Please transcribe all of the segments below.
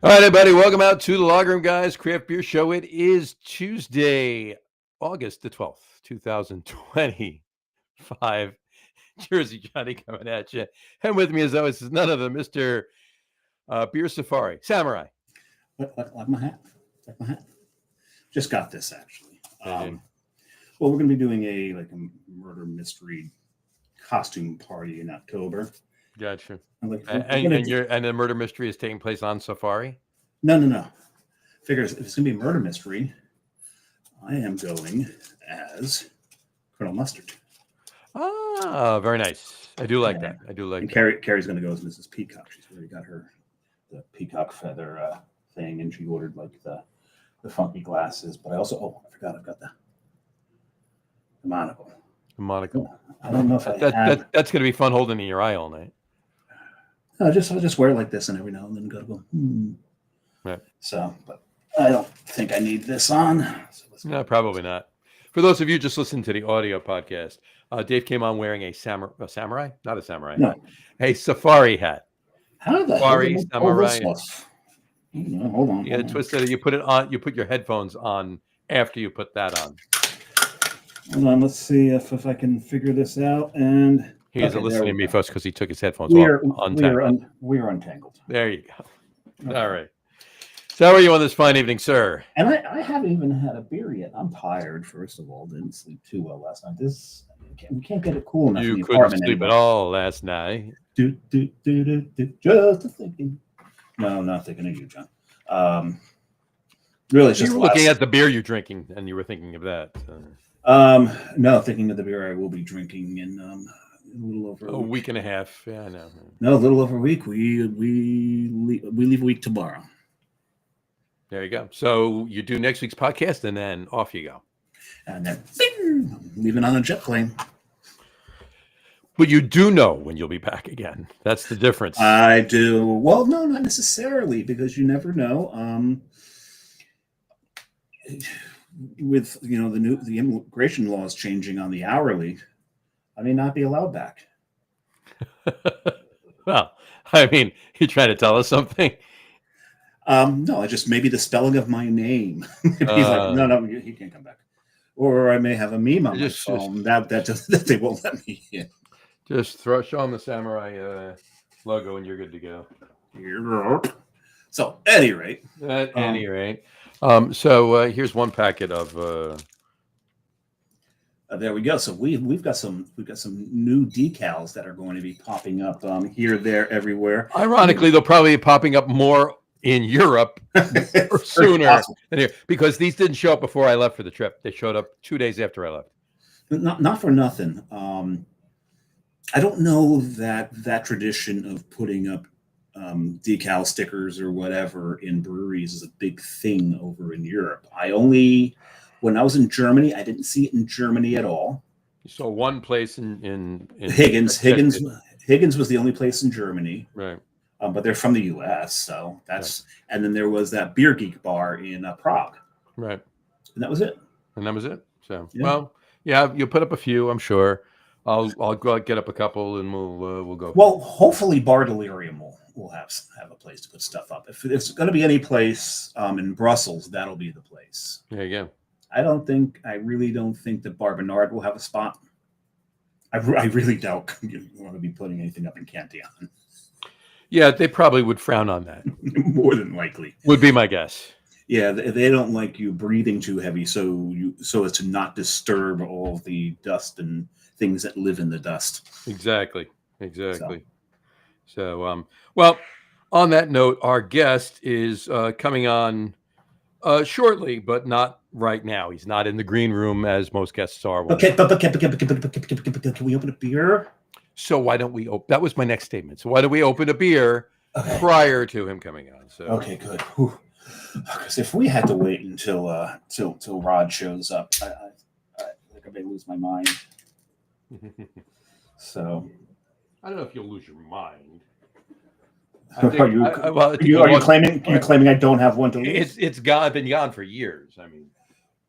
All right, everybody, welcome out to the Log Room Guys Craft Beer Show. It is Tuesday, August the 12th, 2025. Jersey Johnny coming at you. And with me, as always, is none other Mr. Beer Safari, Samurai. Like my hat. Like my hat. Just got this, actually. Mhm. Well, we're going to be doing a murder mystery costume party in October. Gotcha. And And the murder mystery is taking place on Safari? No. Figures if it's going to be a murder mystery, I am going as Colonel Mustard. Ah, very nice. I do like that. I do like and that. Carrie's going to go as Mrs. Peacock. She's already got the peacock feather thing, and she ordered like the funky glasses. But I forgot I've got the monocle. The monocle. I don't know if that's going to be fun holding in your eye all night. I'll just wear it like this, and every now and then go. Right. So, but I don't think I need this on. So No, probably not. For those of you just listening to the audio podcast, Dave came on wearing a samurai, not a samurai hat, a safari hat. How the safari samurai? Hold on. Yeah, twisted. You put it on. You put your headphones on after you put that on. Hold on. Let's see if I can figure this out. And he isn't listening to me first because he took his headphones off. We are untangled. There you go. Okay. All right. So how are you on this fine evening, sir? And I haven't even had a beer yet. I'm tired, first of all. Didn't sleep too well last night. We can't get it cool enough. You couldn't sleep at all last night. Just thinking. No, not thinking of you, John. Really, it's just you were looking at the beer you're drinking, and you were thinking of that. No, thinking of the beer I will be drinking in a little over a week and a half. Yeah, I know. No, a little over a week. We leave a week tomorrow. There you go. So you do next week's podcast, and then off you go. And then bing, leaving on a jet plane. But you do know when you'll be back again. That's the difference. I do. Well, no, not necessarily, because you never know. With the immigration laws changing on the hourly, I may not be allowed back. Well, I mean, you trying to tell us something? No, maybe the spelling of my name. He's like, no, he can't come back. Or I may have a meme on my phone that they won't let me in. Just show them the samurai logo, and you're good to go. So, at any rate. So here's one packet of. There we go. So we've got some new decals that are going to be popping up here, there, everywhere. Ironically, they'll probably be popping up more in Europe sooner than here, because these didn't show up before I left for the trip. They showed up 2 days after I left. Not for nothing. I don't know that tradition of putting up decal stickers or whatever in breweries is a big thing over in Europe. When I was in Germany, I didn't see it in Germany at all. You saw one place in Higgins. Higgins was the only place in Germany. Right. But they're from the U.S., so that's right. And then there was that Beer Geek bar in Prague. Right. And that was it. So, yeah. Well, yeah, you'll put up a few, I'm sure. I'll go get up a couple, and we'll go. Well, hopefully Bar Delirium will have a place to put stuff up. If it's going to be any place in Brussels, that'll be the place. There you go. I really don't think that Bar Bernard will have a spot. I really doubt you want to be putting anything up in Cantillon. Yeah, they probably would frown on that. More than likely. Would be my guess. Yeah, they don't like you breathing too heavy, so as to not disturb all the dust and things that live in the dust. Exactly. So well, on that note, our guest is coming on shortly, but not right now. He's not in the green room as most guests are. Okay, but can we open a beer? So why don't we open? That was my next statement. So why don't we open a beer prior to him coming on? So okay, good. Because if we had to wait until Rod shows up, I think I may lose my mind. So I don't know if you'll lose your mind. Are you claiming I don't have one to lose? It's been gone for years. I mean,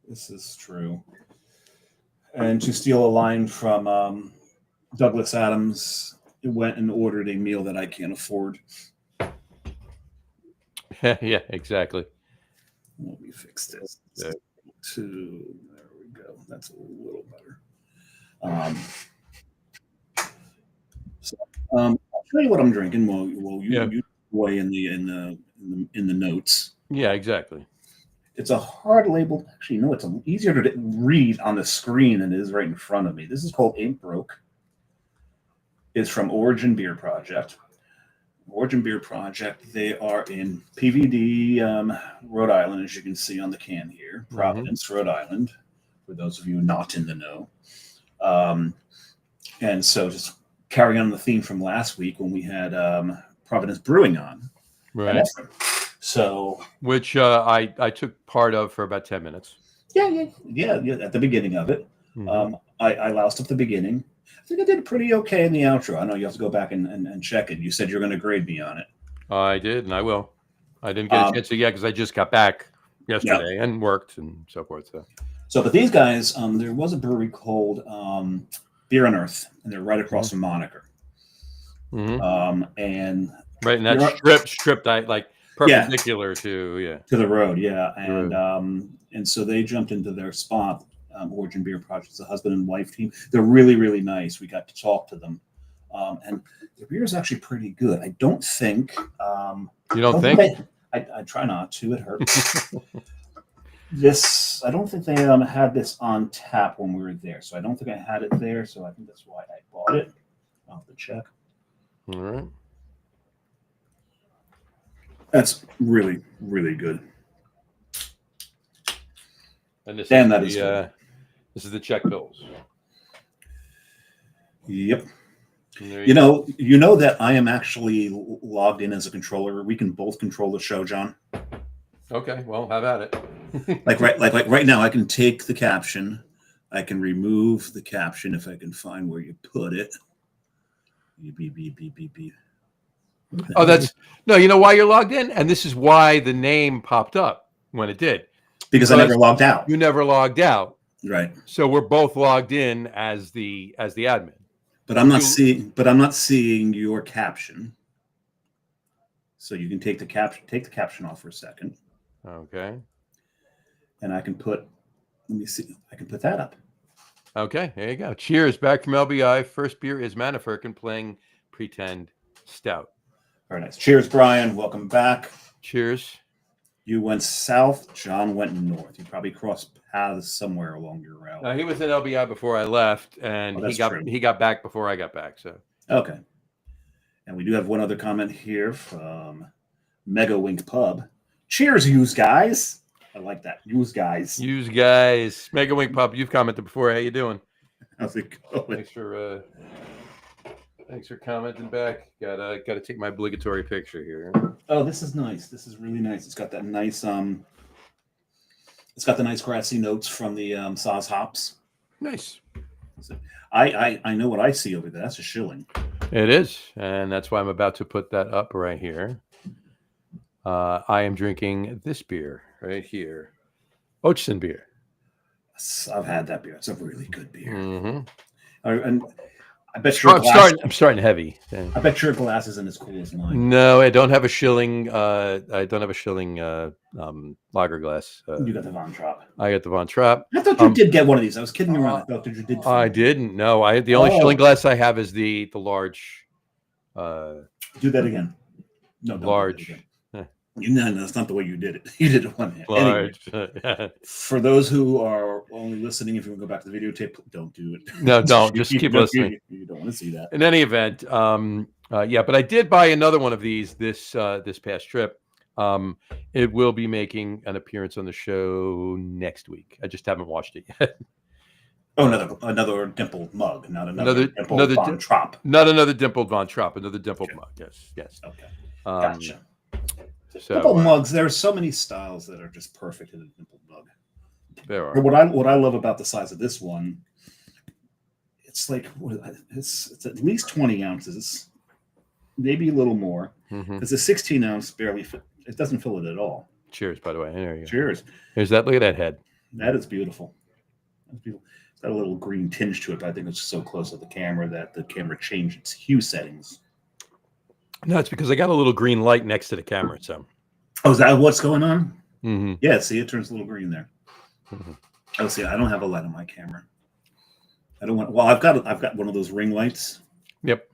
this is true. And to steal a line from Douglas Adams, went and ordered a meal that I can't afford. Yeah, exactly. Let me fix this. Yeah. There we go. That's a little better. Um, so, I'll show you what I'm drinking while Yeah. you away in the notes. Yeah, exactly. It's a hard label. Actually, no, it's easier to read on the screen than it is right in front of me. This is called Ain't Broke. It's from Origin Beer Project. Origin Beer Project. They are in PVD, Rhode Island, as you can see on the can here. Providence, Rhode Island, for those of you not in the know. And so just carrying on the theme from last week when we had Providence Brewing on. Right. So, which I took part of for about 10 minutes. Yeah. At the beginning of it, I loused up the beginning. I think I did pretty okay in the outro. I know you have to go back and check it. You said you're going to grade me on it. I did, and I will. I didn't get a chance to yet because I just got back yesterday and worked and so forth. But these guys, there was a brewery called Beer on Earth, and they're right across from Moniker. And right in that strip, like perpendicular to the road, and so they jumped into their spot. Origin Beer Project. It's a husband and wife team. They're really, really nice. We got to talk to them, and the beer is actually pretty good. I don't think. You don't think? I try not to. It hurts. I don't think they had this on tap when we were there, so I don't think I had it there. So I think that's why I bought it. I'll have to check. All right. That's really, really good. And this is the Czech Pills. Yep. You know that I am actually logged in as a controller. We can both control the show, John. Okay, well, have at it. like right now, I can take the caption. I can remove the caption if I can find where you put it. Beep. Oh, you know why you're logged in? And this is why the name popped up when it did. Because I never logged out. You never logged out. Right. So we're both logged in as the admin. But I'm not seeing your caption. So you can take the caption off for a second. Okay. And I can put that up. Okay, there you go. Cheers, back from LBI. First beer is Manifirkin playing Pretend Stout. Very nice. Cheers, Brian. Welcome back. Cheers. You went south. John went north. You probably crossed paths somewhere along your route. He was in LBI before I left, and he got back before I got back. So okay. And we do have one other comment here from Mega Wink Pub. Cheers, yous guys. I like that. Yous guys. Mega Wink Pub. You've commented before. How you doing? How's it going? Thanks for commenting back. Gotta take my obligatory picture here. Oh, this is nice. This is really nice. It's got that nice it's got the nice grassy notes from the Saaz hops. Nice. I know what I see over there. That's a shilling. It is, and that's why I'm about to put that up right here. I am drinking this beer right here, Ochsen beer. I've had that beer. It's a really good beer. Mm-hmm. And I bet your glass. I'm starting heavy. I bet your glass isn't as cool as mine. No, I don't have a shilling. I don't have a shilling lager glass. You got the Von Trapp. I got the Von Trapp. I thought you did get one of these. I was kidding around. I thought you did. I didn't. No, the only shilling glass I have is the large. Do that again. No, large. No, that's not the way you did it. You did it one hand. Large. Anyway, for those who are only listening, if you want to go back to the videotape, don't do it. No, don't. Just keep listening. You don't want to see that. In any event, but I did buy another one of these this past trip. It will be making an appearance on the show next week. I just haven't watched it yet. Oh, another dimpled mug, not another dimpled Von Trapp. Not another dimpled Von Trapp, another dimpled mug. Yes. Okay. Gotcha. So, dimpled mugs. There are so many styles that are just perfect in a dimpled mug. There are. What I love about the size of this one, it's like it's at least 20 ounces, maybe a little more. It's a 16 ounce barely fit. It doesn't fill it at all. Cheers, by the way. There you go. Cheers. Look at that head. That is beautiful. That's beautiful. It's got a little green tinge to it, but I think it's so close to the camera that the camera changed its hue settings. No, it's because I got a little green light next to the camera. So Oh, is that what's going on? Mm-hmm. Yeah, see, it turns a little green there. Mm-hmm. Oh, see, I don't have a light on my camera. I don't want. Well, I've got one of those ring lights, Yep.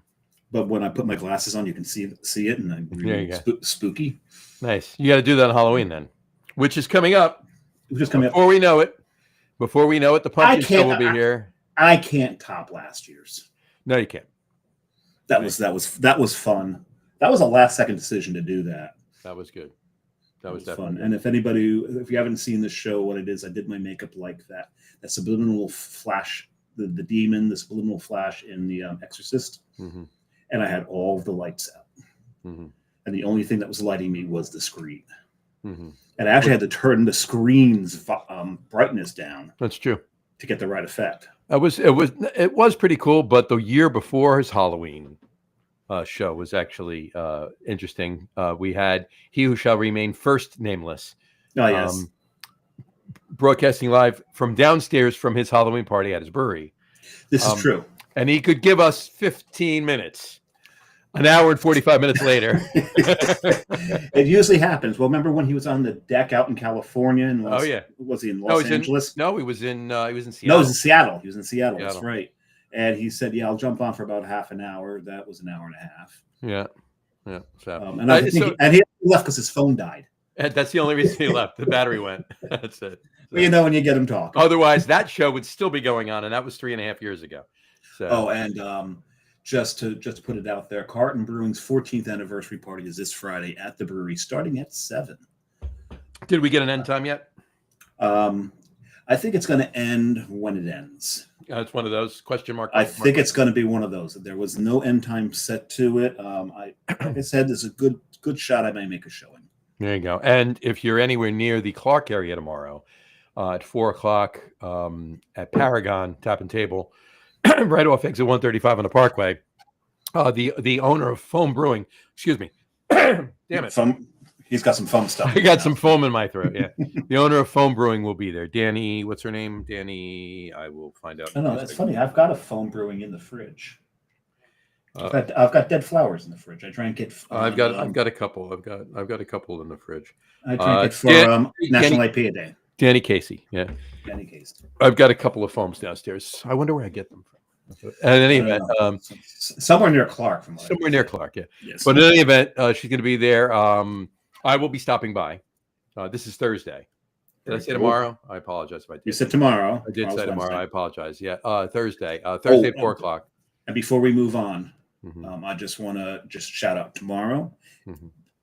but when I put my glasses on, you can see it, and I There really you go. spooky. Nice. You got to do that on Halloween then, which is coming up. Just coming up. Before we know it, the pumpkin show will be here. I can't top last year's. No, you can't. That was fun. That was a last second decision to do that. That was good. That was fun. definitely. And if you haven't seen the show, what it is, I did my makeup like that. That subliminal flash, the demon, the subliminal flash in the Exorcist, Mm-hmm. and I had all of the lights out, Mm-hmm. and the only thing that was lighting me was the screen. Mm-hmm. And I actually had to turn the screen's brightness down. That's true. To get the right effect. It was pretty cool, but the year before his Halloween show was actually interesting. We had He Who Shall Remain First Nameless. Oh, yes. Broadcasting live from downstairs from his Halloween party at his brewery. This is true. And he could give us 15 minutes. An hour and 45 minutes later. It usually happens. Well, remember when he was on the deck out in California? Was he in Los Angeles? He was in Seattle. No, he was in Seattle. He was in Seattle. That's right. And he said, "Yeah, I'll jump on for about half an hour." That was an hour and a half. Yeah. So, and he left because his phone died. That's the only reason he left. The battery went. That's it. Well, you know, when you get him talking. Otherwise, that show would still be going on, and that was 3.5 years ago. So. Just to put it out there, Carton Brewing's 14th anniversary party is this Friday at the brewery, starting at 7. Did we get an end time yet? I think it's going to end when it ends. It's one of those question mark. I think it's going to be one of those. There was no end time set to it. Like I said, there's a good shot I may make a showing. There you go. And if you're anywhere near the Clark area tomorrow, at 4:00 at Paragon Tap and Table. Right off exit 135 on the Parkway, the owner of Foam Brewing, excuse me, damn it, he's got some foam stuff. I got some foam in my throat. Yeah, the owner of Foam Brewing will be there. Danny, what's her name? Danny, I will find out. No, that's funny. I've got a Foam Brewing in the fridge. I've got dead flowers in the fridge. I try and get. I've got a couple. I've got a couple in the fridge. I try and get for National IPA Day. Danny Casey, yeah. Danny Casey. I've got a couple of foams downstairs. I wonder where I get them from. In any event, somewhere near Clark. Somewhere near Clark, yeah. Yes. But in any event, she's going to be there. I will be stopping by. This is Thursday. Did I say tomorrow? I apologize if I did. You said tomorrow. I did say tomorrow. Wednesday. I apologize. Yeah, Thursday. Thursday at 4:00. And before we move on, I just want to shout out tomorrow.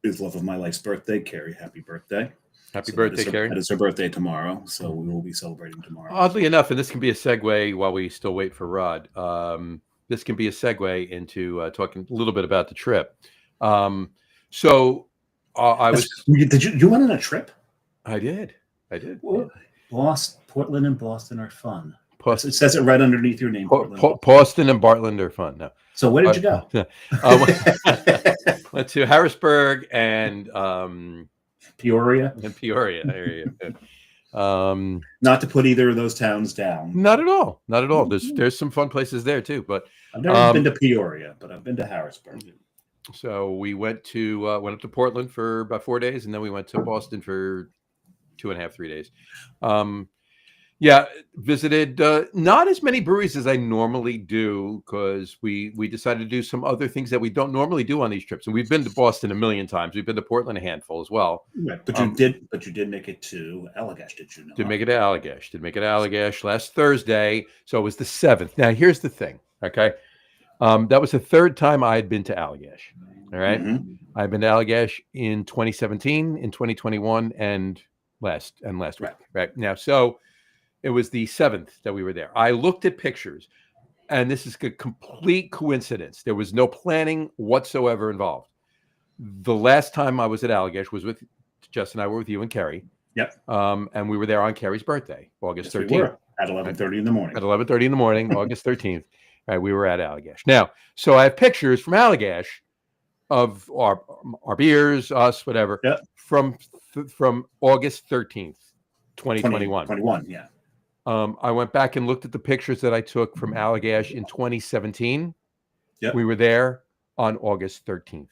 Is love of my life's birthday, Carrie. Happy birthday. Happy birthday, Carrie. It is her birthday tomorrow, so we will be celebrating tomorrow. Oddly enough, and this can be a segue while we still wait for Rod, this can be a segue into talking a little bit about the trip. I was... Did you went on a trip? I did. Well, Portland and Boston are fun. It says it right underneath your name. Boston and Bartland are fun. No. So where did you go? Went to Harrisburg and... Peoria. There you go. Not to put either of those towns down. Not at all. There's some fun places there too. But I've never been to Peoria, but I've been to Harrisburg. So we went up to Portland for about 4 days, and then we went to Boston for 2.5, 3 days. Visited not as many breweries as I normally do because we decided to do some other things that we don't normally do on these trips. And we've been to Boston a million times. We've been to Portland a handful as well. Right, but you did make it to Allagash, did you? Did make it to Allagash last Thursday. So it was the 7th. Now here's the thing. Okay, that was the third time I had been to Allagash. All right, I've been to Allagash in 2017, in 2021, and last week. Right now, so. It was the 7th that we were there. I looked at pictures, and this is a complete coincidence. There was no planning whatsoever involved. The last time I was at Allagash was with Jess and I were with you and Kerry. Yep. And we were there on Kerry's birthday, August 13th. We were, at 11:30 in the morning. At 11:30 in the morning, August 13th. Right, we were at Allagash. Now, so I have pictures from Allagash of our beers, us, whatever, from August 13th, 2021. 21, yeah. I went back and looked at the pictures that I took from Allagash in 2017. Yep. We were there on August 13th.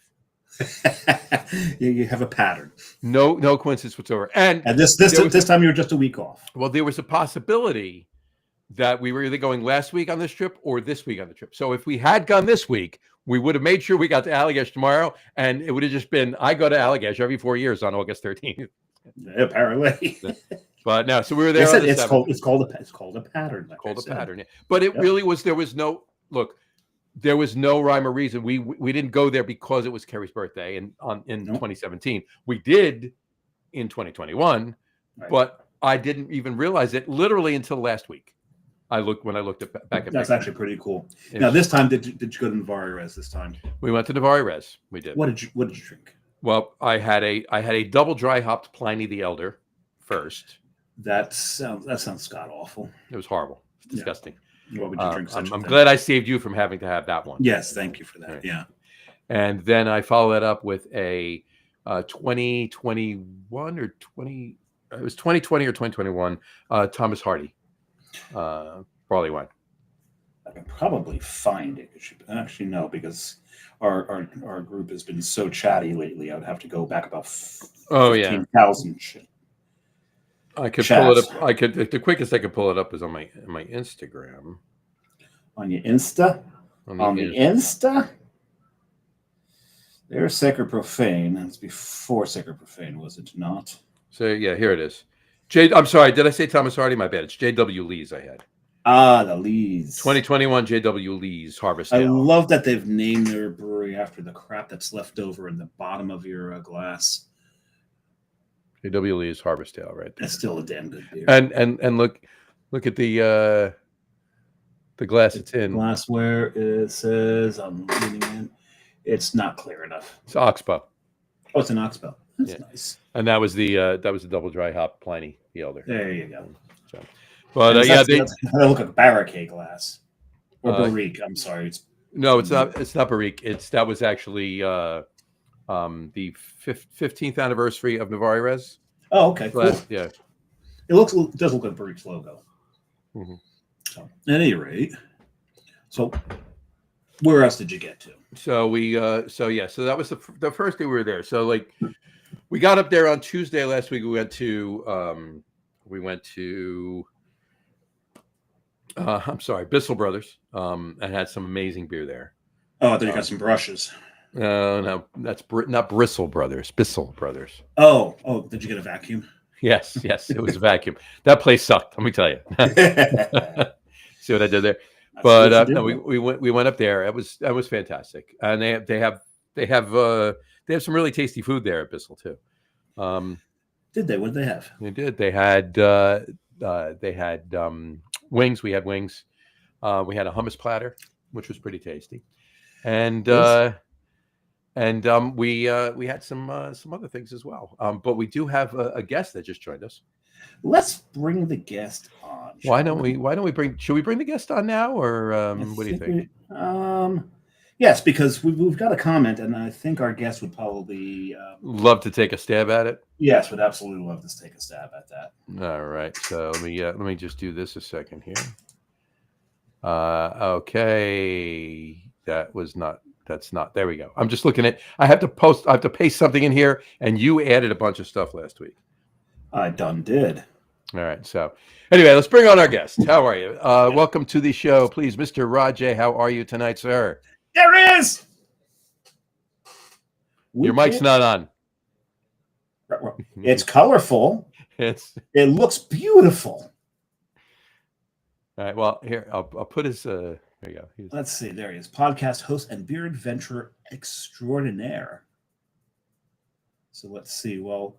You have a pattern. No coincidence whatsoever. And this time you're just a week off. Well, there was a possibility that we were either going last week on this trip or this week on the trip. So if we had gone this week, we would have made sure we got to Allagash tomorrow, and it would have just been, I go to Allagash every 4 years on August 13th. Apparently. But no, so we were there. It's called a pattern. Like called a pattern. Yeah. But it really was. There was no rhyme or reason. We didn't go there because it was Kerry's birthday in 2017. We did in 2021, right. But I didn't even realize it literally until last week. When I looked back at. That's actually pretty cool. Now, this time, did you go to Navari Res this time? We went to Navari Res. We did. What did you drink? Well, I had a double dry hopped Pliny the Elder first. That sounds god awful. It was horrible. It's disgusting. Yeah. What would you drink? I'm glad I saved you from having to have that one. Yes, thank you for that. Right. Yeah. And then I followed that up with a 2021 or 20. It was 2020 or 2021. Thomas Hardy barley wine. I can probably find it. Actually, no, because our group has been so chatty lately. I would have to go back about 15,000. I could pull it up. The quickest I could pull it up is on my Instagram. On your Insta? On the Insta? There's Sacred Profane. That's before Sacred Profane, was it not? So yeah, here it is. I'm sorry, did I say Thomas Hardy? My bad. It's J.W. Lee's I had. The Lee's. 2021 J.W. Lee's Harvest Ale. I love that they've named their brewery after the crap that's left over in the bottom of your glass. J.W. Lee's Harvest Ale, right there. That's still a damn good beer. And look at the glass it's in. Glassware, it says, I'm reading it. It's not clear enough. It's Oxbow. Oh, it's an Oxbow. That's nice. And that was the double dry hop Pliny the Elder. There you go. So, but they look like barricade glass or barrique. I'm sorry. It's not. It's not barrique. That was actually the 15th anniversary of Navari Res. Oh, okay. Cool. Yeah. It does look like Barrique's logo. Mm-hmm. So, at any rate, so where else did you get to? So so that was the first day we were there. So we got up there on Tuesday last week. We went to Bissell Brothers, and had some amazing beer there. Oh, I thought you got some brushes. No, that's not Bristle Brothers, Bissell Brothers. Oh, did you get a vacuum? Yes, it was a vacuum. That place sucked. Let me tell you. See what I did there? But no, we went up there. That was fantastic, and they have some really tasty food there at Bissell too. Did they? What did they have? They did. They had wings. We had wings. We had a hummus platter, which was pretty tasty, and we had some other things as well. But we do have a guest that just joined us. Let's bring the guest on. Why don't we bring? Should we bring the guest on now, or what do you think? Yes, because we've got a comment, and I think our guest would probably love to take a stab at it. Yes, would absolutely love to take a stab at that. All right, so let me just do this a second here. Okay, that's not. There we go. I'm just looking at. I have to paste something in here, and you added a bunch of stuff last week. I done did. All right. So anyway, let's bring on our guest. How are you? Welcome to the show, please, Mr. Rajay. How are you tonight, sir? There he is. Your mic's not on. It's colorful. It looks beautiful. All right. Well, here I'll put his. There you go. Let's see. There he is. Podcast host and beer adventurer extraordinaire. So let's see. Well,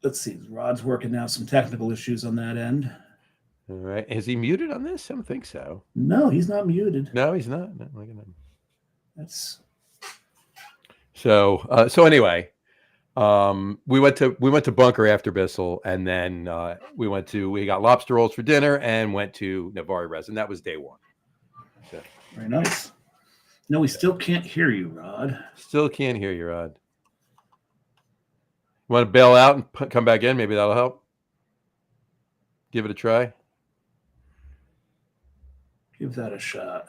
let's see. Rod's working out some technical issues on that end. All right. Is he muted on this? I don't think so. No, he's not muted. No, he's not. No, look at him. That's so anyway, we went to Bunker after Bissell, and then we got lobster rolls for dinner and went to Navari Res, and that was day one. So. Very nice. No, we still can't hear you, Rod. Still can't hear you, Rod. You want to bail out and come back in? Maybe that'll help. Give it a try. Give that a shot.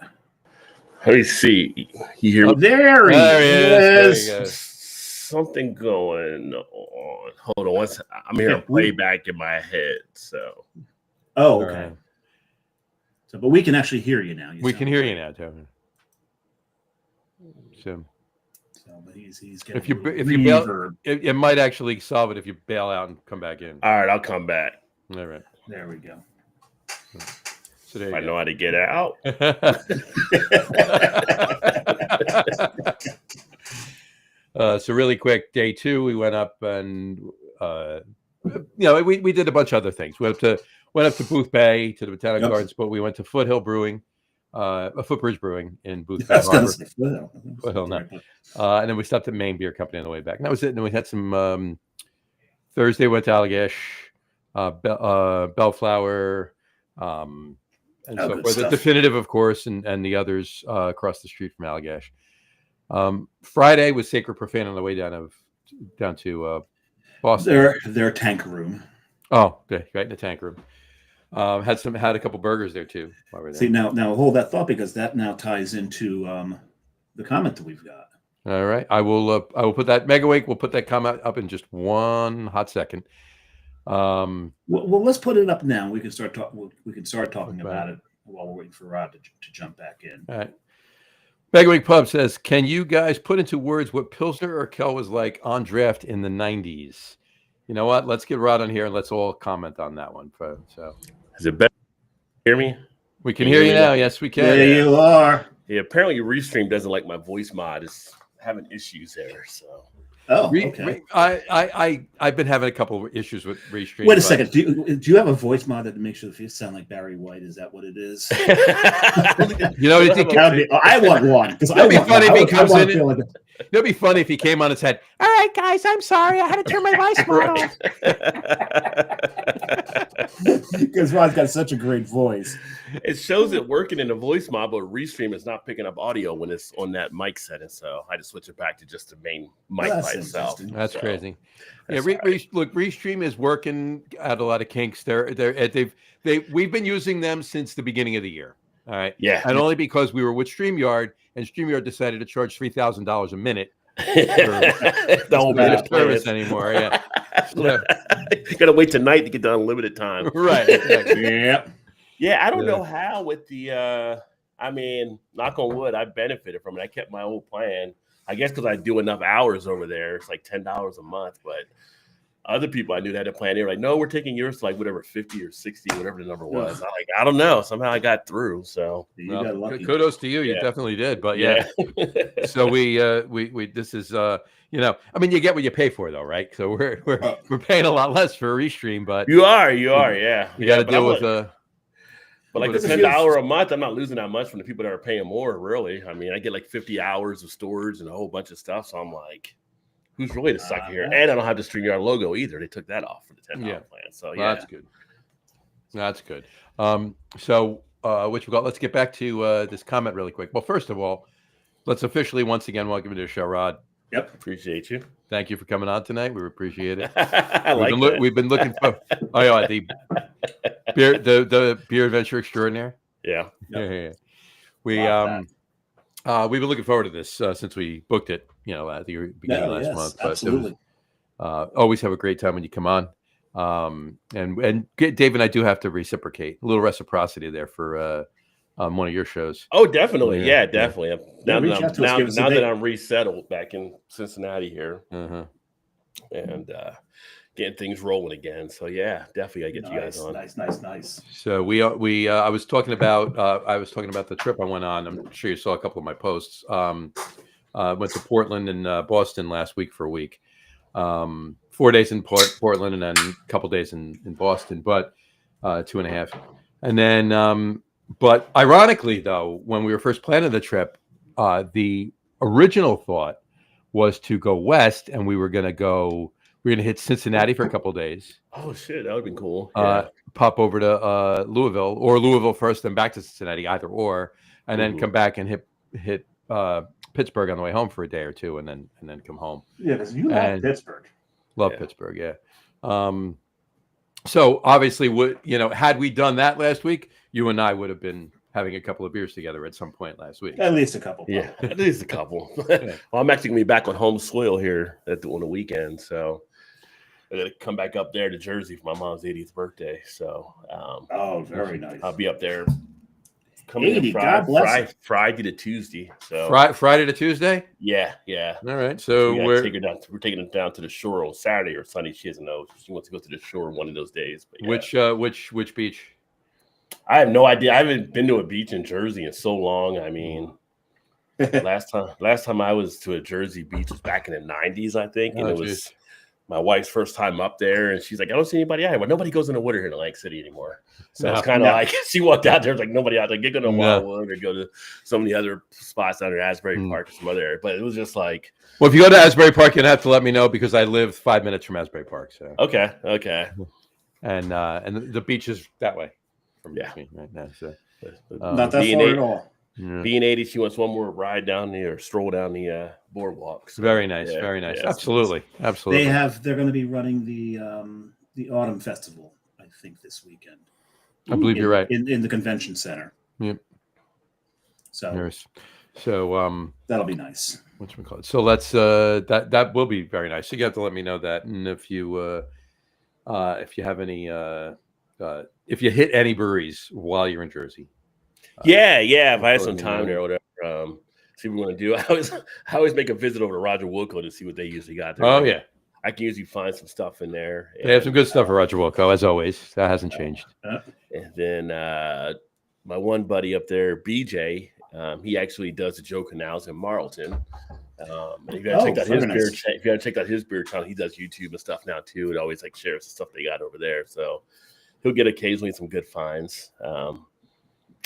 Let me see. You hear me? There he is. There you go. Something going on. Hold on. Once I'm hearing playback in my head. So. Oh, okay. So, but we can actually hear you now. We can hear you now, Tony. So but he's getting if you bail, it might actually solve it if you bail out and come back in. All right, I'll come back. All right. There we go. So there I know how to get out. So really quick, day 2, we went up and we did a bunch of other things. We went up to Booth Bay to the Botanical Gardens, but we went to Foothill Brewing, Footbridge Brewing in Booth Bay Harbor. Foothill, no. And then we stopped at Maine Beer Company on the way back. And that was it. And then we had some Thursday went to Allagash, Bellflower, and so forth. The Definitive, of course, and the others across the street from Allagash. Friday was Sacred Profane on the way down to Boston. Their tank room. Oh, right in the tank room. Had a couple burgers there too. While we were there. See, now hold that thought, because that now ties into the comment that we've got. All right, I will put that Megawake. We'll put that comment up in just one hot second. Well, let's put it up now. We can start talking about it while we're waiting for Rod to jump back in. All right. Megawake Pub says, "Can you guys put into words what Pilsner or Kel was like on draft in the 90s?" You know what? Let's get Rod on here and let's all comment on that one. So, is it better? Hear me? We can hear you now. Yes, we can. There you are. Yeah, apparently Restream doesn't like my voice mod. It's having issues there. So. Oh, okay. I've been having a couple of issues with Restream. Wait a second. Do you have a voice mod that makes you sound like Barry White? Is that what it is? I want one, because it'd be funny if he comes in. It'd be funny if he came on and said, "All right, guys, I'm sorry, I had to turn my voice mod off." Because Rod's got such a great voice. It shows it working in the voice mod, but Restream is not picking up audio when it's on that mic setting. So I just switch it back to just the main mic by itself. That's crazy. Yeah, look, Restream is working out a lot of kinks. We've been using them since the beginning of the year. All right. Yeah. And only because we were with StreamYard, and StreamYard decided to charge $3,000 a minute for don't be service anymore. Yeah. You gotta wait tonight to get the unlimited time. Right. Exactly. Yeah. Yeah, I don't know how with the knock on wood, I benefited from it. I kept my old plan. I guess because I do enough hours over there. It's like $10 a month, but other people I knew that had a plan. They were like, "No, we're taking yours to like whatever 50 or 60, whatever the number was." I'm like, I don't know. Somehow I got through. So kudos to you. You definitely did. But so we this is you get what you pay for though, right? So we're paying a lot less for a Restream, but you are, yeah. You got to deal with But like the $10 a month, I'm not losing that much from the people that are paying more, really. I mean, I get like 50 hours of storage and a whole bunch of stuff. So I'm like, who's really the sucker here? And I don't have the StreamYard logo either. They took that off for the $10 plan. So well, that's good. That's good. So let's get back to this comment really quick. Well, first of all, let's officially once again welcome you to the show, Rod. Yep, appreciate you. Thank you for coming on tonight. We appreciate it. We've been looking for the Beer Adventurer Extraordinaire. Yeah. We've been looking forward to this since we booked it. At the beginning of last month. But absolutely. Always have a great time when you come on. And Dave and I do have to reciprocate. A little reciprocity there for one of your shows. Oh, definitely. Yeah, definitely. Now that I'm resettled back in Cincinnati here, and getting things rolling again. So yeah, definitely I get you guys on. Nice. So I was talking about the trip I went on. I'm sure you saw a couple of my posts. Went to Portland and Boston last week for a week. 4 days in Portland and then a couple days in Boston, but 2.5. And then but ironically, though, when we were first planning the trip, the original thought was to go west, and we were going to hit Cincinnati for a couple of days. Oh shit, that would have been cool. Pop over to Louisville first, then back to Cincinnati, either or, and then come back and hit Pittsburgh on the way home for a day or two, and then come home. Yeah, because you love Pittsburgh. Love Pittsburgh, yeah. So obviously, had we done that last week, you and I would have been having a couple of beers together at some point last week. At least a couple. Yeah, at least a couple. Well, I'm actually gonna be back on home soil here on the weekend, so I gotta come back up there to Jersey for my mom's 80th birthday. So, very nice. I'll be up there. Coming 80, in God bless Friday to Tuesday. So Friday to Tuesday. yeah. All right. So we're taking it down to the shore on Saturday or Sunday. She doesn't know. She wants to go to the shore one of those days. But yeah. Which beach? I have no idea. I haven't been to a beach in Jersey in so long. I mean, last time I was to a Jersey beach was back in the 90s, I think, and it was my wife's first time up there, and she's like, I don't see anybody out here. Well, nobody goes in the water here in Atlantic City anymore. So it's kind of like she walked out there, like nobody out there. Get go to Wildwood or go to some of the other spots down there, Asbury Park or some other area. But it was just like, well, if you go to Asbury Park, you're gonna have to let me know because I live 5 minutes from Asbury Park. So okay, and the beach is that way from me right now. So not that far at all. Yeah. Being 80, she wants one more ride down the or stroll down the boardwalk. So, very nice, very nice. Yeah, absolutely. They're going to be running the autumn festival, I think, this weekend. I believe you're right. In the convention center. Yep. So that'll be nice. Whatchamacallit. So let's that will be very nice. So you have to let me know that, and if you have any if you hit any breweries while you're in Jersey. If I have some time there or whatever, see what we want to do. I always make a visit over to Roger Wilco to see what they usually got there. Oh yeah, I can usually find some stuff in there. They have some good stuff at Roger Wilco, as always. That hasn't changed. And then my one buddy up there, BJ, he actually does the Joe Canals in Marlton. And if you gotta check out his beer channel, he does YouTube and stuff now too. It always like shares the stuff they got over there. So he'll get occasionally some good finds.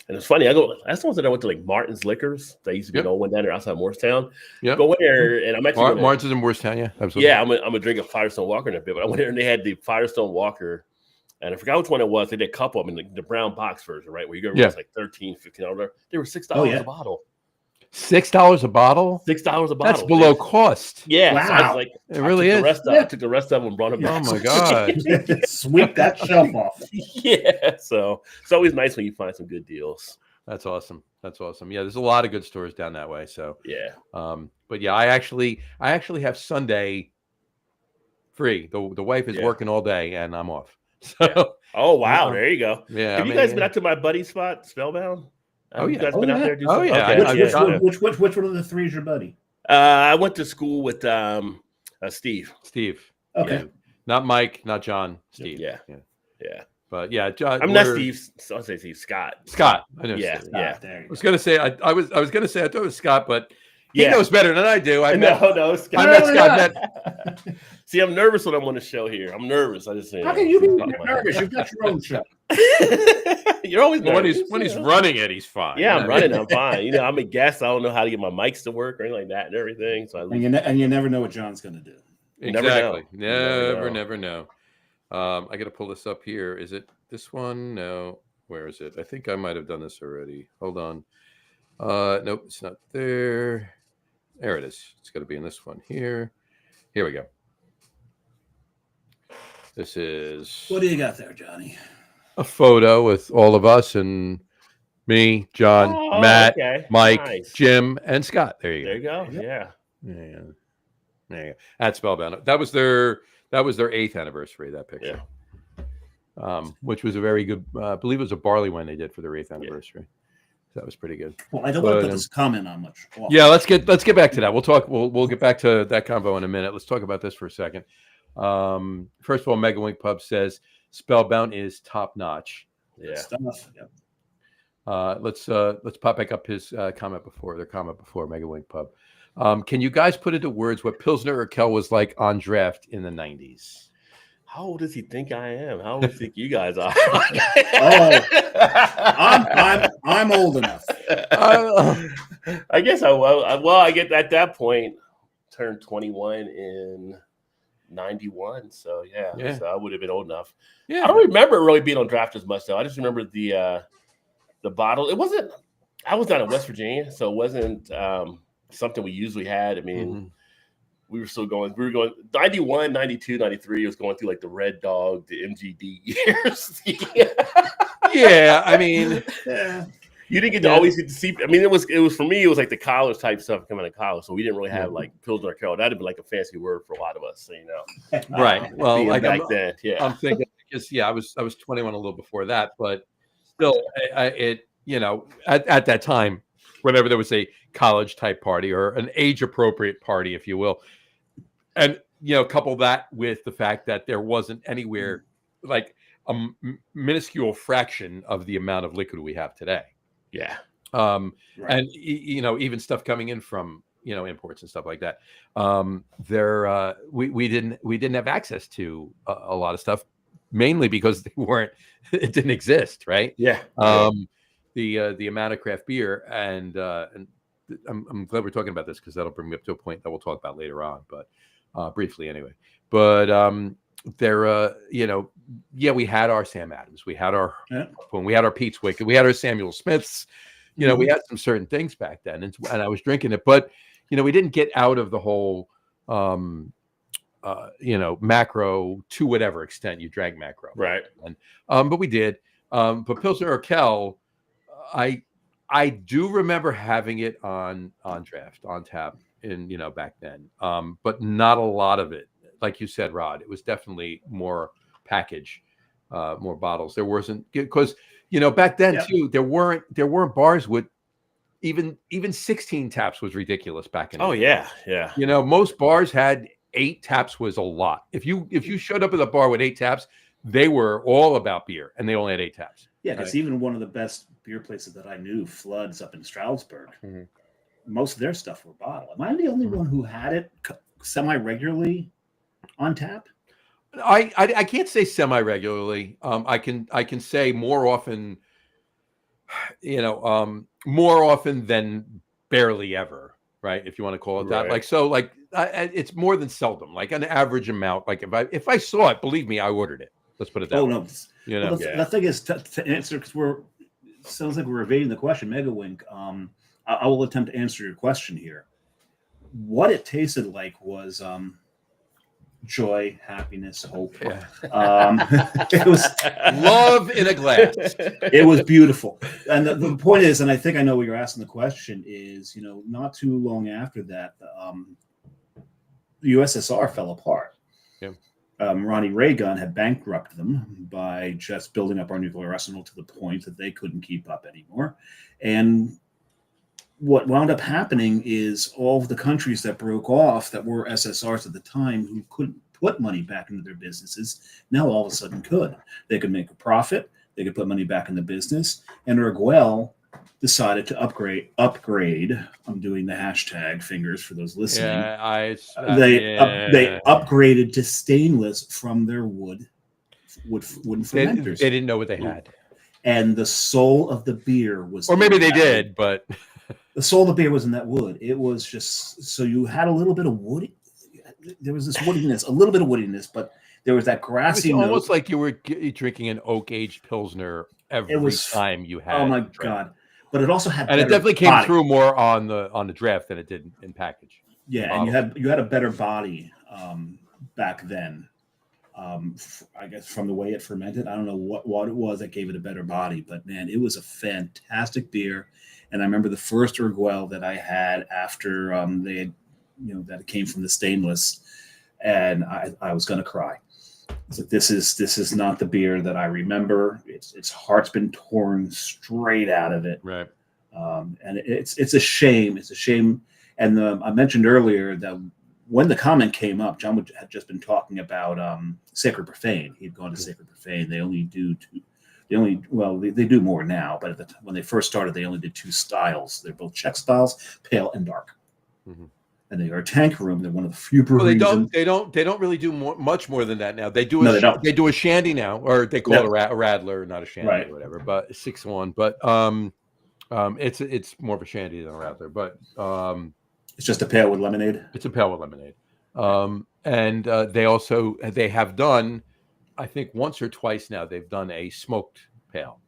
And it's funny, that's the ones that I went to, like Martin's Liquors. That used to be an old one down there outside Morristown. Yeah. Go in there, and I'm actually Martin's in Morristown, yeah, absolutely. Yeah, I'm gonna drink a Firestone Walker in a bit, but I went there and they had the Firestone Walker, and I forgot which one it was. They did a couple of them in the brown box version, right? Where you go, it's like $13, $15. They were $6 a bottle. $6 a bottle? $6 a bottle. That's below cost. Yeah. Wow. So I was like, it really is. I took the rest of them and brought them back. Oh my God. Sweep that shelf off. Yeah. So it's always nice when you find some good deals. That's awesome. Yeah, there's a lot of good stores down that way. So yeah. But yeah, I actually have Sunday free. The wife is working all day and I'm off. So oh wow, there you go. Yeah. Have you guys been out to my buddy's spot, Spellbound? Oh yeah. You guys been out there? Oh yeah. Okay. Which one of the three is your buddy? I went to school with Steve. Okay. Yeah. Not Mike, not John. Steve. Yeah. But yeah, John. I'm not Steve. I'll say Steve. Scott. I know. Yeah. Steve. Yeah. There you go. I was gonna say I was gonna say I thought it was Scott, but he knows better than I do. No, Scott. I met Scott. See, I'm nervous when I'm on the show here. I'm nervous. I just how can you be nervous? You've got your own show. You're always nervous. When he's running it, he's fine. Yeah, I'm running. I'm fine. I'm a guest. I don't know how to get my mics to work or anything like that and everything. So and you never know what John's going to do. Exactly. Never know. I got to pull this up here. Is it this one? No. Where is it? I think I might have done this already. Hold on. Nope, it's not there. There it is. It's got to be in this one here. Here we go. This is. What do you got there, Johnny? A photo with all of us and me, John, Matt, Mike, Jim, and Scott. There you go. Yeah. There you go. At Spellbound. That was their 8th anniversary. That picture. Yeah. Which was a very good. I believe it was a barley wine they did for their 8th anniversary. That was pretty good. Well, I don't want to put this comment on much. Well, yeah, let's get back to that. We'll talk. We'll get back to that convo in a minute. Let's talk about this for a second. First of all, Mega Wink Pub says Spellbound is top notch. Yeah. Stuff. Yep. Let's pop back up his comment before Mega Wink Pub. Can you guys put into words what Pilsner Urquell was like on draft in the 90s? How old does he think I am? How old do you think you guys are? I'm old enough. I guess I get at that point turned 21 in 91. So yeah. So I would have been old enough. Yeah. I don't remember really being on draft as much though. I just remember the bottle. It wasn't. I was down in West Virginia, so it wasn't something we usually had. I mean. We were going 91, 92, 93. It was going through like the Red Dog, the MGD years. Yeah, I mean, You didn't get to always get to see. I mean, it was for me. It was like the college type stuff coming to college, so we didn't really have like Pilsner Urquell. That'd have been like a fancy word for a lot of us, Right. Well, like back then, I'm thinking because I was 21 a little before that, but still, it at that time, whenever there was a college type party or an age appropriate party, if you will, and couple that with the fact that there wasn't anywhere like a minuscule fraction of the amount of liquid we have today. Yeah. And even stuff coming in from imports and stuff like that. We didn't have access to a lot of stuff, mainly because it didn't exist, right? Yeah. The amount of craft beer and I'm glad we're talking about this because that'll bring me up to a point that we'll talk about later on, but briefly anyway. But we had our Sam Adams, we had our when we had our Pete's Wicked, we had our Samuel Smiths. We had some certain things back then, and I was drinking it, but we didn't get out of the whole macro to whatever extent you drank macro, right? And but we did. But Pilsner Urquell, I do remember having it on draft, on tap in back then, but not a lot of it. Like you said, Rod, it was definitely more package, more bottles. There wasn't, because back then too, there weren't bars with even 16 taps was ridiculous back in the day. Yeah. Most bars had 8 taps was a lot. If you showed up at a bar with 8 taps, they were all about beer and they only had 8 taps. Yeah, because even one of the best beer places that I knew, Flood's up in Stroudsburg, most of their stuff were bottled. Am I the only one who had it semi-regularly on tap? I can't say semi-regularly. I can say more often, more often than barely ever, right? If you want to call it that. Right. It's more than seldom, like an average amount. Like if I saw it, believe me, I ordered it. Let's put it that way. No. Well, the thing is to answer, because sounds like we're evading the question, Mega Wink. I will attempt to answer your question here. What it tasted like was joy, happiness, hope. Yeah. It was love in a glass. It was beautiful. And the point is, and I think I know what you're asking the question is, not too long after that, the USSR fell apart. Yeah. Ronnie Reagan had bankrupted them by just building up our nuclear arsenal to the point that they couldn't keep up anymore. And what wound up happening is all of the countries that broke off that were SSRs at the time who couldn't put money back into their businesses, now all of a sudden could. They could make a profit. They could put money back in the business. And Urquell decided to upgrade. I'm doing the hashtag fingers for those listening. They upgraded to stainless from their wooden fermenters. They didn't know what they had. And the soul of the beer was, or maybe they did, but the soul of the beer was in that wood. It was just, so you had a little bit of wood. There was this woodiness, a little bit of woodiness, but there was that grassy note. Almost like you were drinking an oak-aged Pilsner every time you had. Oh my God. But it also had, and it definitely came through more on the draft than it did in package. Yeah, and you had a better body back then. I guess from the way it fermented, I don't know what it was that gave it a better body, but man, it was a fantastic beer. And I remember the first Urquell that I had after they had, that it came from the stainless, and I was going to cry. So this is not the beer that I remember. Its heart's been torn straight out of it. Right. And it's a shame. It's a shame. And I mentioned earlier that when the comment came up, John had just been talking about Sacred Profane. He'd gone to Sacred Profane. They only do they do more now, but when they first started, they only did 2 styles. They're both Czech styles, pale and dark. Mm-hmm. And they are a tank room. They're one of the few breweries. Well, they don't really do much more than that now. They do they do a shandy now, or they call it a radler, not a shandy or whatever. But 6-1. But it's more of a shandy than a radler. But it's just a pale with lemonade. It's a pale with lemonade. And they have done, I think once or twice now, they've done a smoked pale.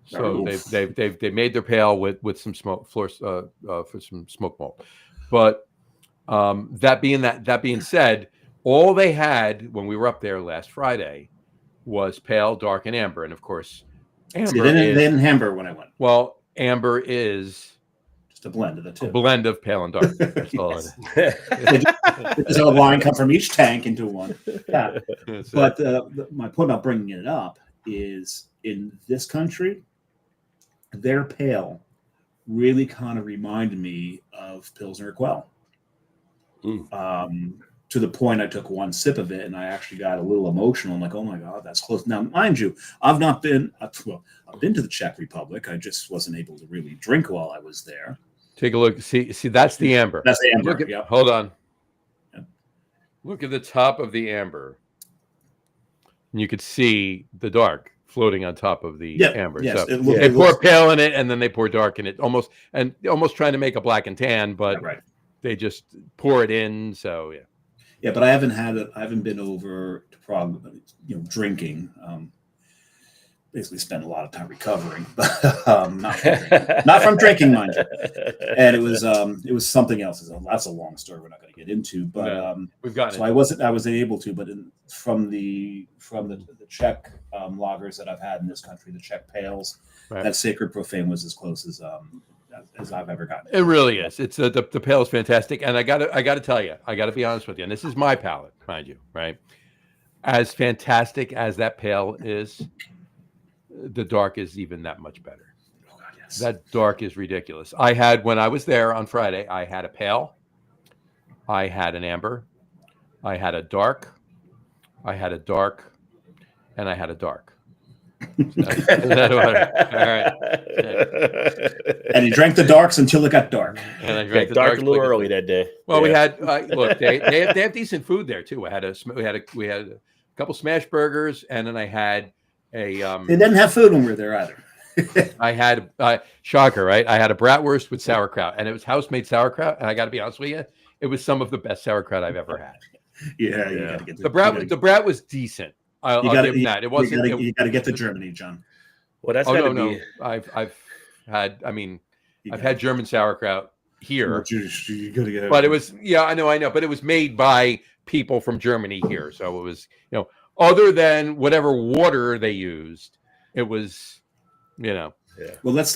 So they've made their pale with some smoke for some smoke malt. But that being said, all they had when we were up there last Friday was pale, dark, and amber. And of course, amber. They didn't amber when I went. Well, amber is Just a blend of the a two. blend of pale and dark. That's all it Yes. Just have a line come from each tank into one. Yeah. is. But my point about bringing it up is in this country, their pale really kind of reminded me of Pilsner Quell. To the point I took one sip of it and I actually got a little emotional. I'm like, oh my God, that's close. Now, mind you, I've not been, well, I've been to the Czech Republic. I just wasn't able to really drink while I was there. Take a look. See, that's the amber. That's the amber. Look at, Yep. Hold on. Yep. Look at the top of the amber. And you could see the dark floating on top of the amber. Yes, so they pour pale in it and then they pour dark in it, almost trying to make a black and tan, but they just pour it in. So yeah, but I haven't been over to Prague, drinking. Basically spent a lot of time recovering, but not from drinking, mind you. And it was something else. That's a long story we're not going to get into, but we've got so I wasn't able to, but from the Czech lagers that I've had in this country, the Czech pales, that Sacred Profane was as close as I've ever gotten. It really is. It's the pale is fantastic, and I gotta tell you, I gotta be honest with you, and this is my palate, mind you, right? As fantastic as that pale is, the dark is even that much better. Oh God, yes. That dark is ridiculous. I had, when I was there on Friday, I had a pale, I had an amber, I had a dark, and I had a dark. All right. And he drank the darks until it got dark. And I drank the dark darks a little early that day. Well, we had look. They have decent food there too. We had a couple smash burgers, and then I had a. They didn't have food when we were there either. I had shocker, right? I had a bratwurst with sauerkraut, and it was house made sauerkraut. And I got to be honest with you, it was some of the best sauerkraut I've ever had. Yeah. You gotta get the brat was decent. I'll give him that. It wasn't. You got to get to Germany, John. Well, that's no. I've had. I mean, I've had German sauerkraut here, You gotta get. But it was I know, but it was made by people from Germany here, so it was other than whatever water they used, it was Yeah. Well, let's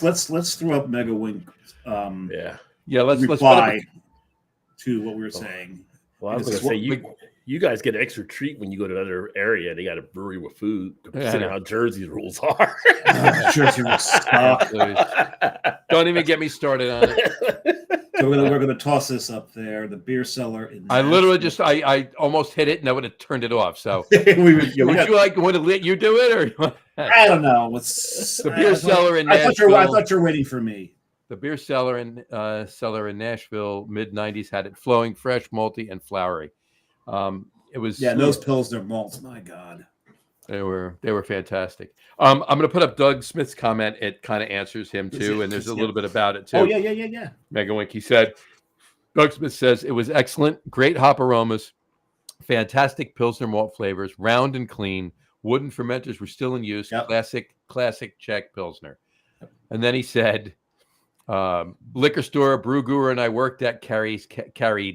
throw up Mega Wink. Let's reply to what we were saying. Well, I was going to say you guys get an extra treat when you go to another area. They got a brewery with food, considering how Jersey's rules are. Jersey rules. Don't even get me started on it. So we're going to toss this up there. The beer cellar. I literally I almost hit it and I would have turned it off. So would you want to let you do it or? I don't know. The beer cellar in Nashville. I thought you were waiting for me. The beer cellar in Nashville, mid-90s, had it flowing, fresh, malty, and flowery. It was those Pilsner malts. My God, they were fantastic. I'm going to put up Doug Smith's comment. It kind of answers him too, and there's a little bit about it too. Oh yeah. Mega Wink. He said, Doug Smith says it was excellent, great hop aromas, fantastic Pilsner malt flavors, round and clean. Wooden fermenters were still in use. Yep. Classic Czech Pilsner. And then he said, liquor store, brew guru, and I worked at carried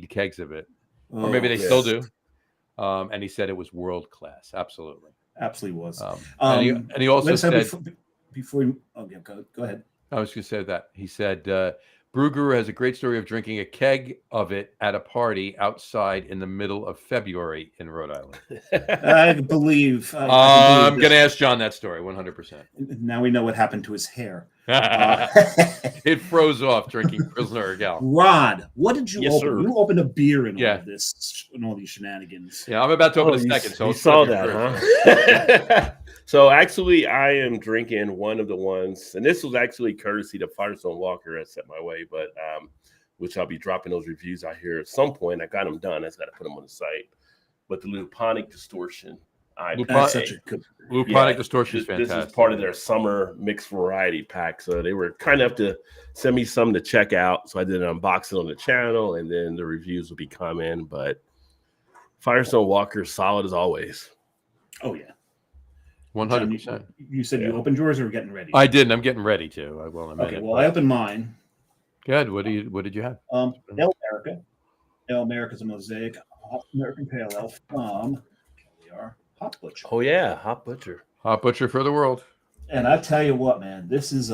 kegs of it. Or maybe they still do. And he said it was world class. Absolutely was. And he also said before you go ahead. I was going to say that. He said Brew Guru has a great story of drinking a keg of it at a party outside in the middle of February in Rhode Island. I believe. I'm going to ask John that story 100%. Now we know what happened to his hair. It froze off drinking Pilsner Urquell. Rod, what did you open? Sir. You opened a beer in all of this, in all these shenanigans. Yeah, I'm about to open a second. So you saw that, huh? So actually, I am drinking one of the ones, and this was actually courtesy to Firestone Walker that set my way, but which I'll be dropping those reviews out here at some point. I got them done. I just got to put them on the site. But the Luponic Distortion. That's such a good. Luponic Distortion is fantastic. This is part of their summer mixed variety pack. So they were kind enough to send me some to check out. So I did an unboxing on the channel, and then the reviews will be coming. But Firestone Walker, solid as always. Oh, yeah. 100%. You said you opened yours or were getting ready? I didn't. I'm getting ready to. I opened mine. Good. What did you have? Ale America. Ale America's a mosaic American Pale Ale from, here we are, Hop Butcher. Oh yeah, Hop Butcher. Hop Butcher for the world. And I tell you what, man, this is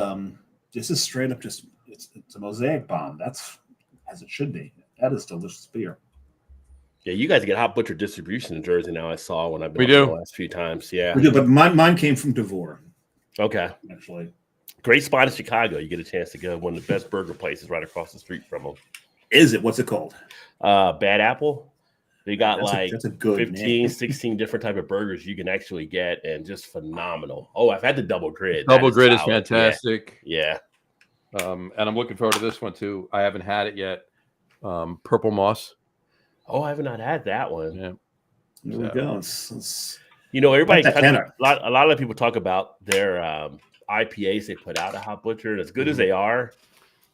This is straight up just it's a mosaic bomb. That's as it should be. That is delicious beer. Yeah, you guys get Hop Butcher distribution in Jersey now. I saw when I've been We up do. the last few times. Yeah. We do, but mine came from Devore, Okay. actually. Great spot in Chicago. You get a chance to go. One of the best burger places right across the street from them. Is it? What's it called? Bad Apple. They got That's a good 15, name. 16 different type of burgers you can actually get, and just phenomenal. Oh, I've had the double grid. Double grid is solid. fantastic. Yeah. And I'm looking forward to this one too. I haven't had it yet. Purple Moss. Oh, I have not had that one. Yeah. There we go. It's Everybody. Like that A lot of people talk about their IPAs they put out at Hop Butcher, and as good as they are,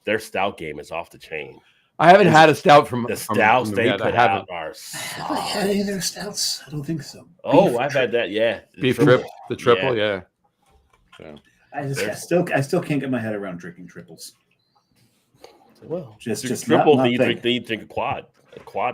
their stout game is off the chain. I haven't had a stout from The stouts from they yet. put I haven't. out are have I had any of their stouts? I don't think so. Oh, I've had that. Yeah, Beef trip, the triple, yeah. So. I still can't get my head around drinking triples. Well, Just triple. not Then you thing. drink a quad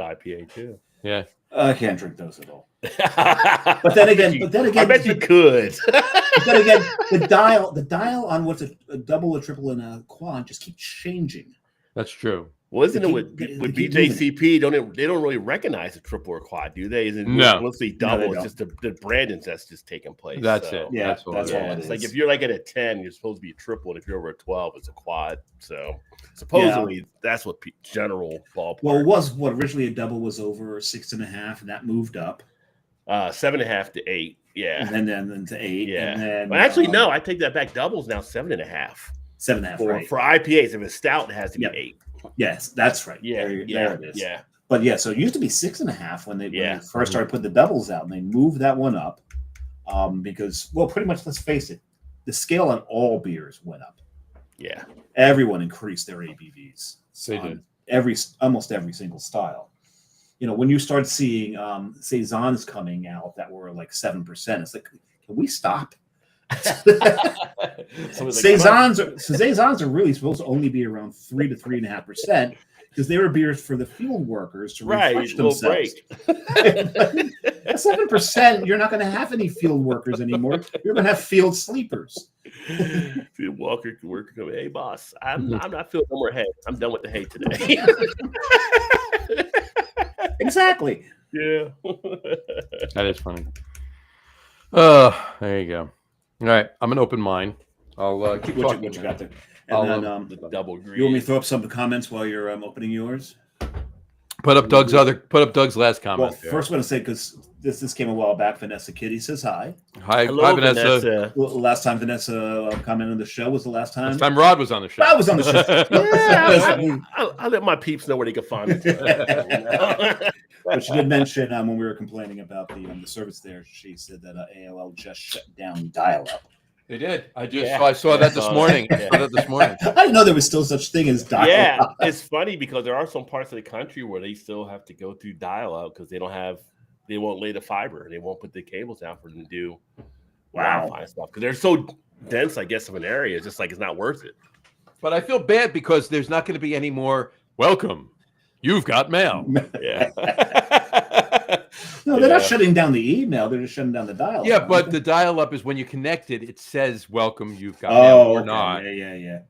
IPA too. Yeah. I can't drink those at all. But then again, I bet you could. But then again, the dial on what's a double, a triple, and a quad just keeps changing. That's true. Well, isn't it with They keep BJCP? They don't really recognize a triple or quad, do they? No. Mostly double. they It's just the branding that's just taking place. That's so. it. Yeah, That's all that's it all is. it It's is. like if you're like at a 10, you're supposed to be a triple, and if you're over a 12, it's a quad. So supposedly that's what general ballpark. Well, it was originally a double was over 6.5, and that moved up, 7.5 to 8. Yeah. and then to 8. Yeah. And then, But actually, no, I take that back. Doubles now 7.5. 7.5. Right. For IPAs, if it's stout, it has to be Yep. 8. Yes, that's right. Yeah, there it is. yeah. But yeah, so it used to be 6.5 when they Yeah. first started putting the doubles out, and they moved that one up because, well, pretty much, let's face it, the scale on all beers went up. Yeah. Everyone increased their ABVs. They on did. almost every single style. When you start seeing saisons coming out that were like 7%, it's like, can we stop? Saisons are really supposed to only be around 3 to 3.5% because they were beers for the field workers to refresh themselves. At 7%, you're not going to have any field workers anymore. You're going to have field sleepers. Field worker, come, hey boss, I'm not feeling no more hay. I'm done with the hay today. Exactly. Yeah. That is funny. There you go. All right, I'm an open mind. I'll keep talking. What you got there? I'll, And then, The double green. you want me to throw up some comments while you're opening yours? Put up Doug's last comment. Well, there. first I want to say, because this came a while back, Vanessa Kitty says hi. Hi, Hello, hi, Vanessa. Well, last time Vanessa commented on the show was the last time. Last time Rod was on the show. I was on the show. I'll let my peeps know where they can find me. But she did mention when we were complaining about the service there, she said that AOL just shut down dial-up. They did. I Yeah. saw that this morning. Yeah. I saw that this morning. I didn't know there was still such thing as dial-up. Yeah, it's funny because there are some parts of the country where they still have to go through dial-up because they won't lay the fiber. They won't put the cables down for them to do Wi-Fi and stuff because they're so dense, I guess, of an area. It's just like it's not worth it. But I feel bad because there's not going to be any more. Welcome. You've got mail. Yeah. No, they're not shutting down the email. They're just shutting down the dial-up. Yeah, but the dial-up is when you connect it. It says "Welcome, you've got oh, mail" or okay. not. Yeah.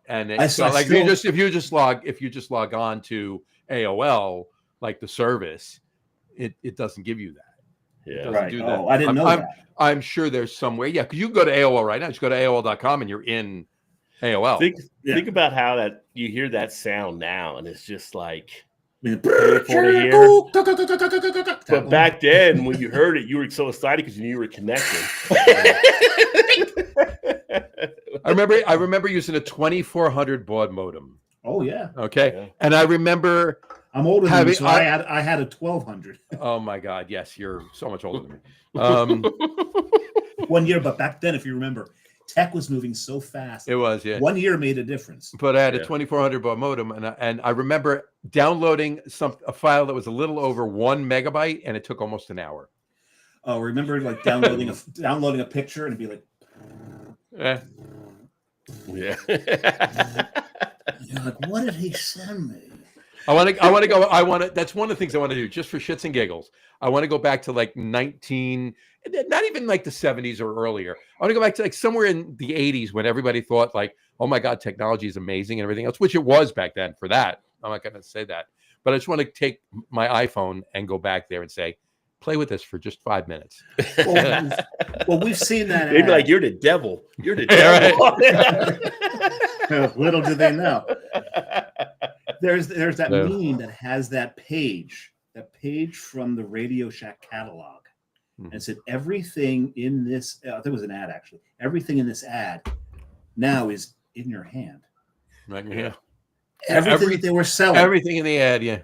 And I it's not like still- if you just log on to AOL, like the service, it doesn't give you that. Yeah. doesn't Right. do that. Oh, I didn't know that. I'm sure there's some way. Yeah, because you can go to AOL right now. Just go to AOL.com and you're in AOL. Think about how that you hear that sound now, and it's just like. I mean, But back then, when you heard it, you were so excited because you knew you were connected. I remember using a 2400 baud modem. Oh yeah. Okay, Yeah. and I remember. I'm older than you, so I I had a 1200 Oh my God! Yes, you're so much older than me. 1 year, but back then, if you remember, tech was moving so fast. It was, yeah. 1 year made a difference. But I had a Yeah. 2400 baud modem, and I remember downloading a file that was a little over 1 megabyte, and it took almost an hour. Oh, remember like downloading a picture and it'd be like, Eh. Yeah. you're like, what did he send me? That's one of the things I want to do just for shits and giggles. I want to go back to like not even like the 70s or earlier. I want to go back to like somewhere in the 80s when everybody thought like, oh my God, technology is amazing and everything else, which it was back then for that. I'm not going to say that, but I just want to take my iPhone and go back there and say, play with this for just 5 minutes. Well, we've seen that. They'd be like, "You're the devil. You're the devil." Little do they know. There's that meme that has that page from the Radio Shack catalog, and it said everything in this. I think it was an ad actually. Everything in this ad now is in your hand. Right here. Everything that they were selling. Everything in the ad, yeah.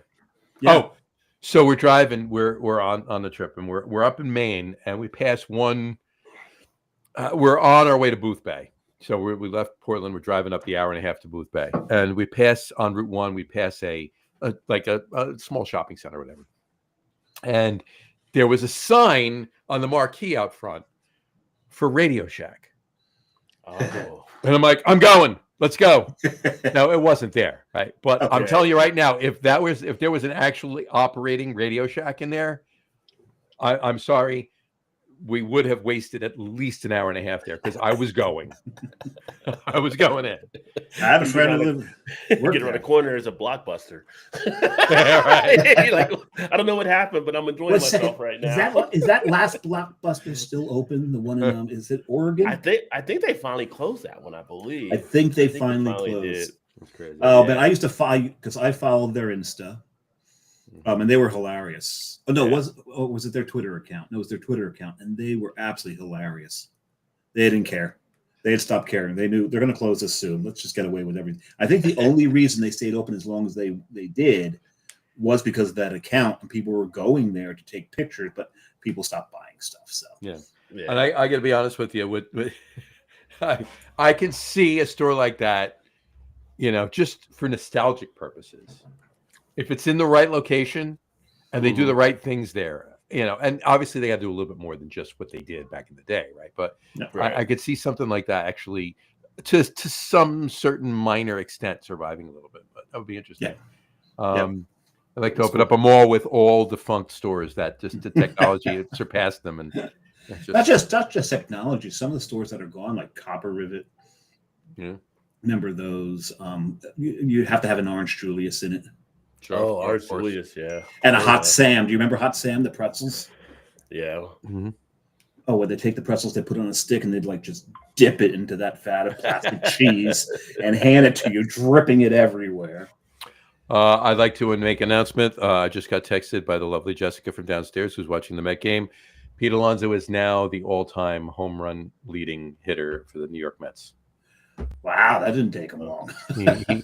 Oh, so we're driving. We're on the trip, and we're up in Maine, and we pass one. We're on our way to Booth Bay. So we left Portland. We're driving up the hour and a half to Booth Bay, and we pass on Route 1. We pass a small shopping center, or whatever. And there was a sign on the marquee out front for Radio Shack. Oh. And I'm like, I'm going. Let's go. No, it wasn't there, right? But Okay. I'm telling you right now, if there was an actually operating Radio Shack in there, I'm sorry, we would have wasted at least an hour and a half there because I was going. I was going in. I have a friend who lives. Get around the corner is a Blockbuster. Right. You're like, I don't know what happened, but I'm enjoying myself right now. Is that last Blockbuster still open? The one in is it Oregon? I think they finally closed that one. I believe. I think they finally closed. did. That's crazy. Oh, but I used to follow because I followed their Insta, and they were hilarious. Oh no, was it their Twitter account? No, it was their Twitter account, and they were absolutely hilarious. They didn't care. They had stopped caring. They knew they're going to close this soon. Let's just get away with everything. I think the only reason they stayed open as long as they did was because of that account, and people were going there to take pictures, but people stopped buying stuff. So yeah. And I got to be honest with you. With I can see a store like that, just for nostalgic purposes. If it's in the right location and they do the right things there, and obviously they got to do a little bit more than just what they did back in the day, right? But I could see something like that actually, to some certain minor extent, surviving a little bit. But that would be interesting. Yeah. I'd like to open up a mall with all defunct stores that just the technology surpassed them, and not just technology. Some of the stores that are gone, like Copper Rivet. Yeah. Remember those? You have to have an Orange Julius in it. Sure. Oh, Orange Julius, yeah. And a Hot Sam. Do you remember Hot Sam, the pretzels? Yeah. Mm-hmm. Oh, when they take the pretzels, they put it on a stick, and they'd like just dip it into that fat of plastic cheese and hand it to you, dripping it everywhere. I'd like to make an announcement. I just got texted by the lovely Jessica from downstairs who's watching the Met game. Pete Alonso is now the all-time home run leading hitter for the New York Mets. Wow, that didn't take him long.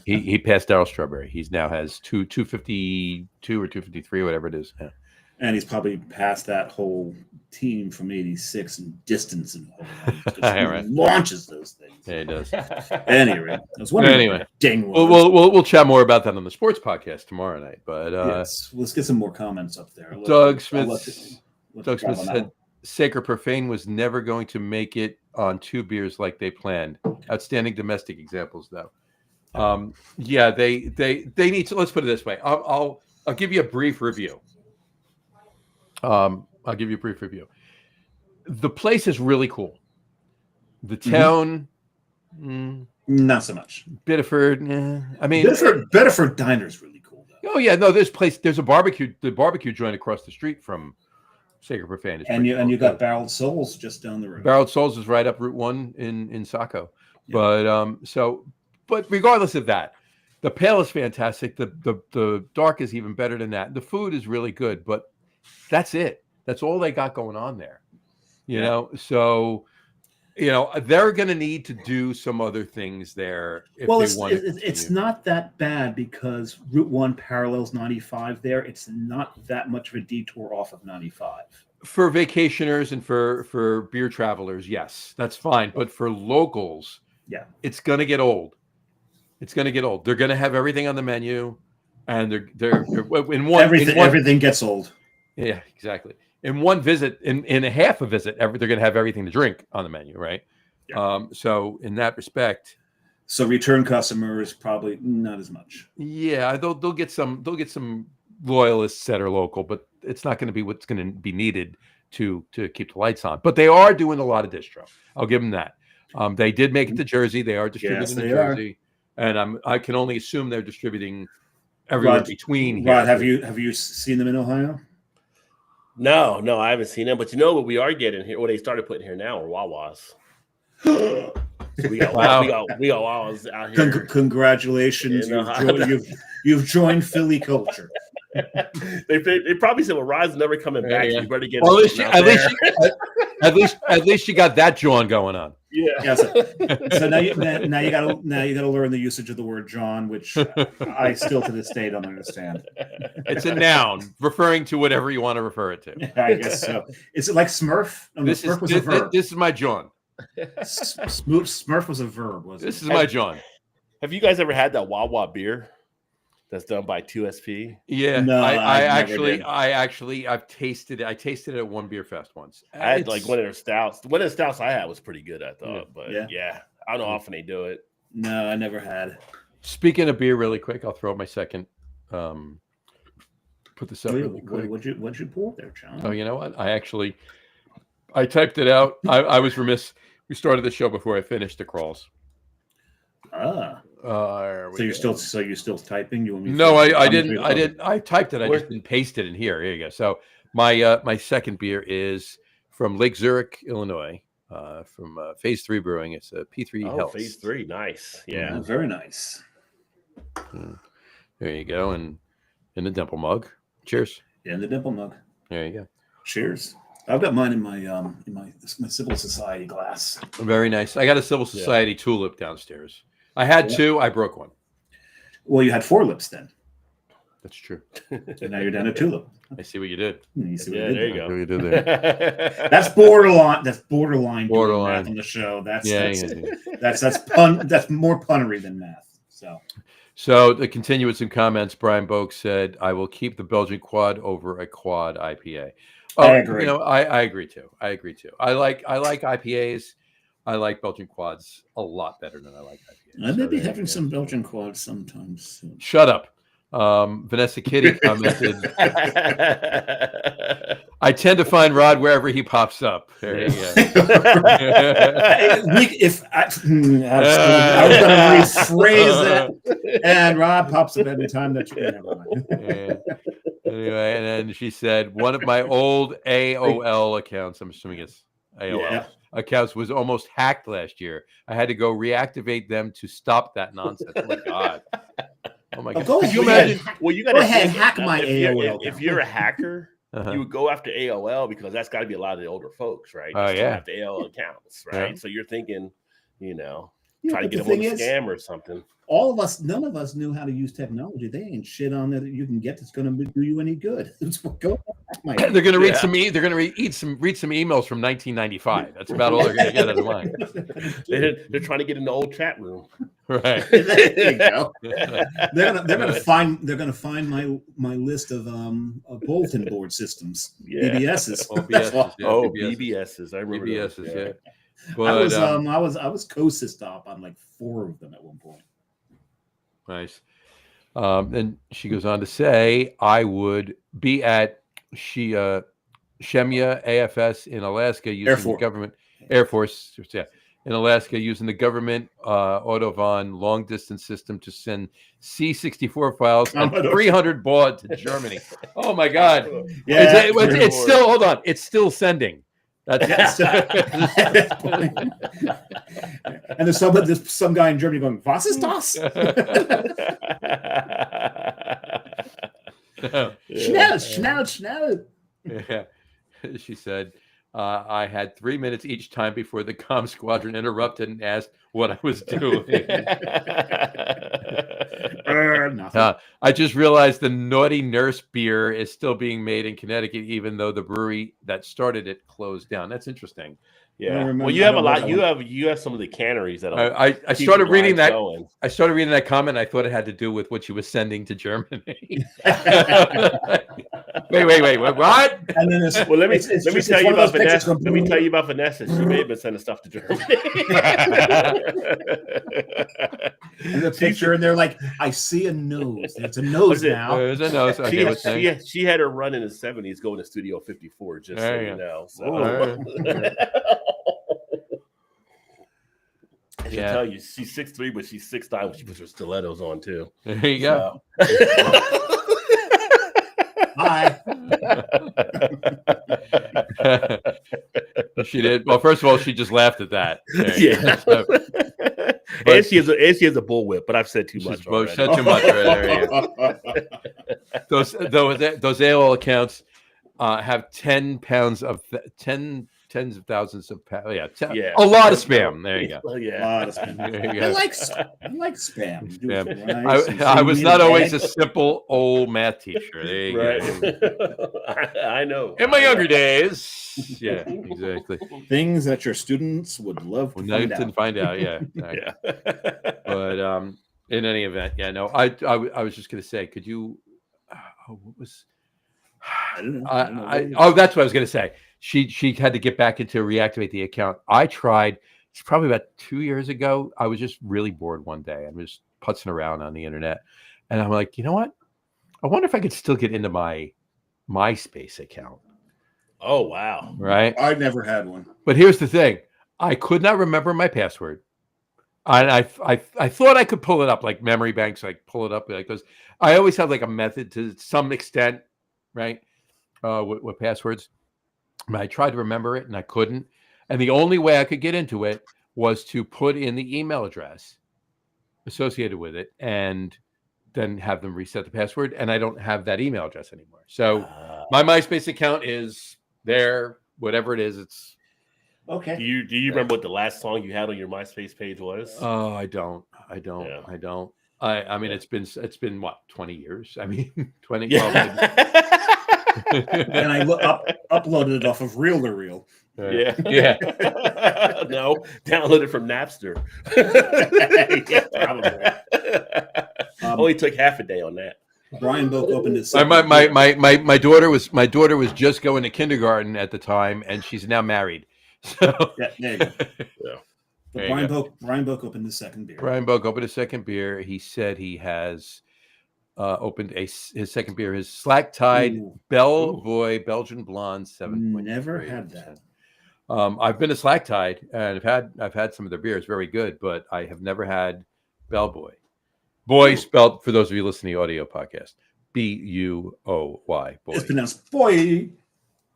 he passed Darryl Strawberry. He now has 252 or 253, whatever it is. Yeah. And he's probably passed that whole team from '86 in distance and right. Launches those things. Yeah, he does. Anyway, I was wondering. Anyway, we'll chat more about that on the sports podcast tomorrow night. But yes, let's get some more comments up there. Doug Smith said Sacred Profane was never going to make it on two beers like they planned. Outstanding domestic examples, though. Yeah, they need to. Let's put it this way. I'll give you a brief review. The place is really cool. The town, not so much. Biddeford, I mean, Biddeford Diner is really cool, though. Oh yeah, no, there's a barbecue. The barbecue joint across the street from Sacred Profane. And you got Barreled Souls just down the road. Barreled Souls is right up Route 1 in Saco. Yeah. But regardless of that, the pale is fantastic. The dark is even better than that. The food is really good, but that's it. That's all they got going on there. You know, so they're going to need to do some other things there. It's not that bad because Route 1 parallels 95 there. It's not that much of a detour off of 95. For vacationers and for beer travelers, yes, that's fine. But for locals, it's going to get old. They're going to have everything on the menu, and they're everything gets old. Yeah, exactly. In one visit, in a half a visit, they're going to have everything to drink on the menu, right? Yeah. So in that respect, So return customers probably not as much. Yeah, they'll get some loyalists that are local, but it's not going to be what's going to be needed to keep the lights on. But they are doing a lot of distro. I'll give them that. They did make it to Jersey. They are distributing in Jersey, and I can only assume they're distributing everywhere between here. Rod, have you seen them in Ohio? No, I haven't seen them. But you know what we are getting here? What they started putting here now are Wawas. So we got Wawas out here. Congratulations! You've joined Philly culture. They probably said, "Well, Rod's never coming back. You better get." Well, at least you got that John going on. Yeah. So now you gotta learn the usage of the word John, which I still to this day don't understand. It's a noun referring to whatever you want to refer it to. I guess so. Is it like Smurf? No, Smurf was a verb. This is my John. Smurf was a verb, wasn't it? This is my John. Have you guys ever had that Wawa beer that's done by 2SP? Yeah, no, I've tasted it. I tasted it at one beer fest once. I had like one of their stouts. One of the stouts I had was pretty good, I thought. But yeah, I don't know how often they do it. No, I never had. Speaking of beer, really quick, I'll throw up my second. Put this up really quick. What'd you pour there, John? Oh, you know what? I typed it out. I was remiss. We started the show before I finished the crawls. So you're still typing? You want me? No, I didn't. I typed it. I just didn't paste it in here. Here you go. So my second beer is from Lake Zurich, Illinois, from Phase 3 Brewing. It's a P3 Health. Phase 3, nice. Yeah, oh, very nice. There you go, and in the dimple mug. Cheers. In the dimple mug. There you go. Cheers. I've got mine in my Civil Society glass. Very nice. I got a Civil Society tulip downstairs. I had two. I broke one. Well, you had 4 lips then. That's true. And now you're down a tulip. I see what you did. There you go. You did there. That's borderline. That's borderline math on the show. That's more punnery than math. So to continue with some comments, Brian Boak said, "I will keep the Belgian Quad over a Quad IPA." Oh, I agree. I agree too. I like IPAs. I like Belgian Quads a lot better than I like IPAs. I may be having some Belgian Quads sometimes soon. Shut up. Vanessa Kitty commented, "I tend to find Rod wherever he pops up." There you go. I was going to rephrase that, and Rod pops up every time that you never mind. Anyway, and then she said, "One of my old AOL accounts, I'm assuming it's AOL accounts, was almost hacked last year. I had to go reactivate them to stop that nonsense." Oh my god! Oh my god! Could you imagine? You got to hack my AOL. If you're a hacker, you would go after AOL because that's got to be a lot of the older folks, right? Oh yeah, have the AOL accounts, right? Yeah. So you're thinking, try to get them on a scam or something. All of us, none of us knew how to use technology. They ain't shit on that you can get that's going to do you any good. They're going to read some. They're going to read some emails from 1995. That's about all they're going to get out of mine. They're trying to get in the old chat room. Right. There you go. They're gonna find my list of bulletin board systems. BBSs. BBSs. I remember BBSs. Yeah. But, I was co-systop on like 4 of them at one point. Nice. And she goes on to say, "I would be at Shemya AFS in Alaska using the government Air Force. Yeah, in Alaska using the government Autovon long distance system to send C64 files and 300 baud to Germany." Oh my God! Yeah, it's still hold on. It's still sending. That's and there's some guy in Germany going, "Was ist das?" Schnell. Yeah. She said, "I had 3 minutes each time before the comm squadron interrupted and asked what I was doing." I just realized the Naughty Nurse beer is still being made in Connecticut, even though the brewery that started it closed down. That's interesting. Yeah. remember- Well, you I have a don't lot. remember. You have some of the canneries that I keep started the reading lines that. going. I started reading that comment. I thought it had to do with what she was sending to Germany. wait, what? And then it's, Well, let me it's tell it's you one of about those pictures Vanessa. going, Let me tell you about Vanessa. She may have been sending stuff to Germany. And the picture, and they're like, I see a nose. It's a nose now. There's a nose. Okay, what's next? she had her run in the 70s going to Studio 54, just so There you you know. So. All right. I should tell you, she's 6'3", but she's 6'9" when she puts her stilettos on too. There you go. Hi. She did. Well, first of all, she just laughed at that. Yeah. So, and she has a bullwhip, but I've said too much already. Said too much. There you go. Those AOL accounts have 10 pounds of tens of thousands of pounds. Yeah, a lot of spam. There you go. Yeah, a lot of spam. There you I go. like spam. I was not always a simple old math teacher. There you go. I know. In my younger days. Yeah, exactly. Things that your students would love to find out. Yeah. Yeah. But in any event, yeah, no, I was just going to say, could you, what was, I don't know. That's what I was going to say. She had to get back into reactivate the account. I tried. It's probably about 2 years ago. I was just really bored one day. I was putzing around on the internet, and I'm like, you know what? I wonder if I could still get into my MySpace account. Oh wow! Right? I never had one. But here's the thing: I could not remember my password. And I thought I could pull it up, like memory banks, like pull it up, like because I always have like a method to some extent, right? With passwords. I tried to remember it and I couldn't. And the only way I could get into it was to put in the email address associated with it and then have them reset the password. And I don't have that email address anymore. So my MySpace account is there, whatever it is. It's okay. Do you remember what the last song you had on your MySpace page was? Oh, I don't. I mean, it's been what, 20 years? I mean, 20. Yeah. And I uploaded it off of Reel to Reel. Yeah. No, download it from Napster. Yeah, probably. Only took half a day on that. Brian Boak opened his. My daughter was just going to kindergarten at the time, and she's now married. So yeah, there you go. Yeah. Brian Boak opened his second beer. Brian Boak opened his second beer. He said he has opened his second beer, his Slack Tide Bell Boy Belgian Blonde 7. Never had that. I've been to Slack Tide and I've had some of their beers, very good, but I have never had Bell Boy. Boy spelled, for those of you listening to the audio podcast, Buoy. Boy. It's pronounced boy.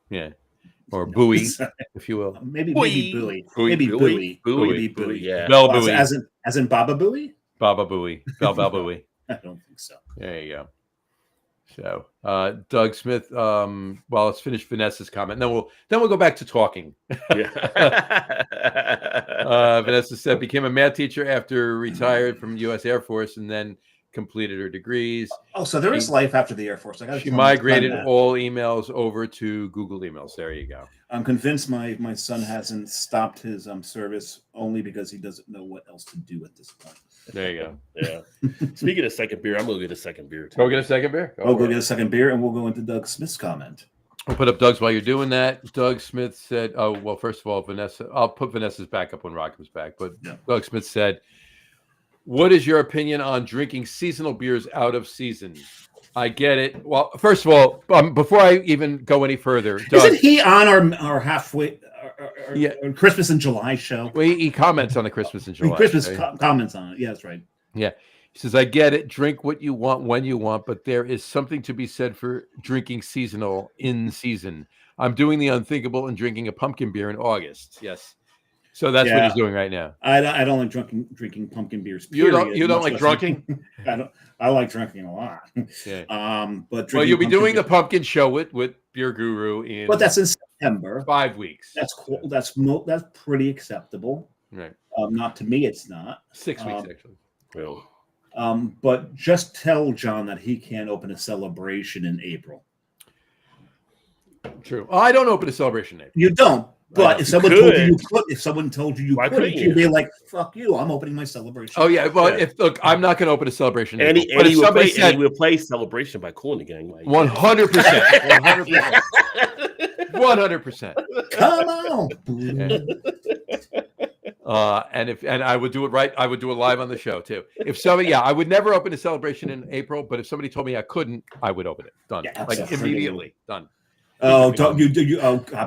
Yeah. Or buoy, if you will. Maybe buoy. Maybe buoy. Buoy. Yeah. Bell Buoy. As in Baba Booey? Baba Booey. Bell Buoy. I don't think so. There you go. So, Doug Smith. Well, let's finish Vanessa's comment. And then we'll go back to talking. Yeah. Vanessa said became a math teacher after retired from U.S. Air Force and then completed her degrees. Oh, so there is life after the Air Force. She migrated all emails over to Google Emails. There you go. I'm convinced my son hasn't stopped his service only because he doesn't know what else to do at this point. There you go. Yeah. Speaking of second beer, I'm gonna get a second beer too. Go get a second beer. Go get a second beer, and we'll go into Doug Smith's comment. I'll put up Doug's while you're doing that. Doug Smith said, "Oh well, first of all, Vanessa. I'll put Vanessa's back up when Rock comes back." But yeah. Doug Smith said, "What is your opinion on drinking seasonal beers out of season?" I get it. Well, first of all, before I even go any further, Doug, isn't he on our halfway? Our Christmas in July show. Well, he comments on the Christmas in July. Comments on it. Yeah, that's right. Yeah. He says, I get it. Drink what you want when you want, but there is something to be said for drinking seasonal in season. I'm doing the unthinkable and drinking a pumpkin beer in August. Yes. So that's what he's doing right now. I don't like drinking pumpkin beers. Period. You don't like drinking? I like drinking a lot. Yeah. But you'll be doing the pumpkin show with Beer Guru in. But that's in September. 5 weeks. That's cool. That's pretty acceptable. Right. Not to me, it's not. 6 weeks actually. Well. But just tell John that he can't open a celebration in April. True. I don't open a celebration in April. You don't. But if someone told you could, if someone told you couldn't, you'd be like, "Fuck you! I'm opening my celebration." Oh yeah, well, look, I'm not going to open a celebration. And he will play Celebration by Kool and the Gang. 100%, 100%. Come on. And I would do it right. I would do it live on the show too. If somebody, I would never open a celebration in April, but if somebody told me I couldn't, I would open it. Done. Yeah, like immediately. Done. Oh,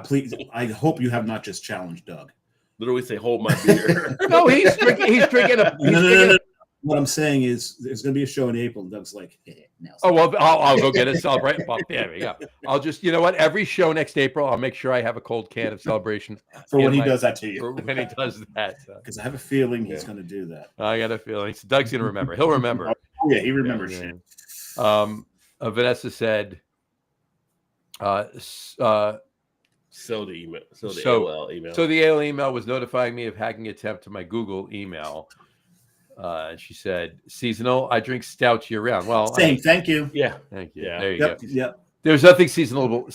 please! I hope you have not just challenged Doug. Literally say, "Hold my beer." No, he's drinking a. No. What I'm saying is, there's going to be a show in April. And Doug's like, "Hey, now." Oh well, I'll go get a Celebration. There we go. I'll just, you know what? Every show next April, I'll make sure I have a cold can of Celebration for when he does that to you. For when he does that, because I have a feeling he's going to do that. I got a feeling. Doug's going to remember. He'll remember. Oh, yeah, he remembers shit. Vanessa said. So the email. So the AOL email. So the AOL email was notifying me of hacking attempt to my Google email. And she said, "Seasonal. I drink stouts year round." Well, same. Thank you. Yeah. Thank you. Yeah. There you go. Yep. There's nothing seasonal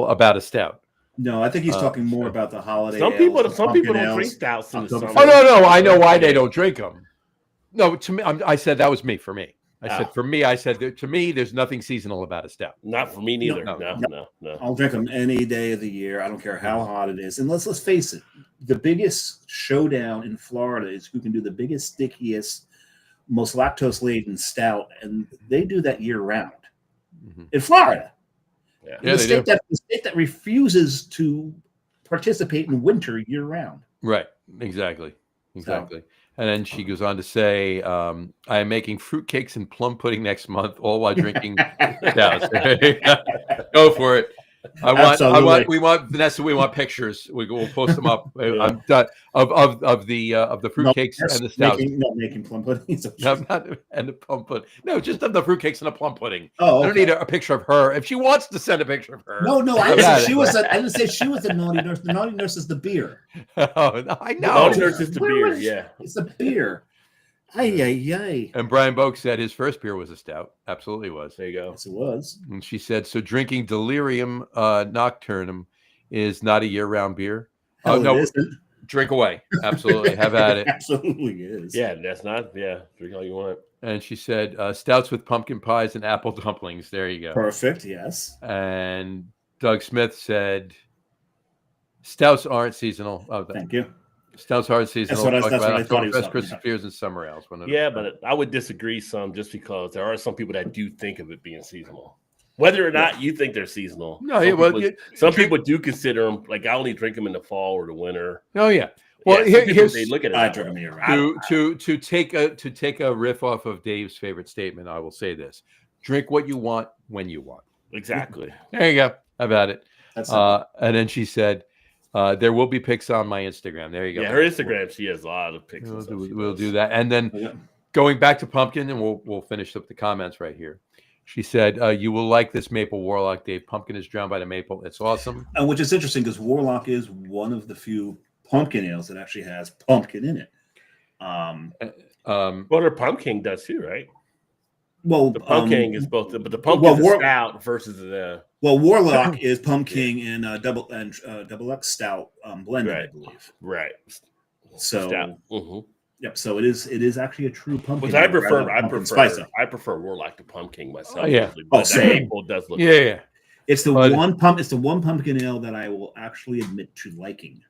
about a stout. No, I think he's talking more about the holiday. Some people don't drink stouts in the summer. Oh no, I know why they don't drink them. No, to me, I said that was me for me. I said for me, to me, there's nothing seasonal about a stout. Not for me neither. No. I'll drink them any day of the year. I don't care how hot it is. And let's face it, the biggest showdown in Florida is who can do the biggest, stickiest, most lactose-laden stout, and they do that year round in Florida. Yeah, the state that refuses to participate in winter year round. Right. Exactly. So. And then she goes on to say, I am making fruitcakes and plum pudding next month, all while drinking stouts. Go for it. We want Vanessa. We want pictures. We'll post them up. I'm done of the fruitcakes and the stouts. Not making plum pudding. And the plum pudding. No, just of the fruitcakes and the plum pudding. Oh, okay. I don't need a picture of her. If she wants to send a picture of her. No. I didn't say she was the naughty nurse. The naughty nurse is the beer. Oh, I know. The naughty nurse is the beer. Yeah, it's the beer. Ay. And Brian Boak said his first beer was a stout. Absolutely was. There you go. Yes, it was. And she said, so drinking Delirium Nocturnum is not a year-round beer. Oh, no. Drink away. Absolutely. Have at it. Absolutely is. Yeah, that's not. Yeah, drink all you want. And she said, stouts with pumpkin pies and apple dumplings. There you go. Perfect. Yes. And Doug Smith said, stouts aren't seasonal. Oh, thank you. Stouts aren't seasonal. That's what I thought he was Christmas beers and summer ales. Yeah, but I would disagree some just because there are some people that do think of it being seasonal. Whether or not you think they're seasonal. No, some people do consider them, like I only drink them in the fall or the winter. Oh, yeah. Well, here's they look at it. To take a riff off of Dave's favorite statement, I will say this: drink what you want when you want. Exactly. There you go. How about it? And then she said, there will be pics on my Instagram. There you go. Yeah, her Instagram, she has a lot of pics. We'll do that. And then going back to pumpkin, and we'll finish up the comments right here. She said, you will like this Maple Warlock, Dave. Pumpkin is drowned by the maple. It's awesome. Which is interesting because Warlock is one of the few pumpkin ales that actually has pumpkin in it. Well, her Pumpkin does too, right? Well, the Pumpkin is both, but the Pumpkin is stout versus the. Well, Warlock is pumpkin and double X stout blended, right. I believe. Right. So. Mm-hmm. Yep. So it is actually a true pumpkin. Which I prefer Warlock to pumpkin myself. Oh, yeah. But the maple does look. Yeah. It's the one pumpkin ale that I will actually admit to liking.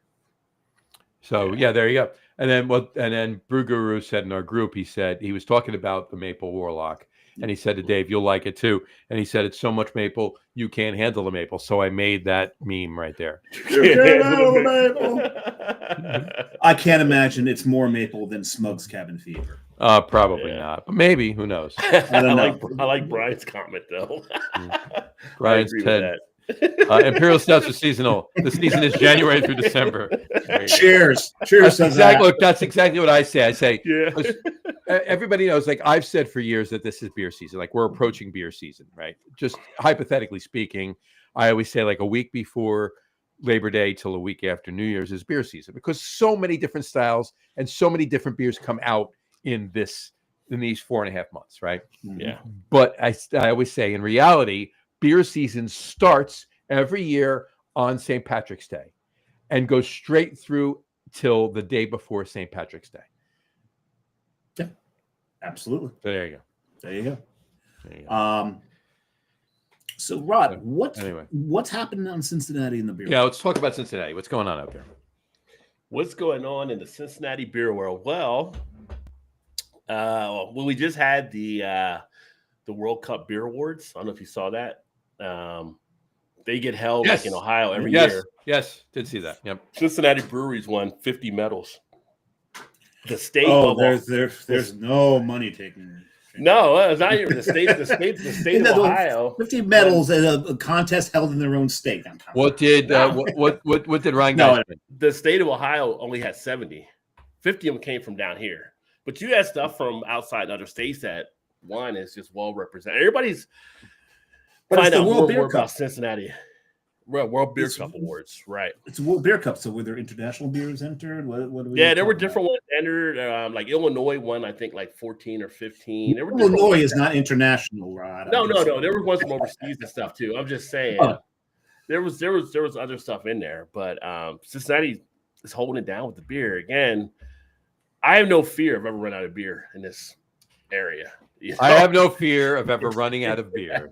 So yeah, there you go. And then Brew Guru said in our group, he was talking about the Maple Warlock, and he said to Dave, "You'll like it too." And he said, "It's so much maple, you can't handle the maple." So I made that meme right there. You can't handle the maple. I can't imagine it's more maple than Smug's Cabin Fever. Probably not, but maybe. Who knows? I like Brian's comment though. Brian's 10. Imperial stouts are seasonal. The season is January through December. Cheers. That's exactly what I say. I say, yeah. Everybody knows, like I've said for years, that this is beer season. Like we're approaching beer season, right? Just hypothetically speaking, I always say like a week before Labor Day till a week after New Year's is beer season, because so many different styles and so many different beers come out in these 4.5 months, right? Yeah. But I always say, in reality, beer season starts every year on St. Patrick's Day and go straight through till the day before St. Patrick's Day. Yeah, absolutely. So there you go. There you go. There you go. So Rod, Anyway. what's happening in Cincinnati in the beer? Yeah, let's talk about Cincinnati. What's going on out there? What's going on in the Cincinnati beer world? Well, we just had the World Cup Beer Awards. I don't know if you saw that. They get held like in Ohio every year. Yes, did see that. Yep. Cincinnati breweries won 50 medals. The state. There's no money taken. No, it's not even the state. The state of Ohio. 50 medals at a contest held in their own state. What did what did Ryan Geist win? The state of Ohio only had 70. 50 of them came from down here. But you had stuff from outside other states that one is just well represented. Everybody's find out more about Cincinnati. World Beer Cup Awards, right? It's a World Beer Cup. So were there international beers entered? What there were different ones entered. Like Illinois won, I think, like 14 or 15. Illinois is not international, Rod. No. There were ones from overseas and stuff too. I'm just saying, there was other stuff in there, but Cincinnati is holding it down with the beer again. I have no fear of ever running out of beer in this area. You know? I have no fear of ever running out of beer.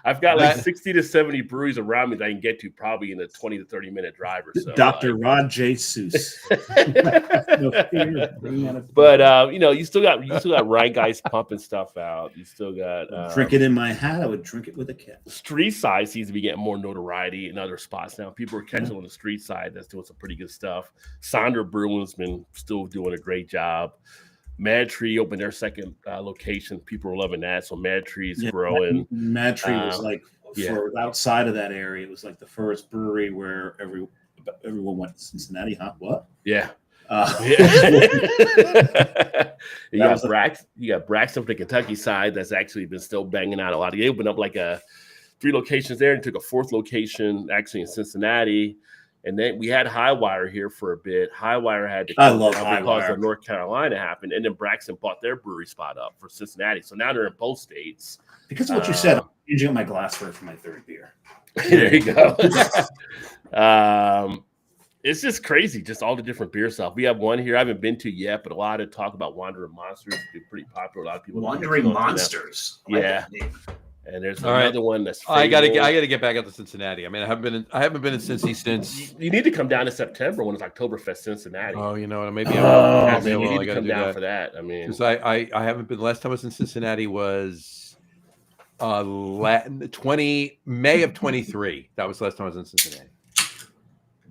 I've got like 60 to 70 breweries around me that I can get to probably in a 20 to 30 minute drive or so. Dr. Rod J. Seuss. But you still got Ryan Geist pumping stuff out. You still got drink it in my hat. I would drink it with a cat. Street side seems to be getting more notoriety in other spots now. People are catching on the street side. That's doing some pretty good stuff. Sonder Brewing's been still doing a great job. Mad Tree opened their second location. People are loving that. So Mad Tree is growing. Mad Tree was like for outside of that area. It was like the first brewery where everyone went to Cincinnati. Huh? What? Yeah. You got Braxton from the Kentucky side that's actually been still banging out a lot. They opened up like 3 locations there and took a 4th location actually in Cincinnati. And then we had Highwire here for a bit. Highwire had to I love because Highwire. of North Carolina happened, and then Braxton bought their brewery spot up for Cincinnati. So now they're in both states. Because of what you said, I'm changing up my glassware for my 3rd beer. There you go. It's just crazy, just all the different beer stuff. We have one here I haven't been to yet, but a lot of talk about Wandering Monsters. It's been pretty popular. A lot of people Wandering Monsters. Yeah. And there's another one that's I gotta get back out to Cincinnati. I mean, I haven't been in Cincy since. You need to come down in September when it's Oktoberfest Cincinnati. Oh, you know what? Maybe you need to come down for that. I mean, because I haven't been. Last time I was in Cincinnati was May of 23. That was the last time I was in Cincinnati.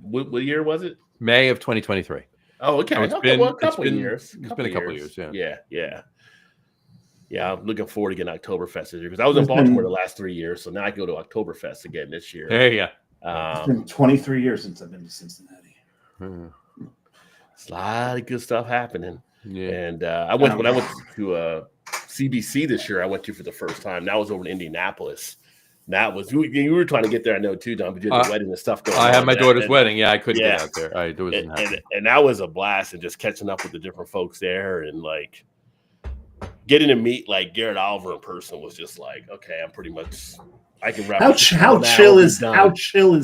What year was it? May of 2023. Oh, okay. So it's been a couple of years. It's been a couple of years. Yeah, I'm looking forward to getting Oktoberfest this year because I was in Baltimore the last 3 years, so now I go to Oktoberfest again this year. There you go. It's been 23 years since I've been to Cincinnati. It's a lot of good stuff happening. Yeah. And I went to CBC this year. I went to for the first time. That was over in Indianapolis. And that was you were trying to get there. I know too, Don. But you had the wedding and stuff going on. I had my daughter's wedding. Yeah, I couldn't get out there. And that was a blast, and just catching up with the different folks there, and like getting to meet like Garrett Oliver in person was just like, okay, I'm pretty much I can wrap. How chill is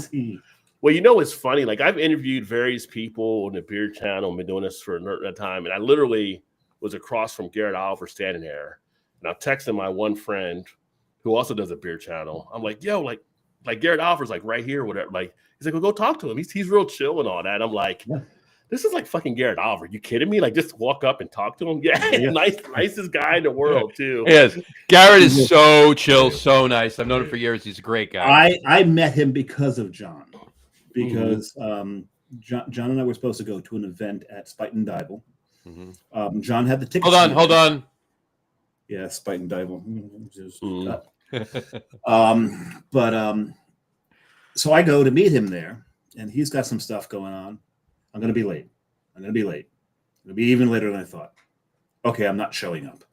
he? Well, you know, it's funny. Like I've interviewed various people on the Beer Channel. I've been doing this for a time, and I literally was across from Garrett Oliver standing there, and I'm texting my one friend who also does a Beer Channel. I'm like, yo, like Garrett Oliver's like right here, or whatever. Like he's like, well, go talk to him. He's real chill and all that. I'm like. Yeah. This is like fucking Garrett Oliver. You kidding me? Like, just walk up and talk to him. Yeah. Nicest guy in the world, too. Yes. Garrett is so chill, so nice. I've known him for years. He's a great guy. I met him because of John. Because John and I were supposed to go to an event at Spite and Dibble. John had the tickets. Hold on. Yeah, Spite and Dibble. So I go to meet him there, and he's got some stuff going on. I'm going to be late. I'm going to be even later than I thought. Okay, I'm not showing up.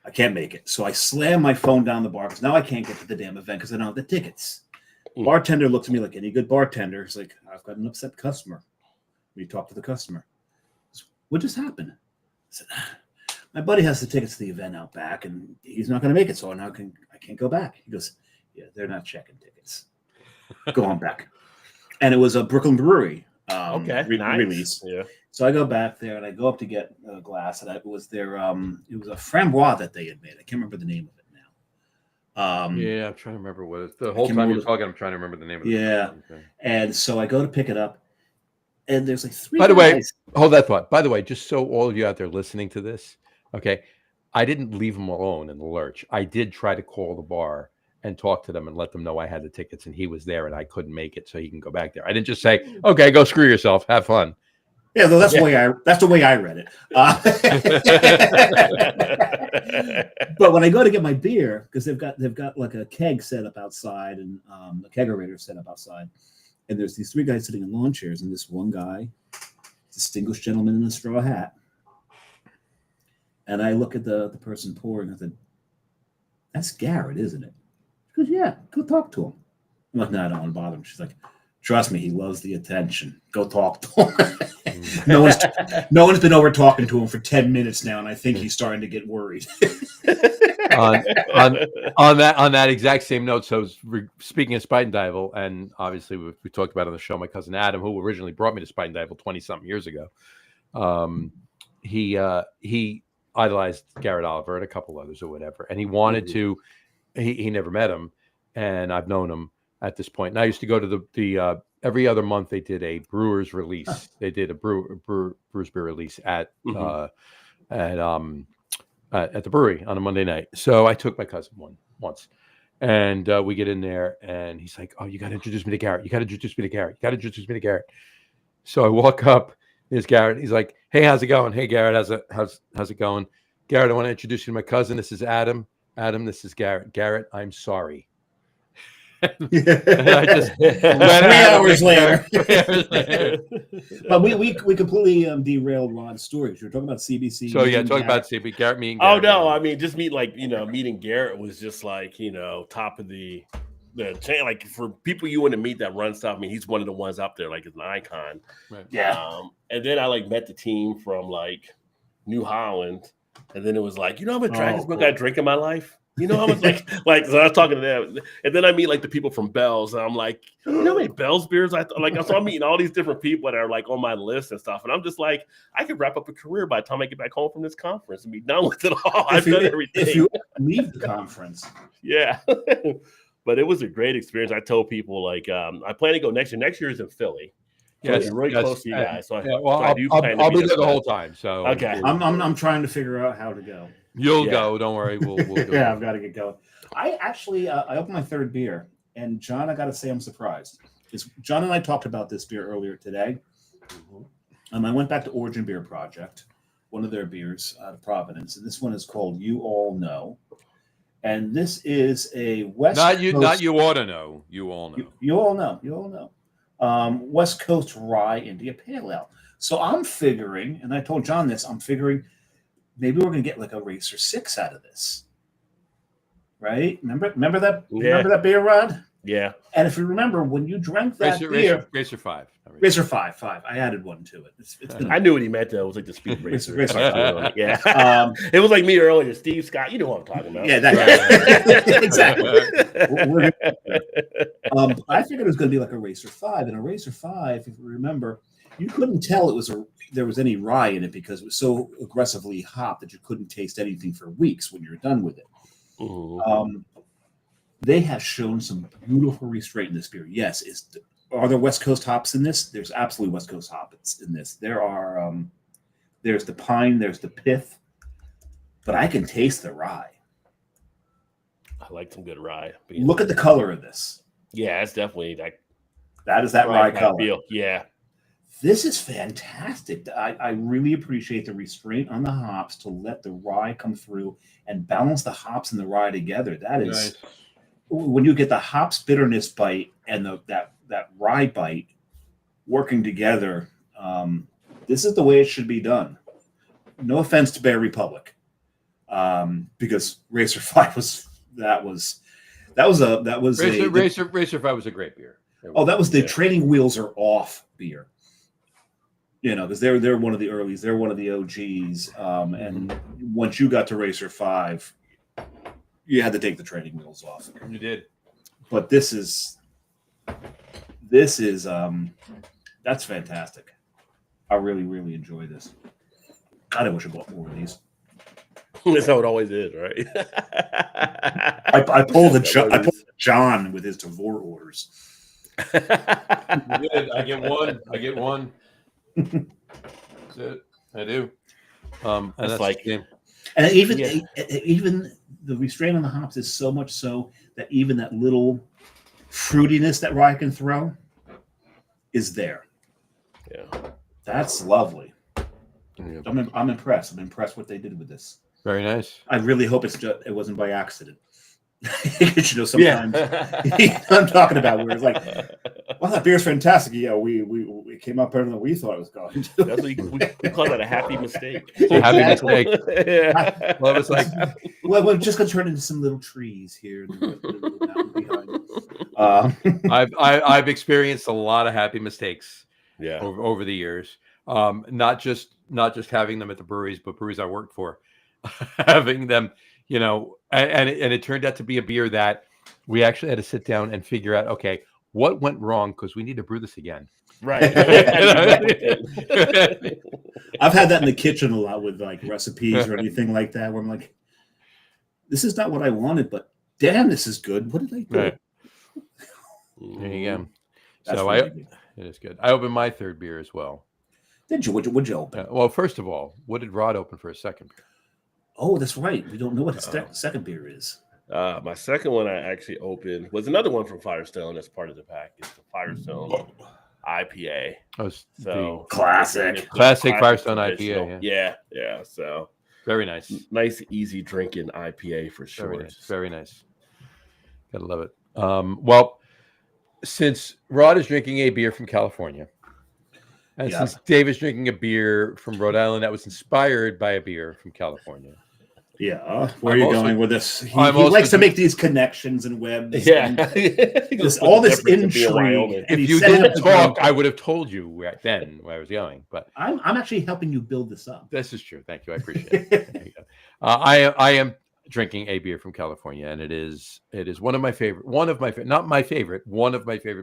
I can't make it. So I slam my phone down the bar because now I can't get to the damn event because I don't have the tickets. Bartender looks at me like any good bartender. He's like, I've got an upset customer. We talk to the customer. Said, what just happened? I said, my buddy has the tickets to the event out back, and he's not going to make it, so I can't go back. He goes, yeah, they're not checking tickets. Go on back. and it was a Brooklyn Brewery nice. release. Yeah. So I go back there and I go up to get a glass, and it was their it was a framboise that they had made. I can't remember the name of it now. Yeah, I'm trying to remember what it's the whole time you're talking. I'm trying to remember the name of it. Yeah, and so I go to pick it up, and there's like 3 By the guys. way, hold that thought. By the way, just so all of you out there listening to this, okay, I didn't leave them alone in the lurch. I did try to call the bar and talk to them and let them know I had the tickets and he was there and I couldn't make it, so he can go back there. I didn't just say, "Okay, go screw yourself, have fun." Yeah, though that's the way I read it. But when I go to get my beer, because they've got like a keg set up outside and a kegerator set up outside, and there's these 3 guys sitting in lawn chairs, and this one guy, distinguished gentleman in a straw hat, and I look at the person pouring. I said, "That's Garrett, isn't it?" She goes, "Yeah, go talk to him." I'm like, "No, I don't want to bother him." She's like, "Trust me, he loves the attention. Go talk to him." No one's been over talking to him for 10 minutes now, and I think he's starting to get worried. on that exact same note, so speaking of Spite and Dival, and obviously we talked about it on the show, my cousin Adam, who originally brought me to Spite and Dival 20-something years ago, he idolized Garrett Oliver and a couple others or whatever, and he wanted to. He never met him, and I've known him at this point. And I used to go to the every other month they did a Brewers release. They did a Brewers beer release at the brewery on a Monday night. So I took my cousin once, and we get in there, and he's like, "Oh, you got to introduce me to Garrett. You got to introduce me to Garrett. You got to introduce me to Garrett." So I walk up. There's Garrett. He's like, "Hey, how's it going? Hey, Garrett, how's it going? Garrett, I want to introduce you to my cousin. This is Adam. Adam, this is Garrett. Garrett, I'm sorry." And I just 3 hours later. But we completely derailed Ron's story. We were talking about CBC. So yeah, talk about CBC. Garrett meeting. Oh Garrett, no, I mean just meeting Garrett was just like top of the chain. Like for people you want to meet that run stuff. I mean, he's one of the ones up there, like as an icon. Right. Yeah. And then I met the team from like New Holland, and then it was like, how much Dragon's Milk I drink in my life. How much so I was talking to them, and then I meet like the people from Bell's, and I'm like, how many Bell's beers so I'm meeting all these different people that are like on my list and stuff, and I'm just like, I could wrap up a career by the time I get back home from this conference and be done with it all. I've done everything. If you leave the conference, yeah. But it was a great experience. I told people I plan to go next year. Next year is in Philly. So yes, it's really close to you guys. So I'll be there the whole time. So okay, I'm trying to figure out how to go. You'll go. Don't worry. We'll go. Yeah, I've got to get going. I actually I opened my 3rd beer, and John, I got to say I'm surprised. Because John and I talked about this beer earlier today. I went back to Origin Beer Project, one of their beers out of Providence, and this one is called You All Know. And this is a West Coast. Not you ought to know. You all know. You all know. You all know. West Coast Rye India Pale Ale. So I'm figuring, and I told John this, I'm figuring maybe we're going to get like a Racer 6 out of this. Right? Remember that? Yeah. Remember that beer, Rod? Yeah. And if you remember, when you drank that beer... Racer 5. Racer 5. I added one to it. It's I knew what he meant, though. It was like the Speed Racer. Racer 5. Yeah. It was like me earlier. Steve Scott. You know what I'm talking about. Yeah, that exactly. I figured it was going to be like a Racer 5. And a Racer 5, if you remember, you couldn't tell there was any rye in it because it was so aggressively hopped that you couldn't taste anything for weeks when you're done with it. Mm-hmm. They have shown some beautiful restraint in this beer. Yes, are there West Coast hops in this? There's absolutely West Coast hops in this. There are there's the pine, there's the pith, but I can taste the rye. I like some good rye. Look at the color of this. Yeah, it's definitely that is that rye color. Feel. Yeah. This is fantastic. I really appreciate the restraint on the hops to let the rye come through and balance the hops and the rye together. That is nice. When you get the hops bitterness bite and that rye bite working together. This is the way it should be done. No offense to Bear Republic, because Racer 5 was Racer 5 was a great beer. That was the Training Wheels Are Off beer. Because they're one of the earlies, they're one of the OGs, and once you got to Racer 5, you had to take the training wheels off. You did, but this is This is that's fantastic. I really, really enjoy this. God, I wish I bought more of these. That's how it always is, right? I pulled John with his Tavor orders. I get one. That's it. I do. And that's like, the game. And even the restraint on the hops is so much so that even that little fruitiness that Rye can throw is there. Yeah, that's lovely. Yeah. I'm impressed. I'm impressed what they did with this. Very nice. I really hope it wasn't by accident. Sometimes I'm talking about where it's like, well, that beer's fantastic. Yeah, we came up better than we thought it was going to. That's what we call that a happy mistake. A happy mistake. Yeah. Well, it's like, we're just going to turn into some little trees here. I've experienced a lot of happy mistakes. Yeah. Over the years, not just having them at the breweries, but breweries I worked for, having them, and it turned out to be a beer that we actually had to sit down and figure out, okay, what went wrong, because we need to brew this again. Right. I've had that in the kitchen a lot with like recipes or anything like that, where I'm like, this is not what I wanted, but damn, this is good. What did I do? Right. There you go. That's So really it is good. I opened my third beer as well. Did you? Would you open? Well, first of all, what did Rod open for his second beer? Oh, that's right. We don't know what his second beer is. My second one I actually opened was another one from Firestone as part of the pack. It's the Firestone IPA. Oh, So classic Firestone IPA. Yeah. So very nice. Nice, easy drinking IPA for sure. Very nice. Gotta love it. Well, since Rod is drinking a beer from California, and since Dave is drinking a beer from Rhode Island that was inspired by a beer from California. Yeah. Where are you going with this? He likes to make these connections and webs. Yeah. All this intrigue. If you didn't talk, I would have told you then where I was going. But I'm actually helping you build this up. This is true. Thank you. I appreciate it. I am drinking a beer from California, and it is one of my favorite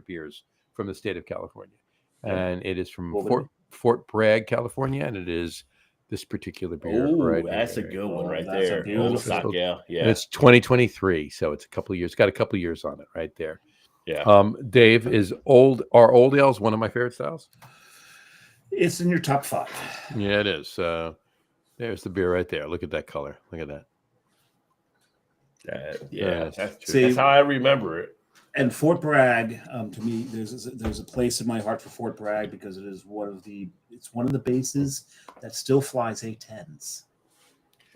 beers from the state of California. And it is from Fort Bragg, California, and it is this particular beer. That's a good one right there. Yeah. And it's 2023, so it's got a couple of years on it right there. Yeah. Dave, are old ales one of my favorite styles? It's in your top 5. Yeah, it is. There's the beer right there. Look at that color. Look at that. That's how I remember it. And Fort Bragg, to me, there's a place in my heart for Fort Bragg because it is one of the bases that still flies A10s.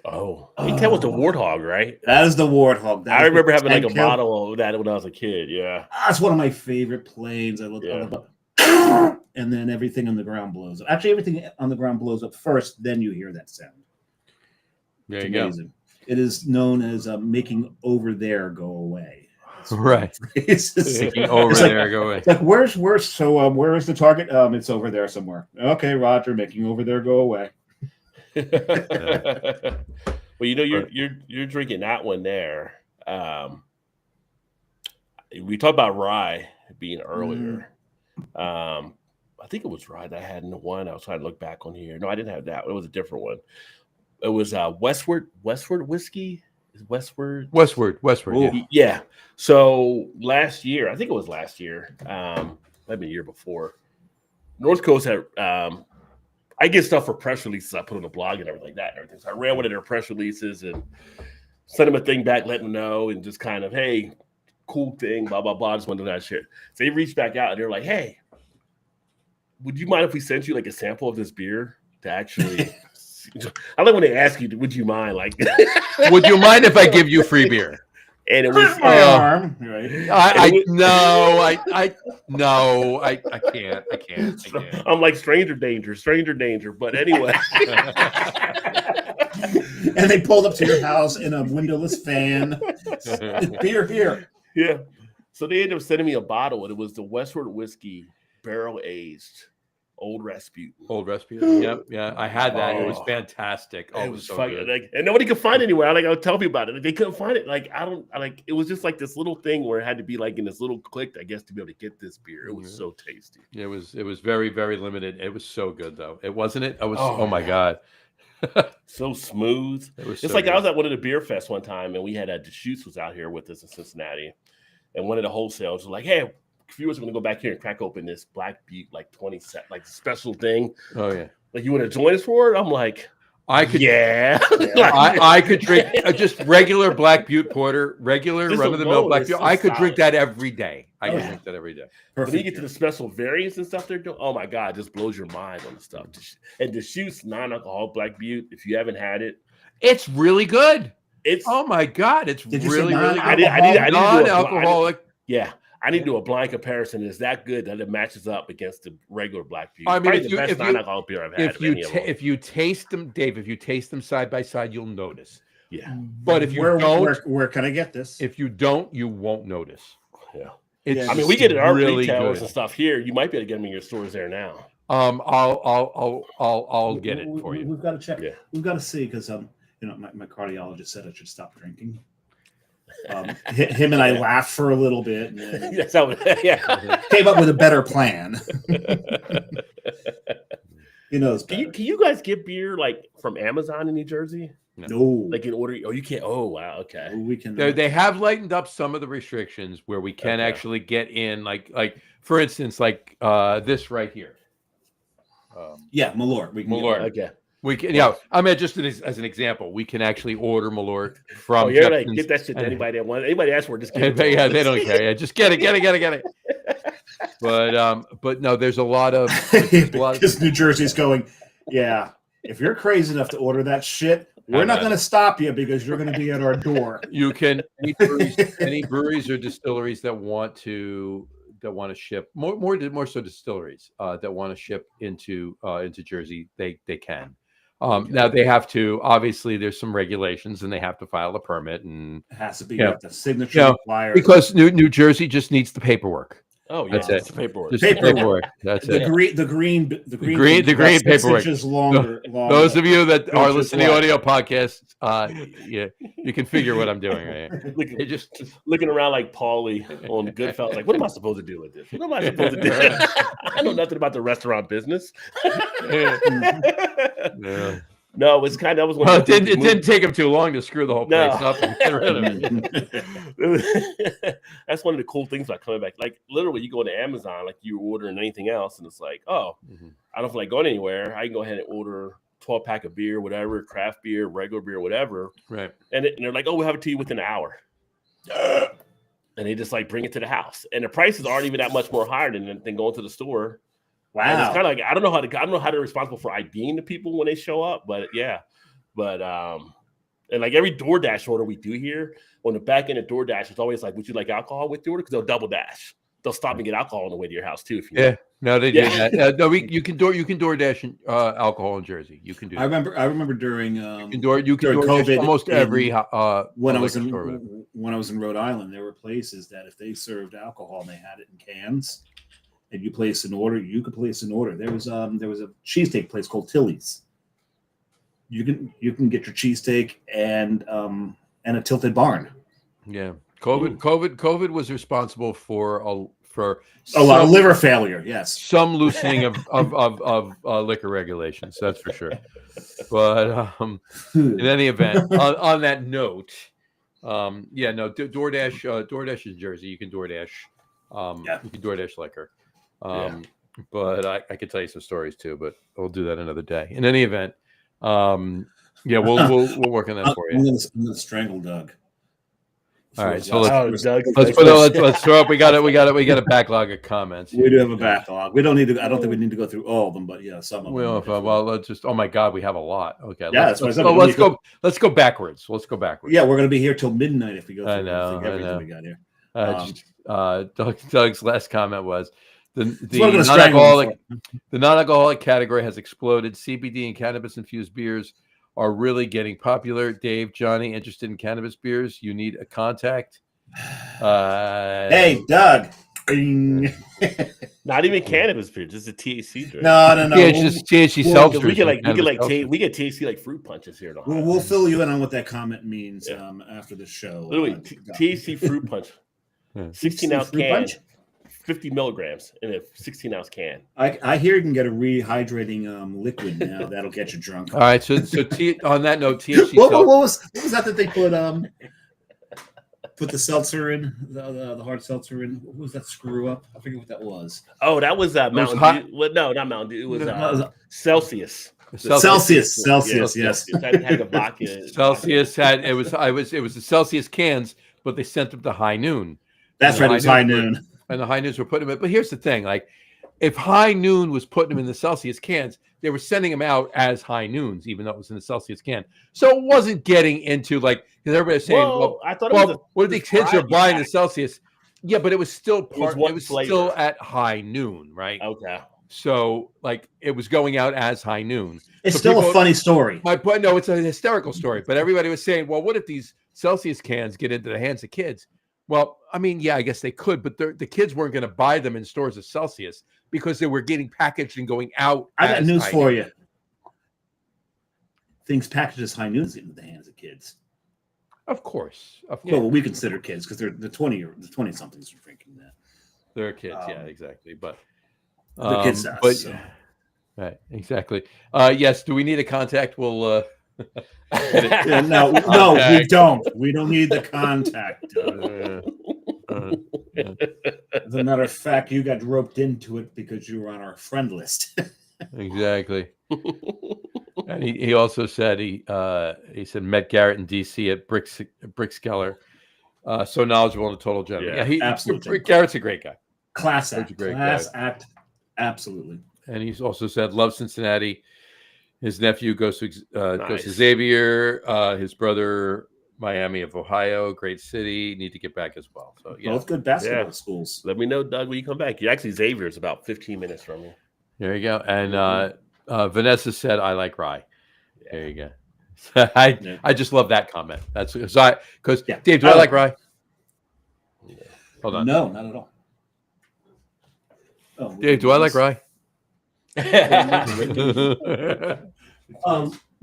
Oh, A10 was the Warthog, right? That is the Warthog. I remember having like a bottle of that when I was a kid. Yeah, that's one of my favorite planes. I love it. And then everything on the ground blows up. Actually, everything on the ground blows up first. Then you hear that sound. There you go. It is known as making over there go away. Right. Making over there go away. It's like where's so where is the target? It's over there somewhere. Okay, Roger, making over there go away. Well, you're drinking that one there. We talked about rye being earlier. I think it was rye that I had in the one. I was trying to look back on here. No, I didn't have that. It was a different one. It was Westward whiskey. Is Westward? Westward. Yeah. So last year, I think it was last year, maybe the year before, North Coast had, I get stuff for press releases I put on the blog and everything like that. And everything. So I ran one of their press releases and sent them a thing back, letting them know, and just kind of, hey, cool thing, blah, blah, blah. Just wanted to know that shit. So they reached back out and they're like, hey, would you mind if we sent you like a sample of this beer to actually... I like when they ask you, would you mind? Like, would you mind if I give you free beer? And it was my arm. Right? I can't. I'm like stranger danger. But anyway. And they pulled up to your house in a windowless van. Beer here. Yeah. So they ended up sending me a bottle, and it was the Westward whiskey barrel aged Old Rasputin. Old Rasputin. Yep. Yeah. I had that. It was Oh. fantastic. Oh, It was so fucking good. like, and nobody could find it anywhere. Like I would tell people about it. They couldn't find it. Like it was just like this little thing where it had to be like in this little clique, I guess, to be able to get this beer. It was so tasty. It was very, very limited. It was so good though. It wasn't it? I was Oh, my God. So smooth. It's like I was at one of the beer fests one time, and we had Deschutes was out here with us in Cincinnati, and one of the wholesalers was like, "Hey, viewers are going to go back here and crack open this Black Butte like 20 set like special thing. Oh yeah, like you want to join us for it?" I'm like, I could. Yeah, I could drink just regular Black Butte porter, regular run of the mill Black Butte. So I could drink solid. that every day. I could drink that every day. When you get to the special variants and stuff they're doing, oh my God, it just blows your mind on the stuff. And Deschutes non-alcoholic Black Butte, if you haven't had it, it's really good. It's oh my God, it's really really good. I need non-alcoholic. Yeah. I need to do a blind comparison. It's that good that it matches up against the regular Black Butte. I mean, the best non-alcoholic beer I've had. If you taste them, Dave, if you taste them side by side, you'll notice. Yeah. But if you don't, where can I get this? If you don't, you won't notice. Yeah. I mean, we get it at our really retailers good. And stuff here. You might be able to get them in your stores there now. I'll get it for you. We've got to check. Yeah. We've got to see because my cardiologist said I should stop drinking. Him and I laughed for a little bit. And That's how. Yeah. Came up with a better plan. He knows. Can you guys get beer like from Amazon in New Jersey? No. Like in order? Oh, you can't. Oh, wow. Okay. We can. They have lightened up some of the restrictions where we can actually get in, like for instance, like this right here. Malort. We can Malort. Okay. We can, I mean, just as an example, we can actually order Malort from. Oh, you're like, get that shit to anybody that wants. Anybody asks for it, just get it. Yeah, they don't care. Yeah, just get it. But no, there's a lot of. Because New Jersey's going. Yeah, if you're crazy enough to order that shit, we're not going to stop you because you're going to be at our door. You can any breweries or distilleries that want to ship more so distilleries that want to ship into Jersey, they can. Now they have to, obviously there's some regulations and they have to file a permit and it has to be the signature required because New Jersey just needs the paperwork. Oh yeah, that's the paperwork. Just paperwork. That's the it. The green paperwork. Longer. Those of you that are listening to audio podcasts, you can figure what I'm doing right here. Just looking around like Paulie on Goodfellas, like, what am I supposed to do with this? What am I supposed to do? I know nothing about the restaurant business. No, it's kind of. It didn't take him too long to screw the whole place up and get rid of it. That's one of the cool things about coming back. Like literally, you go to Amazon, like you're ordering anything else, and it's like, I don't feel like going anywhere. I can go ahead and order 12-pack of beer, whatever, craft beer, regular beer, whatever. Right. And they're like, we'll have it to you within an hour. And they just like bring it to the house, and the prices aren't even that much more higher than going to the store. Wow, and it's kind of like I don't know how they're responsible for IDing the people when they show up, but and like every DoorDash order we do here on the back end of DoorDash, it's always like, would you like alcohol with your order? Because they'll double dash. They'll stop and get alcohol on the way to your house too. If you no, they do that. No, you can DoorDash alcohol in Jersey. You can do that. I remember during during COVID, almost every when I was in Rhode Island, there were places that if they served alcohol and they had it in cans. And you place an order, you could place an order. There was a cheesesteak place called Tilly's. You can get your cheesesteak and a tilted barn. Yeah, COVID was responsible for a lot of liver failure. Yes, some loosening of liquor regulations. That's for sure. But in any event, on that note, DoorDash is Jersey. You can DoorDash. You can DoorDash liquor. But I could tell you some stories too, but we'll do that another day. In any event, we'll work on that for you. I'm gonna strangle Doug. All right, so let's throw up. We got a backlog of comments. We do have a backlog. We don't need to. I don't think we need to go through all of them, but some of them. Well, let's just. Oh my God, we have a lot. Okay, that's what I said. Let's go backwards. Let's go backwards. Yeah, we're gonna be here till midnight if we go through I know. everything we got here. Doug's last comment was the non-alcoholic category has exploded. CBD and cannabis-infused beers are really getting popular. Dave, Johnny, interested in cannabis beers? You need a contact. Hey, Doug. Not even cannabis beer, just a THC drink. No. Yeah, it's just THC self. We get THC like fruit punches here. We'll fill you in on what that comment means after the show. Literally, THC fruit punch, 16-ounce can, punch? 50 milligrams in a 16-ounce can. I hear you can get a rehydrating liquid now that'll get you drunk. All right, so on that note, THC. what was that they put the seltzer in, the hard seltzer in? What was that screw up? I forget what that was. Oh, that was Mountain Dew. Well, no, not Mountain Dew. It was Celsius. Celsius, yes. Had the vodka. Celsius had it was the Celsius cans, but they sent them to High Noon. That's right, it was High Noon. And the High Noons were putting them in. But here's the thing, like if High Noon was putting them in the Celsius cans, they were sending them out as High Noons, even though it was in the Celsius can. So it wasn't getting into like, because everybody was saying, I thought it was what are these kids are buying the Celsius? Yeah, but it was still part. It was flavor. Still at High Noon, right? Okay. So like it was going out as High Noon. It's still a funny story. My point, no, it's a hysterical story. But everybody was saying, well, what if these Celsius cans get into the hands of kids? Well, I mean, yeah, I guess they could, but the kids weren't going to buy them in stores of Celsius because they were getting packaged and going out. I got news for you. Things packaged as High Noons into the hands of kids. Of course. Well, we consider kids because they're the 20-somethings are drinking that. They're kids, yeah, exactly. But the kids, right, exactly. Yes. Do we need a contact? We'll. No, we don't. We don't need the contact. As a matter of fact, you got roped into it because you were on our friend list. Exactly. And he also said he said met Garrett in DC at Brickskeller. So knowledgeable and a total gentleman. Yeah, absolutely. Garrett's a great guy. Class act. Absolutely. And he's also said love Cincinnati. His nephew goes to Xavier. His brother, Miami of Ohio, great city. Need to get back as well. So yeah, both good basketball schools. Let me know, Doug, when you come back. Xavier is about 15 minutes from you. There you go. And Vanessa said, "I like rye." Yeah. There you go. I just love that comment. That's because Dave, do I like rye? Yeah. Hold on. No, not at all. Oh, Dave, do I like rye?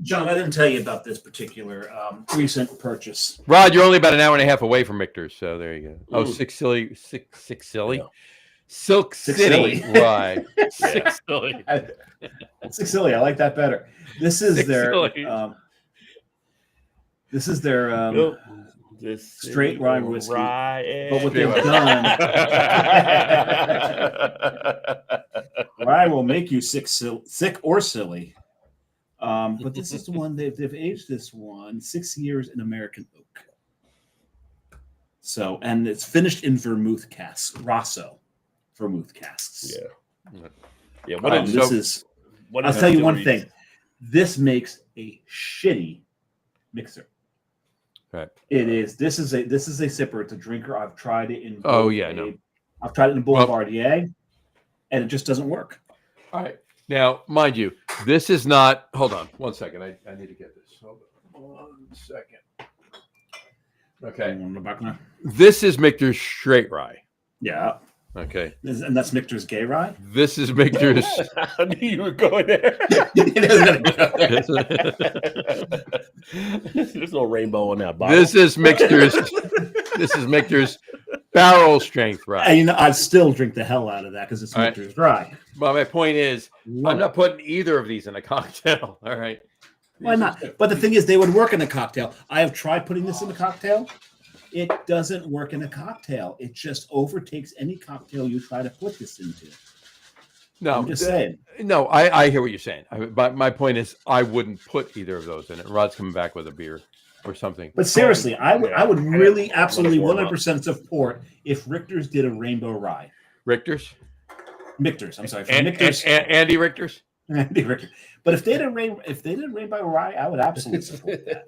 John, I didn't tell you about this particular recent purchase. Rod, you're only about an hour and a half away from Michter's, so there you go. Oh, Silk City rye. Six Silly. I like that better. This is their straight rye whiskey. But what they've done, rye will make you sick or silly. But this is the one they've aged this one 6 years in American oak. So, and it's finished in vermouth casks, Rosso vermouth casks. Yeah. I'll tell you one thing. This makes a shitty mixer. Right. It is. This is a sipper. It's a drinker. I've tried it in. I've tried it in Boulevard EA, and it just doesn't work. All right. Now, mind you, this is not. Hold on, 1 second. I need to get this. Hold on 1 second. Okay. This is Michter's straight rye. Yeah. Okay. And that's Michter's gay rye? This is Michter's. I knew you were going there. There's no rainbow on that bottle. This is Michter's barrel strength rye. And I'd still drink the hell out of that because it's Michter's rye. But my point is, I'm not putting either of these in a cocktail. All right. Why not? But the thing is, they would work in a cocktail. I have tried putting this in a cocktail. It doesn't work in a cocktail. It just overtakes any cocktail you try to put this into. No, I'm just saying. No, I hear what you're saying. But my point is, I wouldn't put either of those in it. Rod's coming back with a beer or something. But seriously, I would really absolutely 100% support if Richter's did a rainbow rye. Richters? Michter's. I'm sorry. Richters. Andy Richters? Andy Richter. But if they did rainbow rye, I would absolutely support that.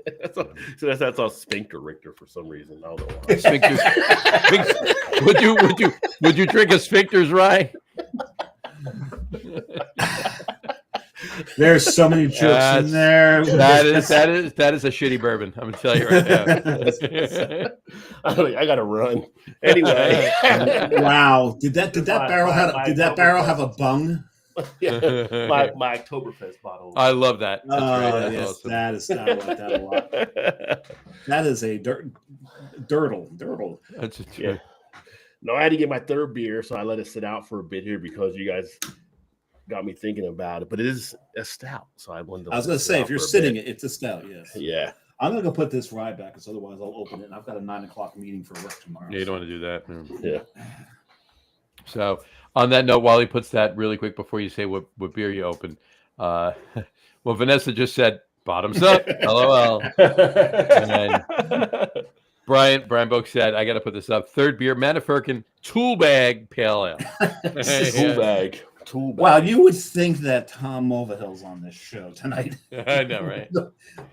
that's all Sphincter Richter for some reason. I don't know why. Would you drink a Sphincter's rye? There's so many jokes in there. That is a shitty bourbon. I'm gonna tell you right now. I gotta run anyway. Wow! Did that barrel have a bung? Yeah, my Oktoberfest bottle. I love that. That's right. That's Yes, awesome. that is. I like that a lot. That is a dirtle. That's just Yeah. No, I had to get my third beer, so I let it sit out for a bit here because you guys got me thinking about it. But it is a stout, so I wanted to. I was going to say, if you're sitting it, it's a stout. Yes. Yeah. I'm going to go put this rye back, because otherwise I'll open it. And I've got a 9:00 meeting for work tomorrow. Yeah, you don't want to do that. Yeah. So on that note, while he puts that really quick before you say what beer you opened, well, Vanessa just said bottoms up. LOL. And Brian Boak said, I got to put this up. Third beer, Manafirkin Tool Bag Pale Ale. Tool bag. Wow, you would think that Tom Mulvihill's on this show tonight. I know, right?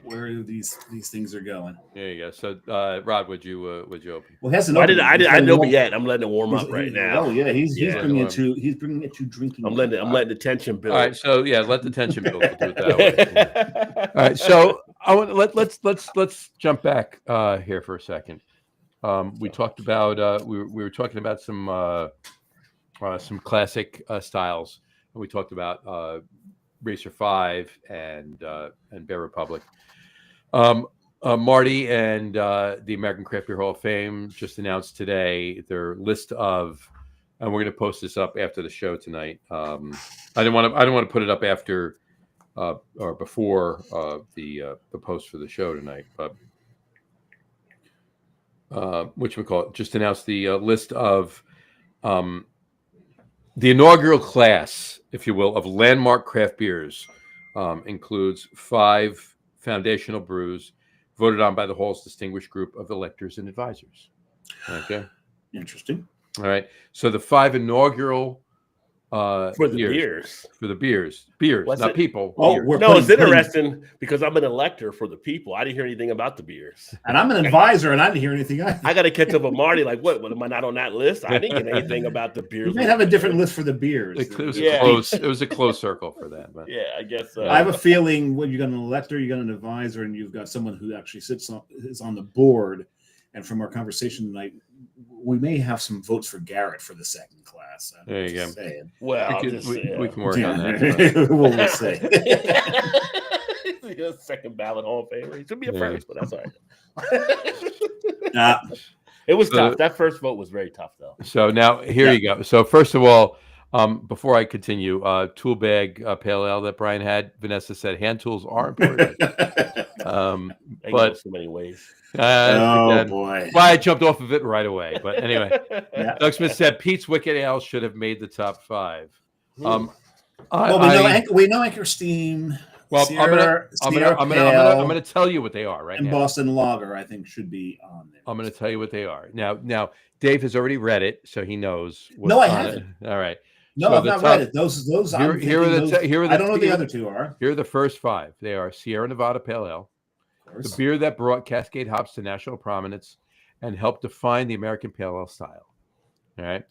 Where these things are going. There you go. So, Rod, would you open? Well, he hasn't. I didn't open yet. I'm letting it warm up right now. Oh yeah, he's bringing it to drinking. I'm letting the tension build. All right, so yeah, let the tension build. We'll do it that way. All right, so I want let's jump back here for a second. We talked about we were talking about some classic styles, and we talked about Racer 5 and Bear Republic. Marty and the American Craft Beer Hall of Fame just announced today their list of, and we're going to post this up after the show tonight. I don't want to put it up after or before the post for the show tonight, but which we call it, just announced the list of the inaugural class, if you will, of landmark craft beers. Includes 5 foundational brews voted on by the Hall's distinguished group of electors and advisors. Okay. Interesting. All right. So the 5 inaugural for the beers, What's not people. Oh, it's interesting because I'm an elector for the people. I didn't hear anything about the beers, and I'm an advisor, and I didn't hear anything. I got to catch up with Marty. Like, what am I not on that list? I didn't get anything about the beers. You may have a different list for the beers. It was a close circle for that. But. Yeah, I guess. I have a feeling when you got an elector, you got an advisor, and you've got someone who actually is on the board. And from our conversation tonight, we may have some votes for Garrett for the second class. There you go. Well, we can work on that. We'll see. Second ballot Hall of Famer. He should be a first, but that's all right. It was tough. That first vote was very tough, though. So now here you go. So first of all, before I continue, tool bag pale ale that Brian had, Vanessa said hand tools are important. But so many ways. Boy! Why I jumped off of it right away. But anyway, Doug Smith said Pete's Wicked Ale should have made the top 5. We know Anchor Steam. Well, Sierra, I'm gonna tell you what they are right and now. Boston Lager, I think, should be on there. I'm gonna tell you what they are now. Dave has already read it, so he knows. No, I haven't. All right. No, I've not read it. Those. I don't know the other 2 are. Here are the first 5. They are Sierra Nevada Pale Ale, the beer that brought Cascade hops to national prominence and helped define the American Pale Ale style. All right.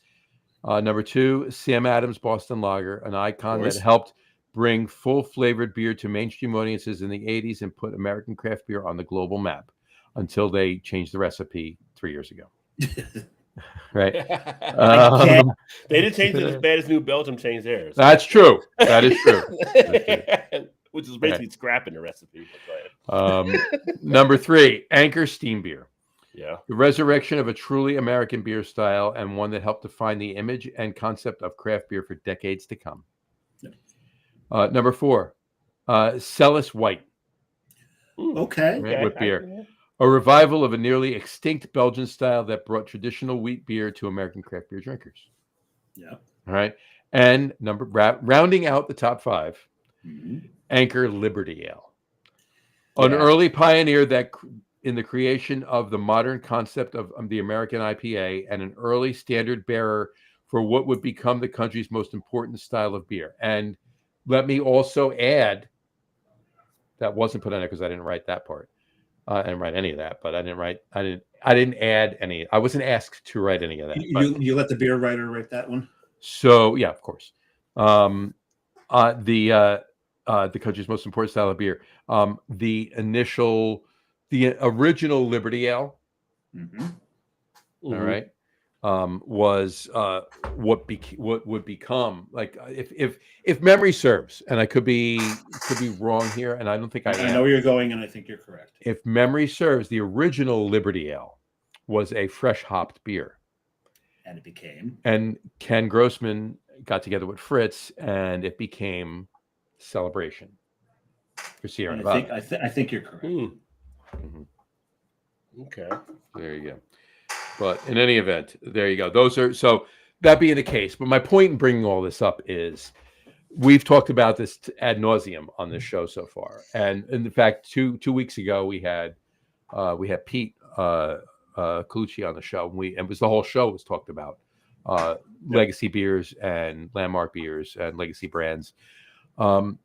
Number 2, Sam Adams Boston Lager, an icon that helped bring full-flavored beer to mainstream audiences in the 80s and put American craft beer on the global map until they changed the recipe 3 years ago. Right. They didn't change it as bad as New Belgium changed theirs. That's true. That is true. Which is basically scrapping the recipe. Number 3, Anchor Steam Beer. Yeah. The resurrection of a truly American beer style and one that helped define the image and concept of craft beer for decades to come. Number 4, Celis White. Okay. Right, with beer. A revival of a nearly extinct Belgian style that brought traditional wheat beer to American craft beer drinkers. Yeah. All right. And rounding out the top 5, Anchor Liberty Ale. An early pioneer that in the creation of the modern concept of the American IPA and an early standard bearer for what would become the country's most important style of beer. And let me also add, that wasn't put on there because I didn't write that part. I didn't write any of that, but I didn't add any. I wasn't asked to write any of that. You let the beer writer write that one? So yeah, of course. the country's most important style of beer. The original Liberty Ale, all right, was what would become, like, if memory serves, and I could be wrong here, and I don't think I am. know where you're going, and I think you're correct. If memory serves, the original Liberty Ale was a fresh hopped beer, And it became. and Ken Grossman got together with Fritz, and it became Celebration for Sierra And Nevada. I think you're correct. Okay. There you go. But in any event, there you go. Those are, so that being the case. But my point in bringing all this up is we've talked about this ad nauseum on this show so far. And in fact, two weeks ago, we had Pete Colucci on the show. And it was the whole show was talked about legacy beers and landmark beers and legacy brands. And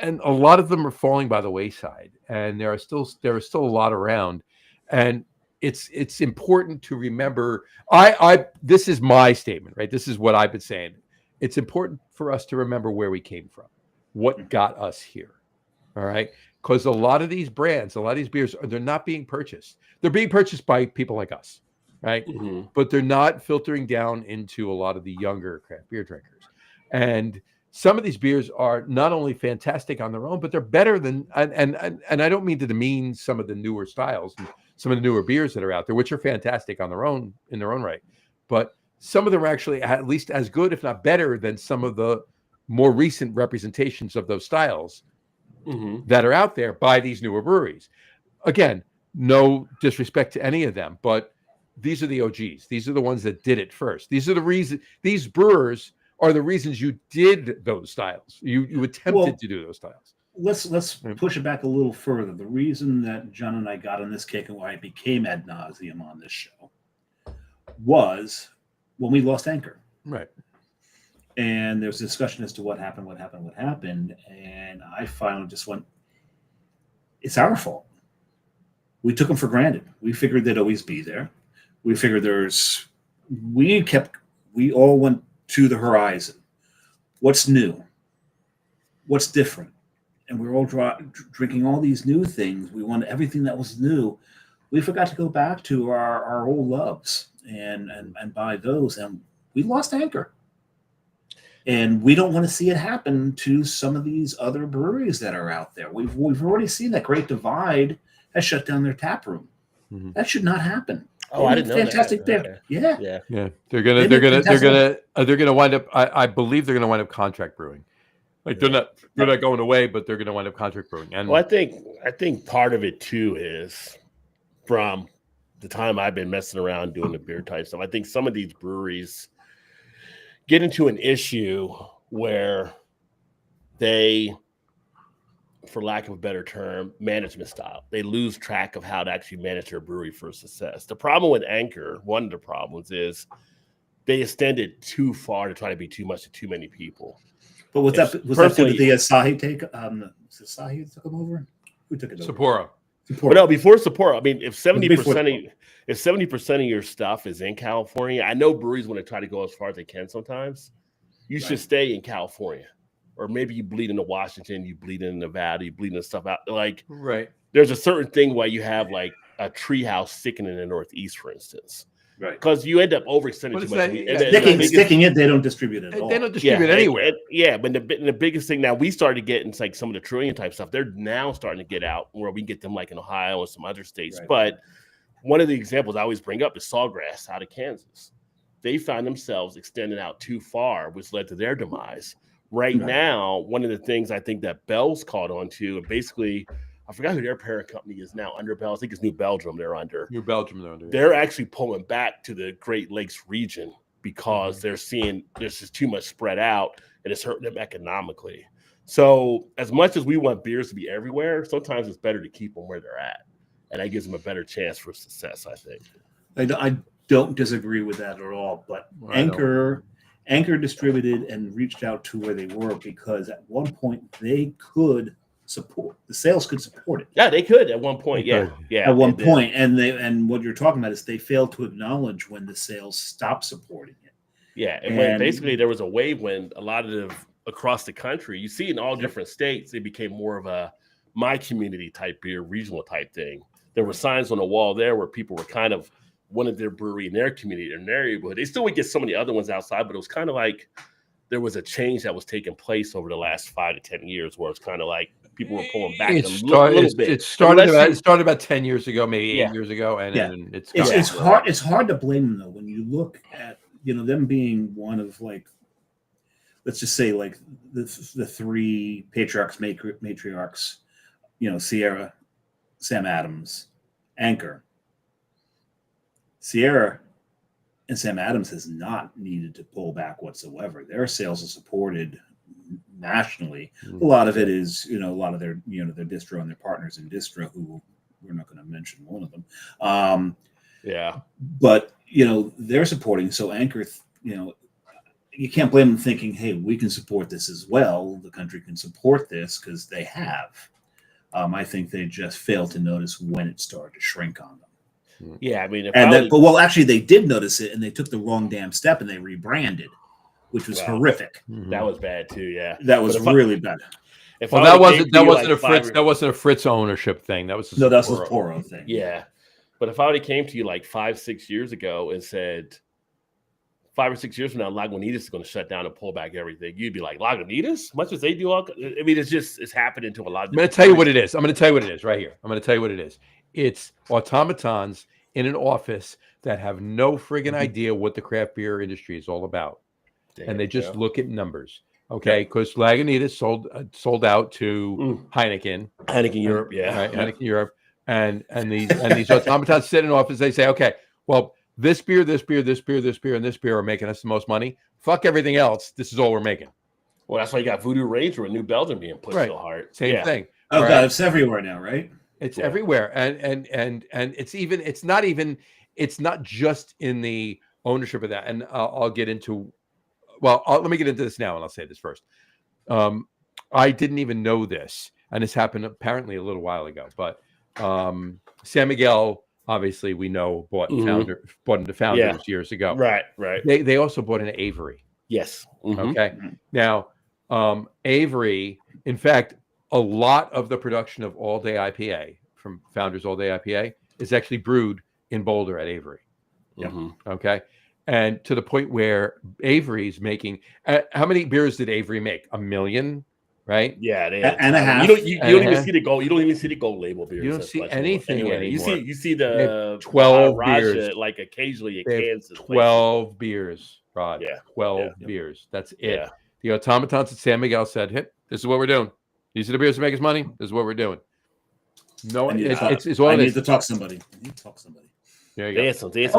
a lot of them are falling by the wayside, and there are still a lot around, and it's important to remember. This is my statement, right? This is what I've been saying. It's important for us to remember where we came from, what got us here. All right, because a lot of these brands, a lot of these beers, they're not being purchased. They're being purchased by people like us, right? But they're not filtering down into a lot of the younger craft beer drinkers, and some of these beers are not only fantastic on their own, but they're better than, and I don't mean to demean some of the newer styles, and some of the newer beers that are out there, which are fantastic on their own, in their own right. But some of them are actually at least as good, if not better, than some of the more recent representations of those styles that are out there by these newer breweries. Again, no disrespect to any of them, but these are the OGs. These are the ones that did it first. These are the reasons. These brewers are the reasons you did those styles. You attempted to do those styles. Let's push it back a little further. The reason that John and I got on this kick and why it became ad nauseum on this show was when we lost Anchor. Right. And there was a discussion as to what happened. And I finally just went, it's our fault. We took them for granted. We figured they'd always be there. We figured we all went to the horizon. What's new? What's different? And we were all drinking all these new things. We wanted everything that was new. We forgot to go back to our old loves and buy those. And we lost Anchor. And we don't want to see it happen to some of these other breweries that are out there. We've already seen that Great Divide has shut down their tap room. That should not happen. Oh, I didn't know that. Fantastic beer. Yeah. They're gonna wind up. I believe they're gonna wind up contract brewing. Like they're not going away, but they're gonna wind up contract brewing. And well, I think part of it too is from the time I've been messing around doing the beer type stuff. I think some of these breweries get into an issue where they, for lack of a better term, management style. They lose track of how to actually manage their brewery for success. The problem with Anchor, one of the problems is they extended too far to try to be too much to too many people. But was that due to the Asahi take? Was it Asahi that took them over? Who took it over? Sapporo. But no, before Sapporo, I mean, if 70% of your stuff is in California, I know breweries want to try to go as far as they can sometimes. You should stay in California. Or maybe you bleed into Washington, you bleed into Nevada, you bleed into stuff out. Like, there's a certain thing why you have like a treehouse sticking in the Northeast, for instance. Right. Because you end up overextending too much. Sticking it, they don't distribute it at all. They don't distribute anywhere. But the biggest thing now, we started getting like some of the Trillion type stuff. They're now starting to get out where we can get them like in Ohio and some other states. Right. But one of the examples I always bring up is Sawgrass out of Kansas. They found themselves extending out too far, which led to their demise. Right now, one of the things I think that Bell's caught on to, and basically, I forgot who their parent company is now under Bell. I think it's New Belgium they're under. They're actually pulling back to the Great Lakes region because they're seeing there's just too much spread out and it's hurting them economically. So as much as we want beers to be everywhere, sometimes it's better to keep them where they're at. And that gives them a better chance for success, I think. I don't disagree with that at all, but Anchor distributed and reached out to where they were because at one point they could support the sales could support it. Yeah, they could at one point. Yeah. At one point, and what you're talking about is they failed to acknowledge when the sales stopped supporting it. Yeah, and when basically there was a wave when a lot of across the country. You see in all different states, it became more of a my community type beer, regional type thing. There were signs on the wall there where people were kind of wanted their brewery in their community, in their neighborhood. They still would get so many other ones outside, but it was kind of like there was a change that was taking place over the last 5 to 10 years where it's kind of like people were pulling back a little bit. It started about 10 years ago, maybe 8 years ago, and it's hard. It's hard to blame them though when you look at them being one of like, let's just say like the three matriarchs, Sierra, Sam Adams, Anchor. Sierra and Sam Adams has not needed to pull back whatsoever. Their sales are supported nationally. A lot of it is, a lot of their, their distro and their partners in distro, who we're not going to mention one of them. But they're supporting. So Anchor, you can't blame them thinking, hey, we can support this as well. The country can support this because they have. I think they just failed to notice when it started to shrink on them. Yeah, I mean, actually, they did notice it, and they took the wrong damn step, and they rebranded, which was horrific. That was bad too. Yeah, that was really bad. That wasn't a Fritz ownership thing. That was that's a Poro thing. Yeah, but if I already came to you like 5-6 years ago and said 5 or 6 years from now, Lagunitas is going to shut down and pull back everything, you'd be like, Lagunitas? Much as they do all, I mean, it's happening to a lot of. I'm going to tell you what it is. I'm going to tell you what it is right here. I'm going to tell you what it is. It's automatons in an office that have no friggin' idea what the craft beer industry is all about. And they just look at numbers. Okay, because Lagunitas sold out to Heineken Europe, right? Heineken Europe, and these automatons sit in office. They say, okay, well, this beer, and this beer are making us the most money. Fuck everything else. This is all we're making. Well, that's why you got Voodoo Ranger and New Belgium being pushed so hard. Same thing. Oh God, it's everywhere now, right? It's everywhere, and it's not just in the ownership of that. And I'll get into. Well, let me get into this now, and I'll say this first. I didn't even know this, and this happened apparently a little while ago. But San Miguel, obviously, we know bought into Founders years ago. Right. They also bought into Avery. Yes. Okay. Now, Avery, in fact, a lot of the production of All Day IPA from Founders All Day IPA is actually brewed in Boulder at Avery. Okay. And to the point where Avery's making, how many beers did Avery make? 1 million, right? Yeah, and a half. You don't even see the gold. You don't even see the gold label beers. You don't see anything anymore. You see the 12 Raja, beers. like occasionally in Kansas. 12 beers, Rod. Yeah, 12 beers. That's it. Yeah. The automatons at San Miguel said, "Hey, this is what we're doing. These are the beers that make us money. This is what we're doing." No, it's all. I need to talk to somebody. There you go.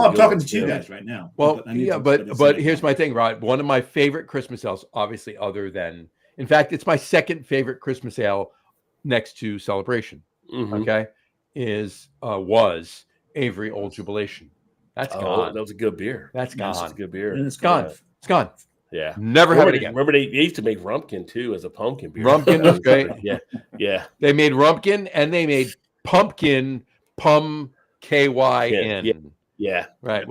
I'm talking to you guys right now. Well, but here's my thing, Rod. One of my favorite Christmas ales, obviously, other than, in fact, it's my second favorite Christmas ale next to Celebration. Okay, was Avery Old Jubilation. That's gone. That was a good beer. That's gone. That's a good beer. And it's gone. It's gone. Yeah. Never have it again. Remember they used to make Rumpkin too as a pumpkin beer. Rumpkin was great. Yeah. They made Rumpkin and they made Pumpkin KYN. Yeah. Right.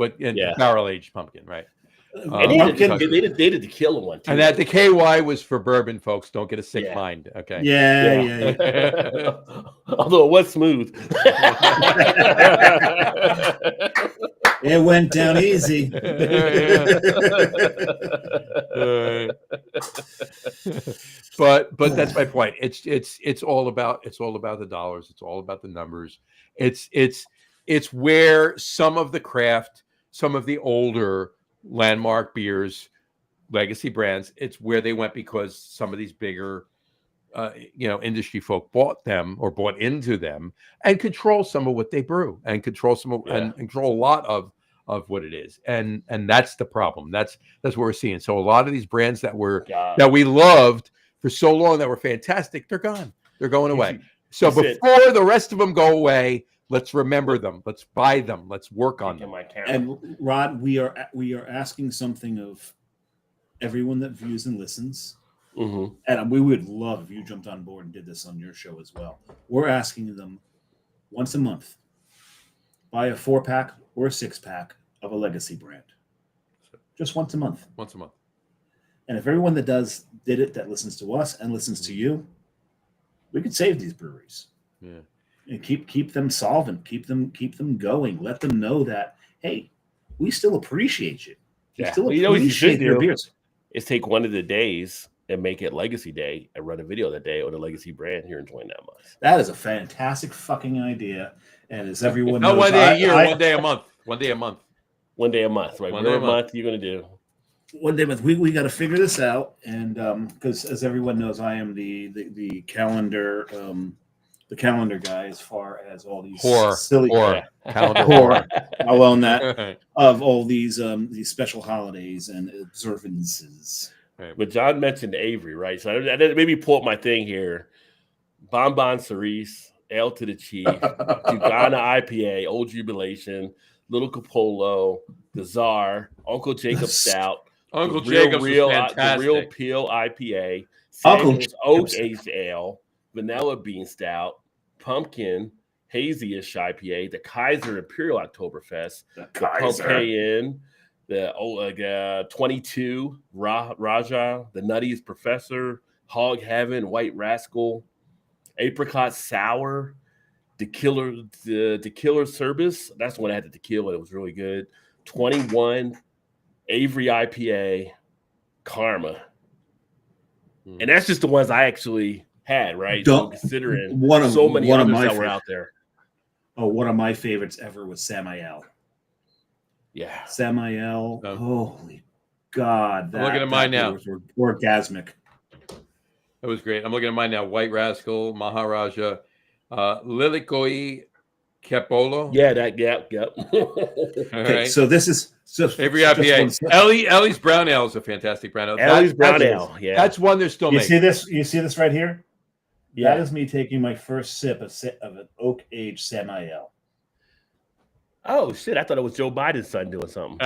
Barrel aged pumpkin. Right. And they did the killer one too. And that the KY was for bourbon, folks. Don't get a sick mind. Okay. Yeah. Although it was smooth. It went down easy. But that's my point. It's all about the dollars. It's all about the numbers. It's where some of the craft, some of the older landmark beers, legacy brands, it's where they went because some of these bigger industry folk bought them or bought into them and control some of what they brew and control and control a lot of what it is. And that's the problem. That's what we're seeing. So a lot of these brands that we loved for so long that were fantastic, they're gone. They're going away. So before the rest of them go away, let's remember them. Let's buy them. Let's work on them. And Rod, we are asking something of everyone that views and listens. And we would love if you jumped on board and did this on your show as well. We're asking them once a month, buy a 4-pack or a 6-pack of a legacy brand. Just once a month. And if everyone that did it, that listens to us and listens to you, we could save these breweries. Yeah. And keep them solvent, keep them going. Let them know that, hey, we still appreciate you. We still appreciate your beers. Is take one of the days and make it Legacy Day and run a video that day on the Legacy brand here and join that month. That is a fantastic fucking idea. And as everyone not knows, 1 day a year, 1 day a month. 1 day a month. 1 day a month, right? 1 day a month you're going to do. 1 day a month. We got to figure this out. And because as everyone knows, I am the calendar guy as far as all these silly calendar whore. I'll own that of all these special holidays and observances. Right. But John mentioned Avery, right? So I didn't maybe pull up my thing here. Bonbon Cerise, Ale to the Chief, Dugana IPA, Old Jubilation, Little Capolo, the Czar, Uncle Jacob Stout, Uncle Jacob's was fantastic. The Real Peel IPA, Uncle Oak Aged Ale, Vanilla Bean Stout, Pumpkin, Hazy-ish IPA, the Kaiser Imperial Oktoberfest, the Pompeii, the 22 Raja, the Nutty's Professor, Hog Heaven, White Rascal, Apricot Sour, the Killer Service. That's the one I had the tequila. It was really good. 21 Avery IPA, Karma, and that's just the ones I actually had. Right, so considering so many others that were out there. Oh, one of my favorites ever was Samael. Yeah, Samael. Holy God! I'm looking at mine now. Orgasmic. That was great. I'm looking at mine now. White Rascal, Maharaja, Lilikoi Capolo. Yeah, yep. Okay, right. So this is Avery IPA. Ellie's Brown Ale is a fantastic brown ale. Ellie's Brown Ale. Yeah, that's one they're still making. You see this right here? Yeah. That is me taking my first sip of an oak aged Samael. Oh shit! I thought it was Joe Biden's son doing something.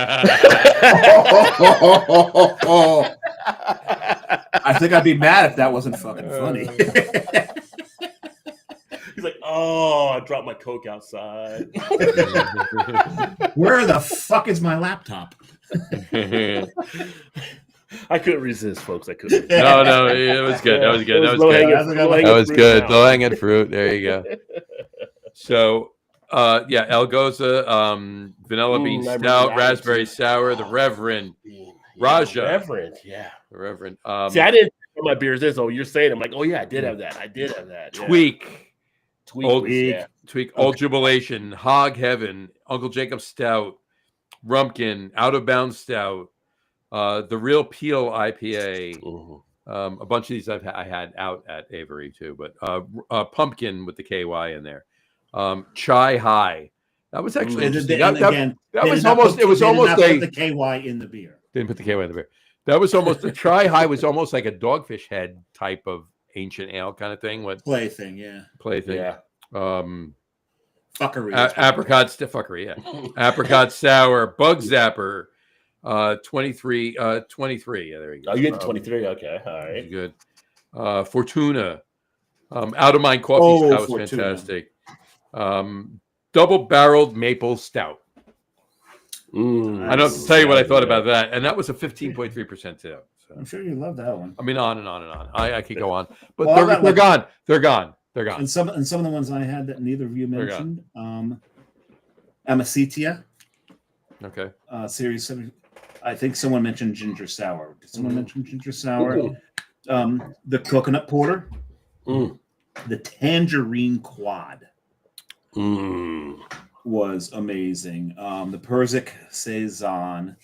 I think I'd be mad if that wasn't fucking funny. He's like, "Oh, I dropped my Coke outside. Where the fuck is my laptop?" I couldn't resist, folks. I couldn't. No, it was good. That was good. That was good. Low hanging fruit. There you go. So, Elgoza, Vanilla Bean Stout, Raspberry Sour, the Reverend, Raja. The Reverend. See, I didn't know my beers is. Oh, you're saying I'm like, oh yeah, I did have that. Tweak, Tweak, Old Jubilation, Hog Heaven, Uncle Jacob Stout, Rumpkin, Out of Bounds Stout, the Real Peel IPA. A bunch of these I had out at Avery too, but Pumpkin with the KY in there. Chai High. That was actually interesting. That was almost. It was almost like the KY in the beer. Didn't put the KY in the beer. That was almost the Chai High was almost like a Dogfish Head type of ancient ale kind of thing. Plaything. Yeah. Fuckery. Fuckery. Yeah. Apricot Sour, Bug Zapper, 23. Yeah, there you go. Oh, you get the 23. Okay, all right. Good. Fortuna. Out of Mind Coffee Stout was fantastic. Double-barreled maple stout. I don't have to tell you what I thought about that, and that was a 15.3% too. So. I'm sure you love that one. I mean, on and on and on. I could go on, but they're gone. They're gone. And some of the ones I had that neither of you mentioned, Amacetia. Okay. Series 7. I think someone mentioned ginger sour. Did someone mention ginger sour? The coconut porter. The tangerine quad. Was amazing. The Persic Saison,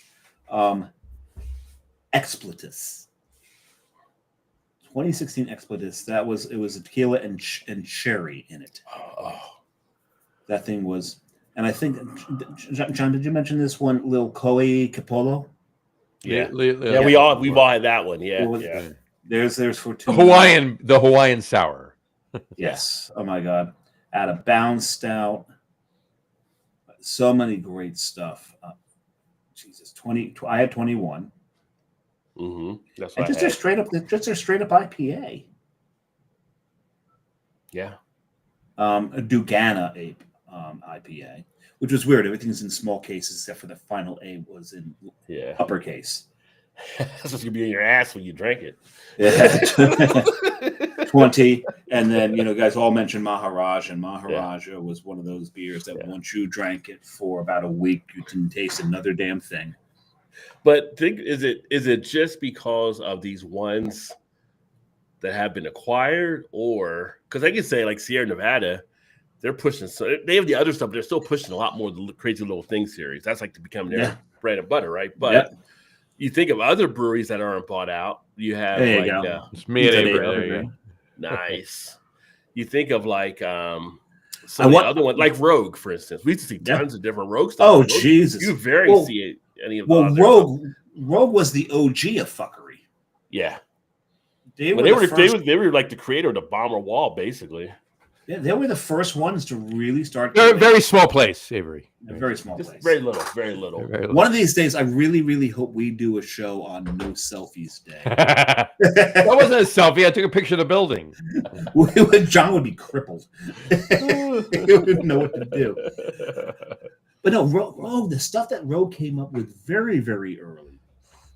Expletus, 2016 Expletus. It was a tequila and cherry in it. That thing was, and I think John, did you mention this one, Lil Koi Capolo? Yeah, we've all had that one. Yeah. There's Fortuna. The Hawaiian sour. Yes. Oh my God. Out of Bounds Stout. So many great stuff. Jesus, 20. I had 21. That's and just a straight up IPA. Yeah. A Dugana IPA, which was weird. Everything's in small cases except for the final A was in uppercase. That's what's gonna be in your ass when you drink it. Yeah. 20, and then guys all mentioned Maharaja, and Maharaja was one of those beers that once you drank it for about a week, you didn't taste another damn thing. But is it just because of these ones that have been acquired, or because I can say like Sierra Nevada, they're pushing, so they have the other stuff, but they're still pushing a lot more of the Crazy Little Thing series. That's like to become their bread and butter, right? But you think of other breweries that aren't bought out. You have it's me and Avery. Nice. You think of like some of the other ones, like Rogue, for instance. We used to see tons of different Rogue stuff. Oh, Jesus. You very see any of those. Well, Rogue was the OG of fuckery. Yeah. They were like the creator of the Bomber Wall, basically. Yeah, they were the first ones to really start. Very small place, Avery. A very small place. Very little. Very little. One of these days, I really, really hope we do a show on No Selfies Day. That wasn't a selfie. I took a picture of the building. John would be crippled. He wouldn't know what to do. But no, Rogue, the stuff that Rogue came up with very, very early.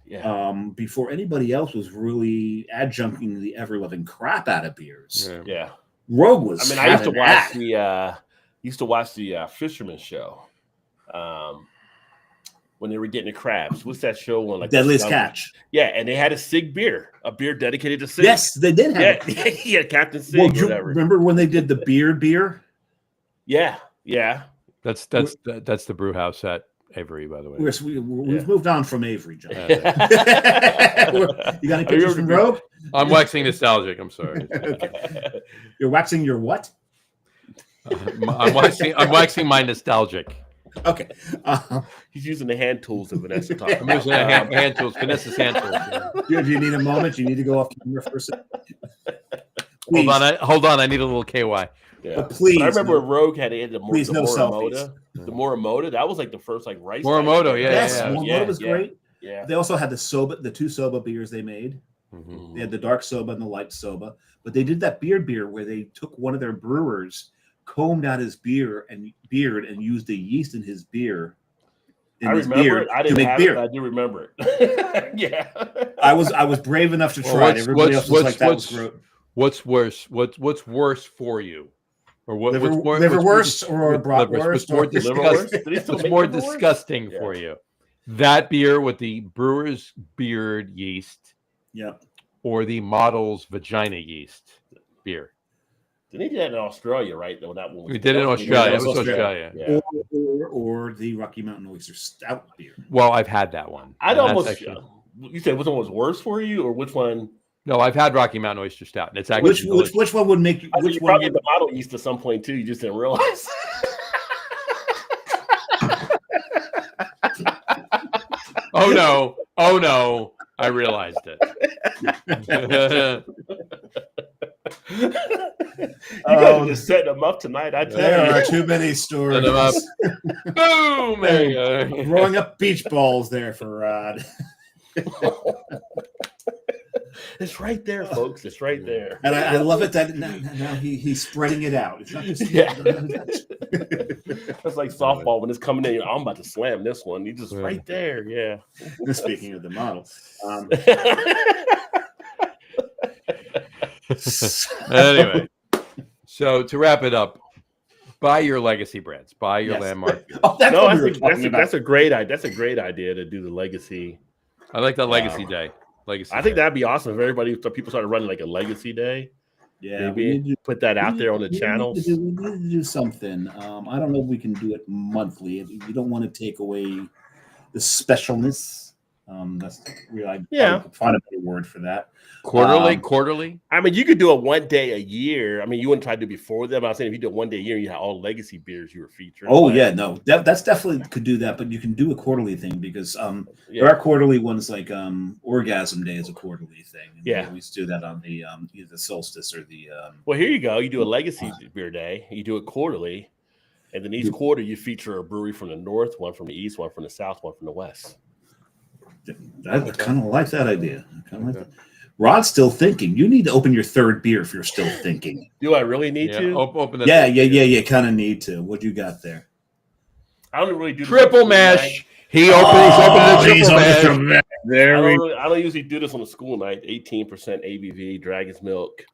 Yeah. Before anybody else was really adjuncting the ever-loving crap out of beers. Yeah. Rogue was. I used to watch the Fisherman Show. When they were getting the crabs. What's that show on? Like Deadliest Catch. Yeah, and they had a Sig beer, a beer dedicated to Sig. Yes, they did have it. Yeah, Captain Sig or whatever. Remember when they did the beard beer? Yeah. That's the brew house at Avery, by the way. We've moved on from Avery, John. You got any pictures from Rogue? I'm waxing nostalgic. I'm sorry. Okay. You're waxing your what? I'm waxing my nostalgic. Okay. He's using the hand tools of Vanessa talking. I'm using hand tools. Vanessa's hand tools. Yeah. Do you need a moment? You need to go off camera for a second. Hold on. I need a little KY. Yeah. But please. But I remember Rogue had the Morimoto. The Morimoto. That was like the first like rice. Morimoto, Yes, Morimoto was great. Yeah. They also had the two soba beers they made. Mm-hmm. They had the dark soba and the light soba. But they did that beer where they took one of their brewers, combed out his beard and used the yeast in his beer. I remember it. I didn't have it, but I do remember it. Yeah. I was brave enough to try it. Everybody else was like, that was great. What's worse? What's worse for you? Or liverwurst or bratwurst? What's more disgusting for you? That beer with the brewer's beard yeast, or the model's vagina yeast beer. They did that in Australia, right? Though that one. We did it in Australia. It was Australia. Yeah. Or the Rocky Mountain Oyster Stout beer. Well, I've had that one. I'd almost. You said which one was worse for you, or which one? No, I've had Rocky Mountain Oyster Stout, and it's actually which one would make you? Which one probably the model yeast at some point too. You just didn't realize. Oh no! I realized it. You guys are just setting them up tonight. I tell you, there are too many stories. Boom! Throwing up beach balls there for Rod. It's right there, folks. It's right there. And I love it that now he's spreading it out. It's not just That's like softball when it's coming in. I'm about to slam this one. He's just right there. Yeah. Speaking of the model. Anyway, so to wrap it up, buy your legacy brands. Buy your landmark. That's a great idea. That's a great idea to do the legacy. I like that legacy day. I think that'd be awesome if people started running like a legacy day. Yeah, maybe put that out there on the channels. We need to do something. I don't know if we can do it monthly. You don't want to take away the specialness. That's really I could find a better word for that. Quarterly. I mean, you could do it one day a year. I mean, you wouldn't try to do it before them. I was saying if you do it one day a year, you have all legacy beers you were featuring. Oh yeah, no, that's definitely could do that. But you can do a quarterly thing because there are quarterly ones like Orgasm Day is a quarterly thing. And we always do that on the either the solstice or the. Well, here you go. You do a legacy beer day. You do it quarterly, and then each quarter you feature a brewery from the north, one from the east, one from the south, one from the west. I kind of like that idea. I kind of like that. Rod's still thinking. You need to open your third beer if you're still thinking. Do I really need to? Open it. Yeah. Kind of need to. What you got there? I don't really do triple mash. He's opening the triple mash. I don't usually do this on a school night. 18% ABV, Dragon's Milk.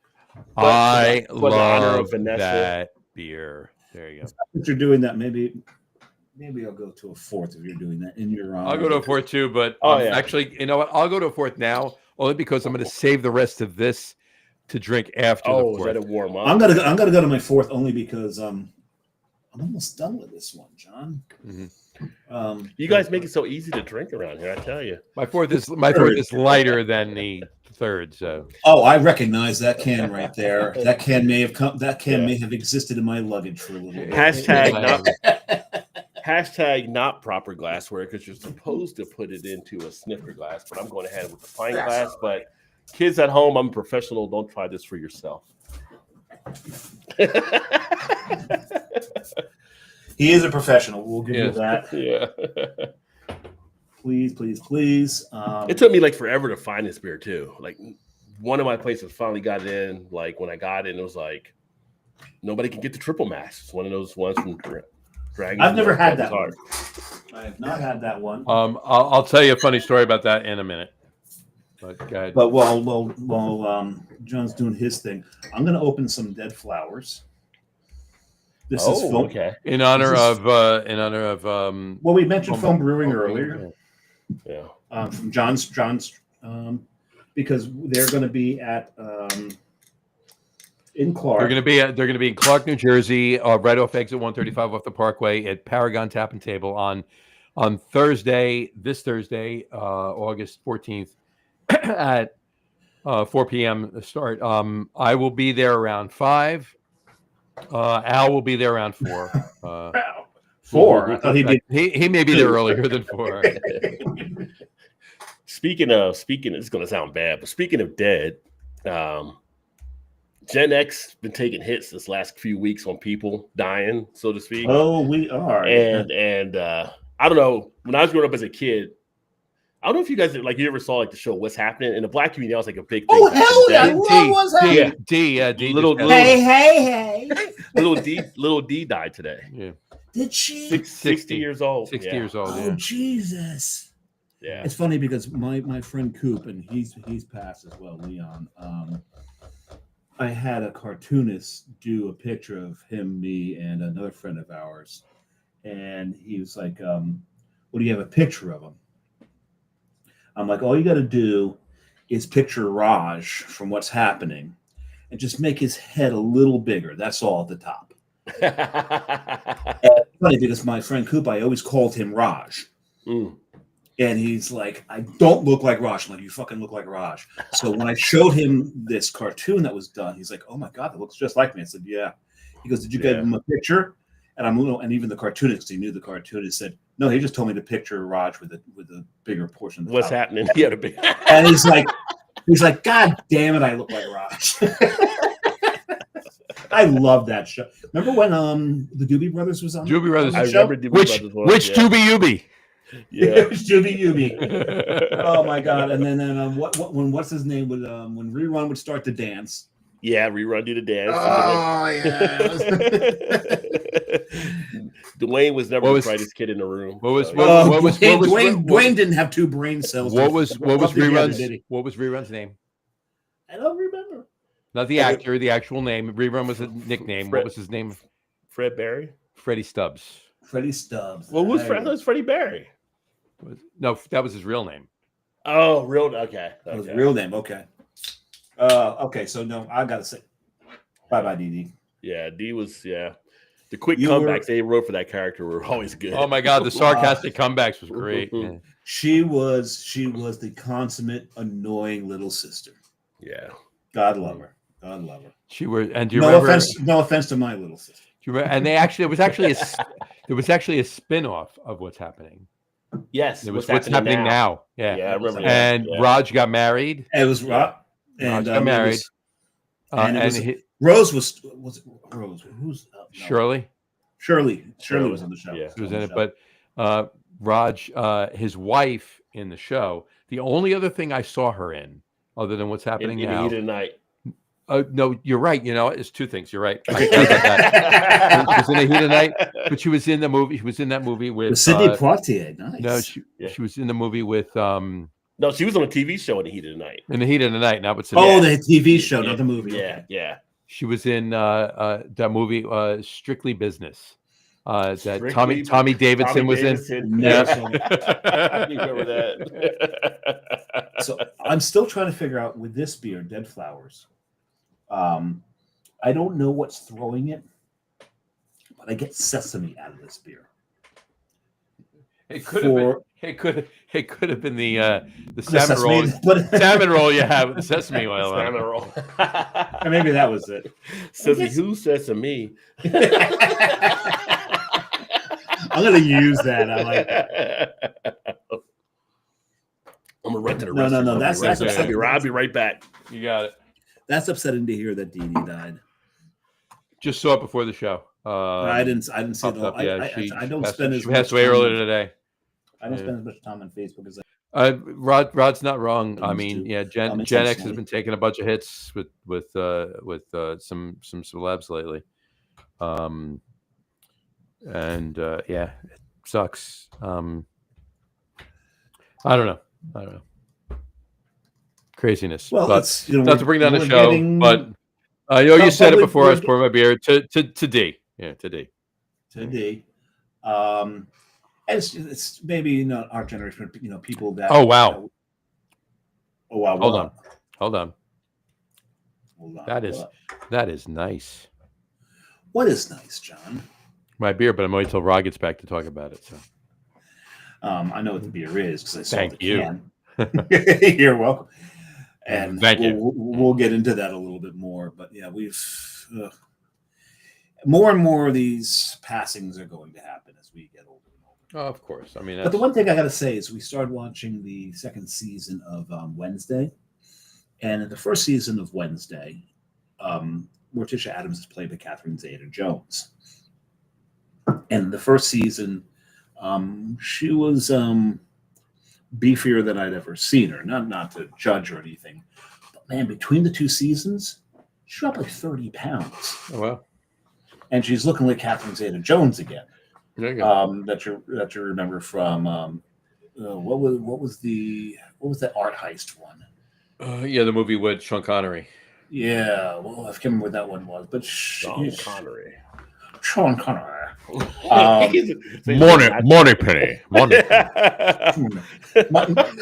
I for the honor love of Vanessa. that beer. There you go. If you're doing that, maybe I'll go to a fourth if you're doing that in your. I'll go to a fourth too, but actually, you know what? I'll go to a fourth now, only because I'm going to save the rest of this to drink after the fourth. Is that a warm up? I'm gonna go to my fourth only because I'm almost done with this one, John. Mm-hmm. You guys make it so easy to drink around here. I tell you, my fourth is lighter than the third. So I recognize that can right there. That can may have existed in my luggage for a little bit. Hashtag not proper glassware, because you're supposed to put it into a snifter glass, but I'm going ahead with the pint glass. But kids at home, I'm a professional. Don't try this for yourself. He is a professional. We'll give you that. Yeah. Please. It took me like forever to find this beer too. Like one of my places finally got it in. Like when I got it, it was like nobody can get the triple mass. It's one of those ones from Dragon. I've never had that one. I have not had that one. I'll tell you a funny story about that in a minute. But go ahead. But while John's doing his thing, I'm going to open some Dead Flowers. This is foam. Okay. In honor of. Well, we mentioned foam brewing earlier. Yeah. From John's, because they're going to be at in Clark. They're going to be in Clark, New Jersey, right off exit 135 off the Parkway at Paragon Tap and Table on Thursday, August 14th at 4 p.m. start. I will be there around 5. Al will be there around 4. 4. I thought he may be there earlier than 4. Speaking, it's going to sound bad, but speaking of dead, Gen X been taking hits this last few weeks on people dying, so to speak. Oh, we are. And I don't know. When I was growing up as a kid, I don't know if you guys you ever saw like the show What's Happening in the Black community. That was like a big thing. Oh hell yeah! I love What's Happening. D. Hey. Little D died today. Yeah. Did she? 60 years old. 60 years old. Oh Jesus! Yeah. It's funny because my friend Coop, and he's passed as well, Leon. I had a cartoonist do a picture of him, me, and another friend of ours, and he was like, "Well, do you have a picture of him?" I'm like, all you got to do is picture Raj from What's Happening and just make his head a little bigger. That's all at the top. And it's funny because my friend Coop, I always called him Raj. Mm. And he's like, I don't look like Raj. I'm like, you fucking look like Raj. So when I showed him this cartoon that was done, he's like, oh my God, that looks just like me. I said, yeah. He goes, did you give him a picture? And and even the cartoonist, he knew the cartoonist, said, no, he just told me to picture Raj with a bigger portion of the What's top. Happening? He had a big. And he's like, God damn it, I look like Raj. I love that show. Remember when the Doobie Brothers was on? Doobie Brothers. I remember Doobie Brothers. Which Doobie Ubi? Yeah, Doobie Ubi. Oh my God! And then when what's his name would when Rerun would start to dance. Yeah, Rerun do the dance. Oh yeah. Dwayne was never the brightest kid in the room. Dwayne didn't have 2 brain cells. What was Rerun's name? I don't remember. Not the actor, the actual name. Rerun was a nickname. What was his name? Fred Barry? Freddie Stubbs. Freddie Stubbs. Well, who's Fred? That's Freddie Barry. No, that was his real name. Oh, okay. That was his real name. Okay. Okay, so no, I gotta say bye, DD. Yeah, D was the quick comebacks they wrote for that character were always good. Oh my God, the sarcastic comebacks was great. Yeah. She was the consummate annoying little sister. Yeah, God love her. She was, and do you remember? No offense to my little sister. Do you remember? And there was actually a spin-off of What's Happening. Yes, it was What's Happening now. Yeah, I remember. And Raj got married. It was Raj. And got married. Rose was it Rose? Who's Shirley? Shirley was on the show. Yeah, she was in it. But Raj, his wife in the show, the only other thing I saw her in, other than What's Happening now. In the Heat of the Night. No, you're right. You know, it's 2 things. You're right. I forgot that. She was in the Heat of the Night, but she was in the movie. She was in that movie with Sidney Poitier. Nice. No, she was in the movie with No, she was on a TV show in the heat of the night. In the Heat of the Night, not what's the TV show, not the movie. Yeah, yeah. She was in that movie, Strictly Business. That Strictly Tommy Davidson was in. Never saw I remember that. So I'm still trying to figure out with this beer, Dead Flowers. I don't know what's throwing it, but I get sesame out of this beer. It could have been. It could have been the salmon sesame, roll. but Salmon roll you have with the sesame oil. on it. Salmon roll. maybe that was it. Sesame, who sesame? I'm gonna use that. I like that. I'm gonna run to the No, restroom. that's I'll be right back. You got it. That's upsetting to hear that Dee Dee died. Just saw it before the show. I didn't see the. Up, yeah, I don't spend as she much passed away time earlier today. I don't spend as much time on Facebook as Rod's not wrong. I mean, to. yeah, Gen X has been taking a bunch of hits with some celebs lately, and yeah, it sucks. I don't know. Craziness. well. But Not to bring down the show, but you said it before I was pouring my beer to D. Yeah, to D. To D. It's maybe not our generation, but people that. Oh wow! Oh wow! Hold on. That is nice. What is nice, John? My beer, but I'm waiting till Rod gets back to talk about it. So I know what the beer is because I saw Thank the you. can. You're welcome. And Thank you. We'll get into that a little bit more, but yeah, we've more and more of these passings are going to happen as we get older. oh, of course. I mean, But the one thing I got to say is we started watching the second season of Wednesday. And in the first season of Wednesday, Morticia Addams is played by Catherine Zeta-Jones. And in the first season, she was beefier than I'd ever seen her. Not to judge or anything. But man, between the two seasons, she dropped like 30 pounds. oh well. And she's looking like Catherine Zeta-Jones again. There you go. That you remember from what was that art heist one? Yeah, the movie with Sean Connery. Yeah, well, I can't remember what that one was, but Sean Connery. Sean Connery. Morning penny.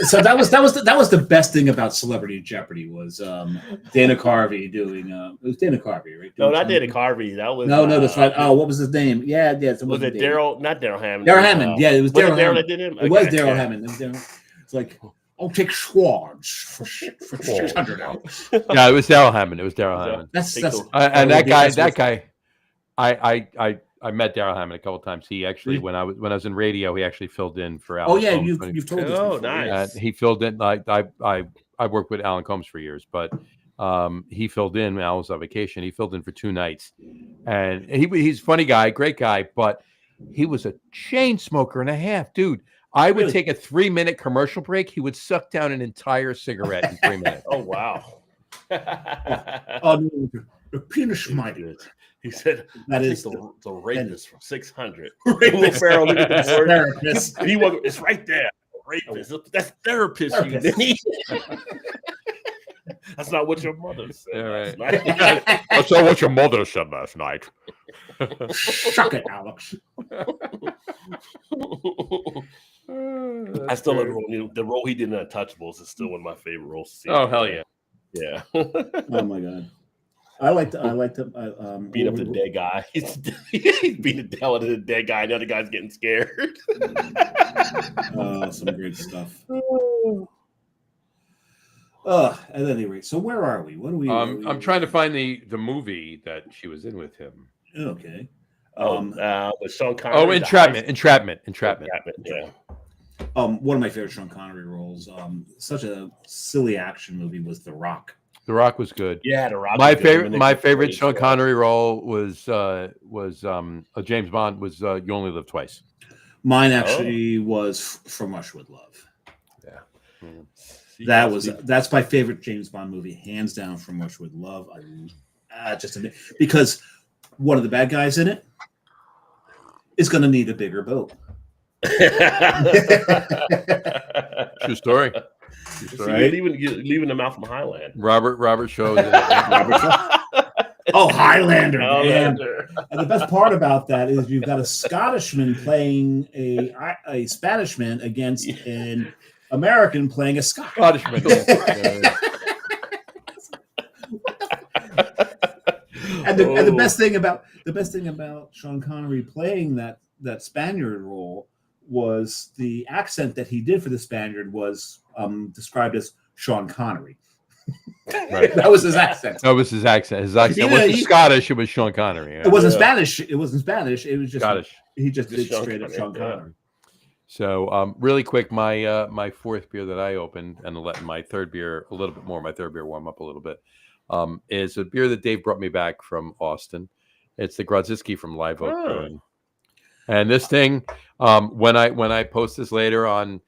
So that was the best thing about Celebrity Jeopardy was Dana Carvey doing. It was Dana Carvey, right? No, not Dana Carvey. That was no, that's right. Oh, what was his name? Yeah. Was it Daryl? Not Daryl Hammond. Daryl Hammond. Yeah, it was Daryl Hammond. That did him. It was Daryl Hammond. It's like I'll take swords for $600. Yeah, it was Daryl Hammond. That's and that guy. I met Daryl Hammond a couple of times. He actually, when I was in radio, he actually filled in for Alan. Oh yeah, Combs you've told us. Oh, before. nice. He filled in. I worked with Alan Combs for years, but he filled in when Alan was on vacation. He filled in for 2 nights, and he's a funny guy, great guy, but he was a chain smoker and a half, dude. I would take a 3-minute commercial break. He would suck down an entire cigarette in 3 minutes. Oh wow. The penis mighty. He said that is the rapist from 600. Will Ferrell look at the word. Therapist. It's right there. Rapist. That's therapist. That's not what your mother said. Yeah, right. Last night. That's not what your mother said last night. Suck it, Alex. I still love the role he did in Untouchables is still one of my favorite roles to see. Oh hell yeah. Yeah. Oh my god. I like to beat up the dead guy. He's beating the hell out of the dead guy. The other guy's getting scared. Some great stuff. At any rate, so where are we? What are we? I'm trying to find the movie that she was in with him. Okay. With Sean Connery. Oh, Entrapment. Yeah. One of my favorite Sean Connery roles. Such a silly action movie was The Rock. The Rock was good. Yeah, The Rock. My favorite Sean Connery role was James Bond was You Only Live Twice. Mine actually was From Russia with Love. Yeah. That's my favorite James Bond movie, hands down. From Russia with Love. Because one of the bad guys in it is going to need a bigger boat. True story. Right? You're leaving them out from Highland. Robert shows. Oh, Highlander, man. Highlander. And the best part about that is you've got a Scottishman playing a Spanishman against an American playing a Scotch. Scottishman. And the best thing about Sean Connery playing that Spaniard role was the accent that he did for the Spaniard was described as Sean Connery. Right. That was his accent. That was his accent. His accent wasn't Scottish. It was Sean Connery. It wasn't Spanish. It wasn't Spanish. It was just Scottish. He just did Sean straight up Sean Connery. So, really quick, my fourth beer that I opened, and letting my third beer warm up a little bit, is a beer that Dave brought me back from Austin. It's the Grodzisky from Live Oak Brewing. And this thing, when I post this later on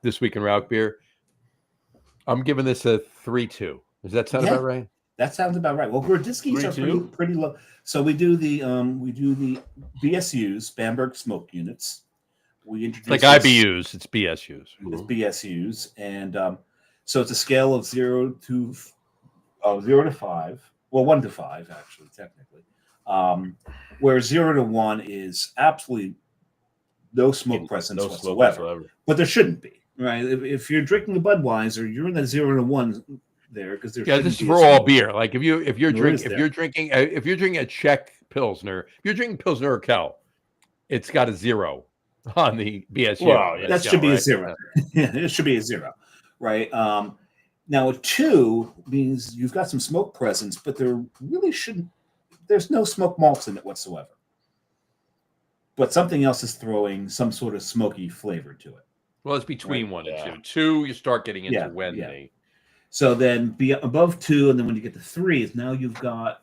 This Week in Route Beer, I'm giving this a 3.2. Does that sound about right? That sounds about right. Well, Grodziskys are pretty low. So we do the BSUs, Bamberg Smoke Units. We introduce like IBUs. It's BSUs. It's BSUs, and so it's a scale of 0 to 5. Well, 1 to 5 actually, technically. Where 0 to 1 is absolutely no smoke presence whatsoever. But there shouldn't be. Right, if you're drinking a Budweiser, you're in that 0 to 1 there because there's this is for all beer. Like if you're drinking a Czech Pilsner, if you're drinking Pilsner or Kel, it's got a 0 on the BSU. Well, that should be a 0. Yeah, it should be a 0, right? Now a 2 means you've got some smoke presence, but there really shouldn't. There's no smoke malts in it whatsoever. But something else is throwing some sort of smoky flavor to it. Well, it's between 1 and 2. 2, you start getting into Wednesday. So then, be above 2, and then when you get to 3, is now you've got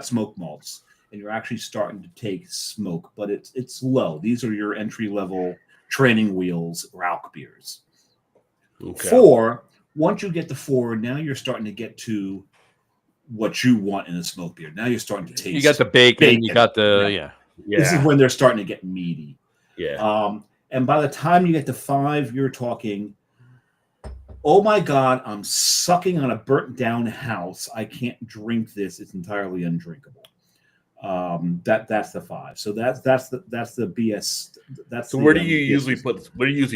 smoke malts, and you're actually starting to take smoke, but it's low. These are your entry level training wheels Rauch beers. Okay. 4, once you get to 4, now you're starting to get to what you want in a smoke beer. Now you're starting to taste. You got the bacon. You got the This is when they're starting to get meaty. Yeah. And by the time you get to 5, you're talking, oh my God, I'm sucking on a burnt down house. I can't drink this. It's entirely undrinkable. That's the 5. So that's the BS. So where do you usually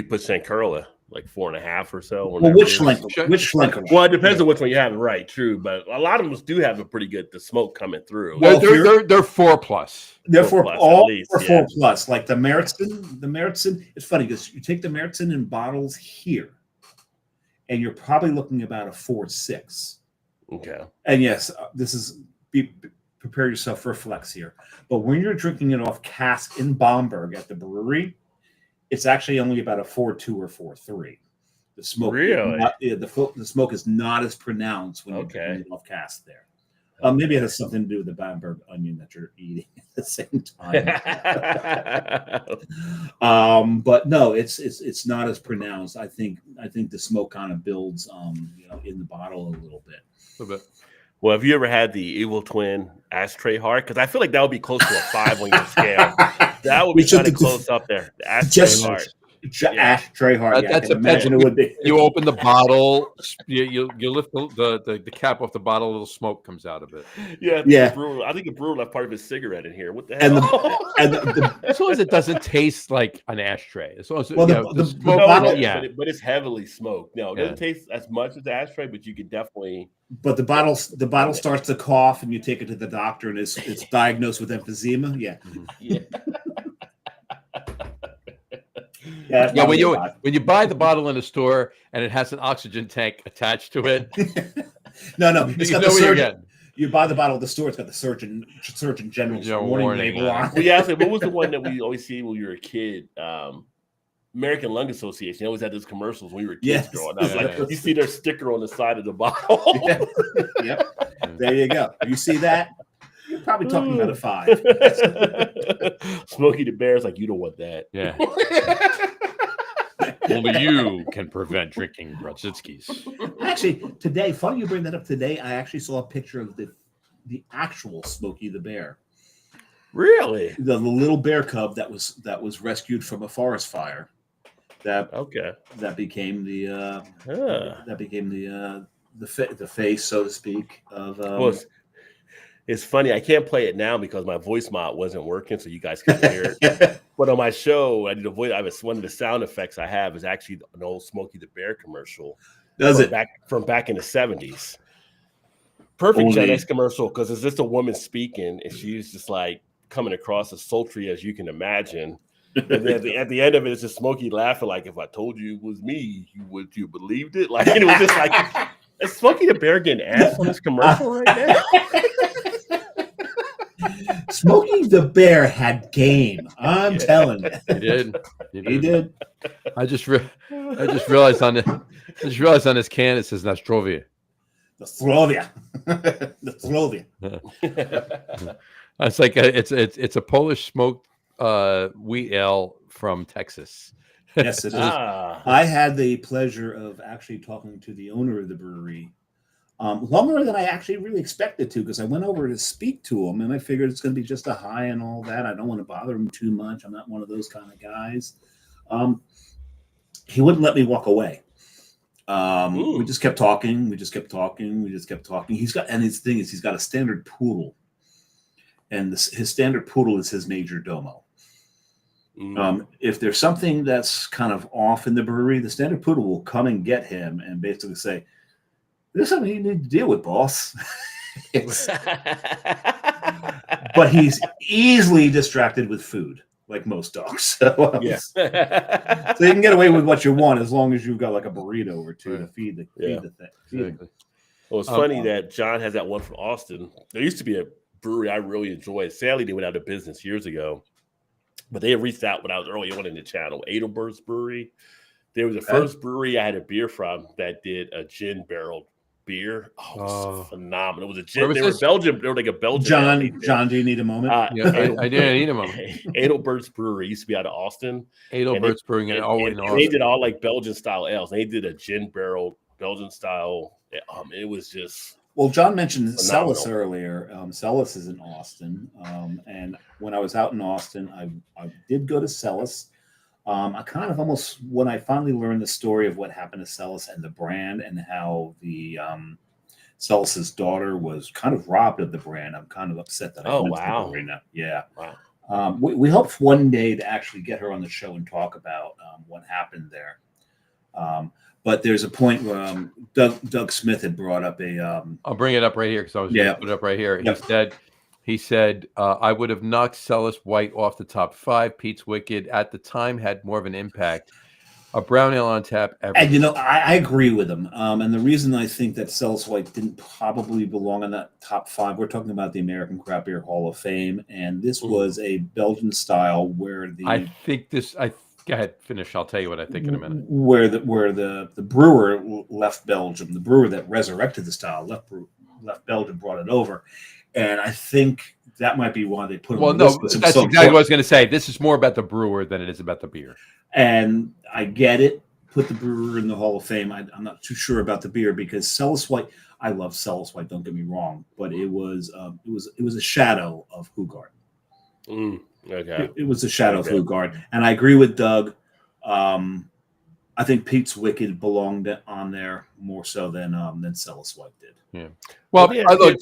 put St. Carla? Like 4.5 or so. Well, which Schlenker? Well, it depends on which one you have. Right, true, but a lot of them do have the smoke coming through. Well, they're 4+. They're 4+. All are 4+. Like the Meritzen. It's funny because you take the Meritzen in bottles here, and you're probably looking about a 4.6. Okay. And yes, prepare yourself for a flex here. But when you're drinking it off cask in Bamberg at the brewery, it's actually only about a 4.2 or 4.3. The smoke, the smoke is not as pronounced when you're drinking it off cask there. Maybe it has something to do with the Bamberg onion that you're eating at the same time. But no, it's not as pronounced. I think the smoke kind of builds, in the bottle a little bit. Well, have you ever had the Evil Twin Ashtray Heart? Because I feel like that would be close to a 5 on your scale. That would be kind of close up there. The Ashtray Heart. Ashtray Heart. That's imagine it would be. You open the bottle, you lift the cap off the bottle, a little smoke comes out of it. I think the brewer left part of his cigarette in here. What the hell? As long as it doesn't taste like an ashtray. As long as the smoke bottle, but it's heavily smoked. No, it doesn't taste as much as the ashtray, but you could definitely. But the bottle starts to cough, and you take it to the doctor, and it's diagnosed with emphysema. Yeah. When you buy the bottle in a store and it has an oxygen tank attached to it. No, it's got the surgeon. You buy the bottle at the store, it's got the Surgeon General's warning label on. Well, yeah, what was the one that we always see when you were a kid? American Lung Association. They always had those commercials when we were kids growing up. You see their sticker on the side of the bottle. Yep. There you go. You see that? You're probably talking about a 5. Smokey the Bear's like, you don't want that. Yeah. Only you can prevent drinking Grodzisky's. Actually, today, funny you bring that up. Today, I actually saw a picture of the actual Smokey the Bear. Really? The little bear cub that was rescued from a forest fire. that Okay. that became the Ah. the face, so to speak, of Well, it's funny. I can't play it now because my voice mod wasn't working, so you guys couldn't hear it. But on my show, I did a voice. One of the sound effects I have is actually an old Smokey the Bear commercial Does it? from back in the 70s. Perfect Gen X commercial because it's just a woman speaking, and she's just like coming across as sultry as you can imagine. And then at the end of it, it's just Smokey laughing like, "If I told you it was me, would you believed it?" Like, it was just like, is Smokey the Bear getting ass on this commercial right now? Smokey the Bear had game. I'm telling you, He did. He did. I just realized on this can it says Nostrovia. Nostrovia. Nostrovia. It's like it's a Polish smoked wheat ale from Texas. Yes, it is. I had the pleasure of actually talking to the owner of the brewery longer than I actually really expected to, because I went over to speak to him and I figured it's going to be just a hi and all that. I don't want to bother him too much. I'm not one of those kind of guys. He wouldn't let me walk away. We just kept talking. He's got, and his thing is, he's got a standard poodle, and his standard poodle is his major domo. If there's something that's kind of off in the brewery, the standard poodle will come and get him and basically say, "There's something you need to deal with, boss." But he's easily distracted with food, like most dogs. So, Yeah. so you can get away with what you want as long as you've got like a burrito or two to feed the thing. Exactly. Well, it's funny that John has that one from Austin. There used to be a brewery I really enjoyed. Sadly, they went out of business years ago, but they reached out when I was early on in the channel. Adelbert's Brewery. They were the first brewery I had a beer from that did a gin barrel beer. Oh, it was phenomenal. It was a gin. They were Belgian. They were like a Belgian. John, do you need a moment? Yeah, I didn't need a moment. Adelbert's Brewery used to be out of Austin. Adelbert's Brewing in Austin. They did all like Belgian style ales. They did a gin barrel Belgian style. It was just. Well, John mentioned Celis earlier. Celis is in Austin, and when I was out in Austin, I did go to Celis. I kind of almost, when I finally learned the story of what happened to Celis and the brand and how the Celis's daughter was kind of robbed of the brand, I'm kind of upset that I went to the right now. Yeah. Wow. We hope one day to actually get her on the show and talk about what happened there. But there's a point where Doug Smith had brought up I'll bring it up right here because I was going to put it up right here. Yep. He said, I would have knocked Celis White off the top 5. Pete's Wicked at the time had more of an impact. A brown ale on tap. And I agree with him. And the reason I think that Celis White didn't probably belong in that top 5, we're talking about the American Craft Beer Hall of Fame, and this was a Belgian style where go ahead, finish. I'll tell you what I think in a minute. Where the brewer left Belgium, the brewer that resurrected the style left Belgium, brought it over. And I think that might be why they put. Well, no, that's exactly what I was going to say. This is more about the brewer than it is about the beer. And I get it. Put the brewer in the Hall of Fame. I'm not too sure about the beer because Celis White. I love Celis White. Don't get me wrong, but it was a shadow of Hoegaarden. Okay. It was a shadow of Hoegaarden, and I agree with Doug. I think Pete's Wicked belonged on there more so than Celis White did. Yeah. Well, look,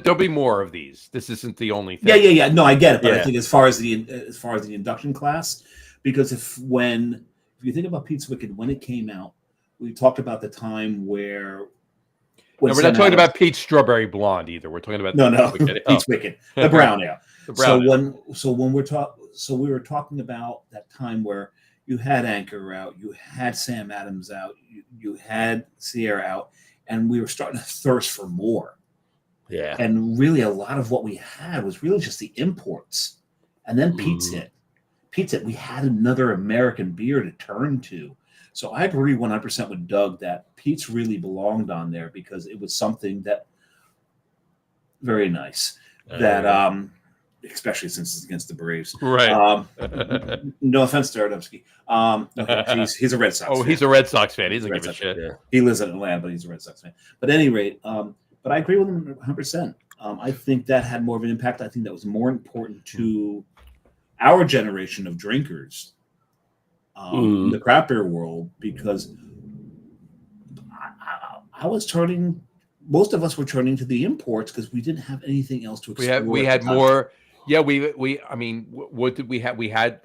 there'll be more of these. This isn't the only thing. Yeah. No, I get it, but I think as far as the induction class, because if you think about Pete's Wicked when it came out, we talked about the time where. No, we're not talking about Pete's Strawberry Blonde either. We're talking about Pete's Wicked, the brown ale. The brown ale. So we were talking about that time where you had Anchor out, you had Sam Adams out, you had Sierra out, and we were starting to thirst for more. Yeah. And really, a lot of what we had was really just the imports. And then Pete's hit. We had another American beer to turn to. So I agree 100% with Doug that Pete's really belonged on there because it was something that very nice. Especially since it's against the Braves. Right. No offense to Ardovsky. He's a Red Sox fan. He's a Red Sox fan. He doesn't give a shit. Yeah. He lives in Atlanta, but he's a Red Sox fan. But at any rate, but I agree with him 100%. I think that had more of an impact. I think that was more important to our generation of drinkers in the craft beer world, because I was turning. Most of us were turning to the imports because we didn't have anything else to explore. We had more. Yeah, we. I mean, what did we have? We had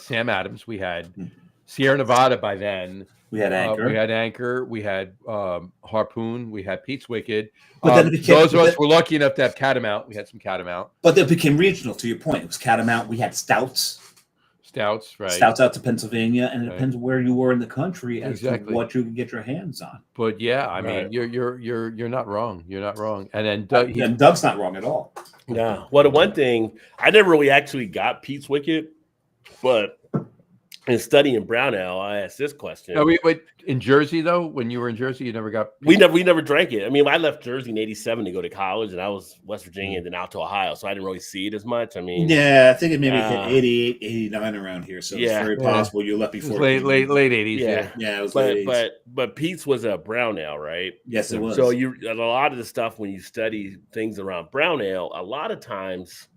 Sam Adams. We had Sierra Nevada by then. We had Anchor. We had Harpoon. We had Pete's Wicked. But then it became, those of us were lucky enough to have Catamount. We had some Catamount. But it became regional. To your point, it was Catamount. We had Stouts, right? Stouts out to Pennsylvania, and it depends where you were in the country as to what you could get your hands on. But yeah, I mean, you're not wrong. You're not wrong. And then Doug's not wrong at all. Yeah. Well, the one thing I never really actually got Pete's Wicked, but in studying brown ale, I asked this question. Wait, in Jersey though, when you were in Jersey, you never got. We never drank it. I mean, I left Jersey in '87 to go to college, and I was West Virginia and then out to Ohio, so I didn't really see it as much. I mean, yeah, I think it maybe hit 88, 89 around here, so it's very possible you left before late '80s. Yeah, it was late 80s. But Pete's was a brown ale, right? Yes, it was. So a lot of the stuff when you study things around brown ale, a lot of times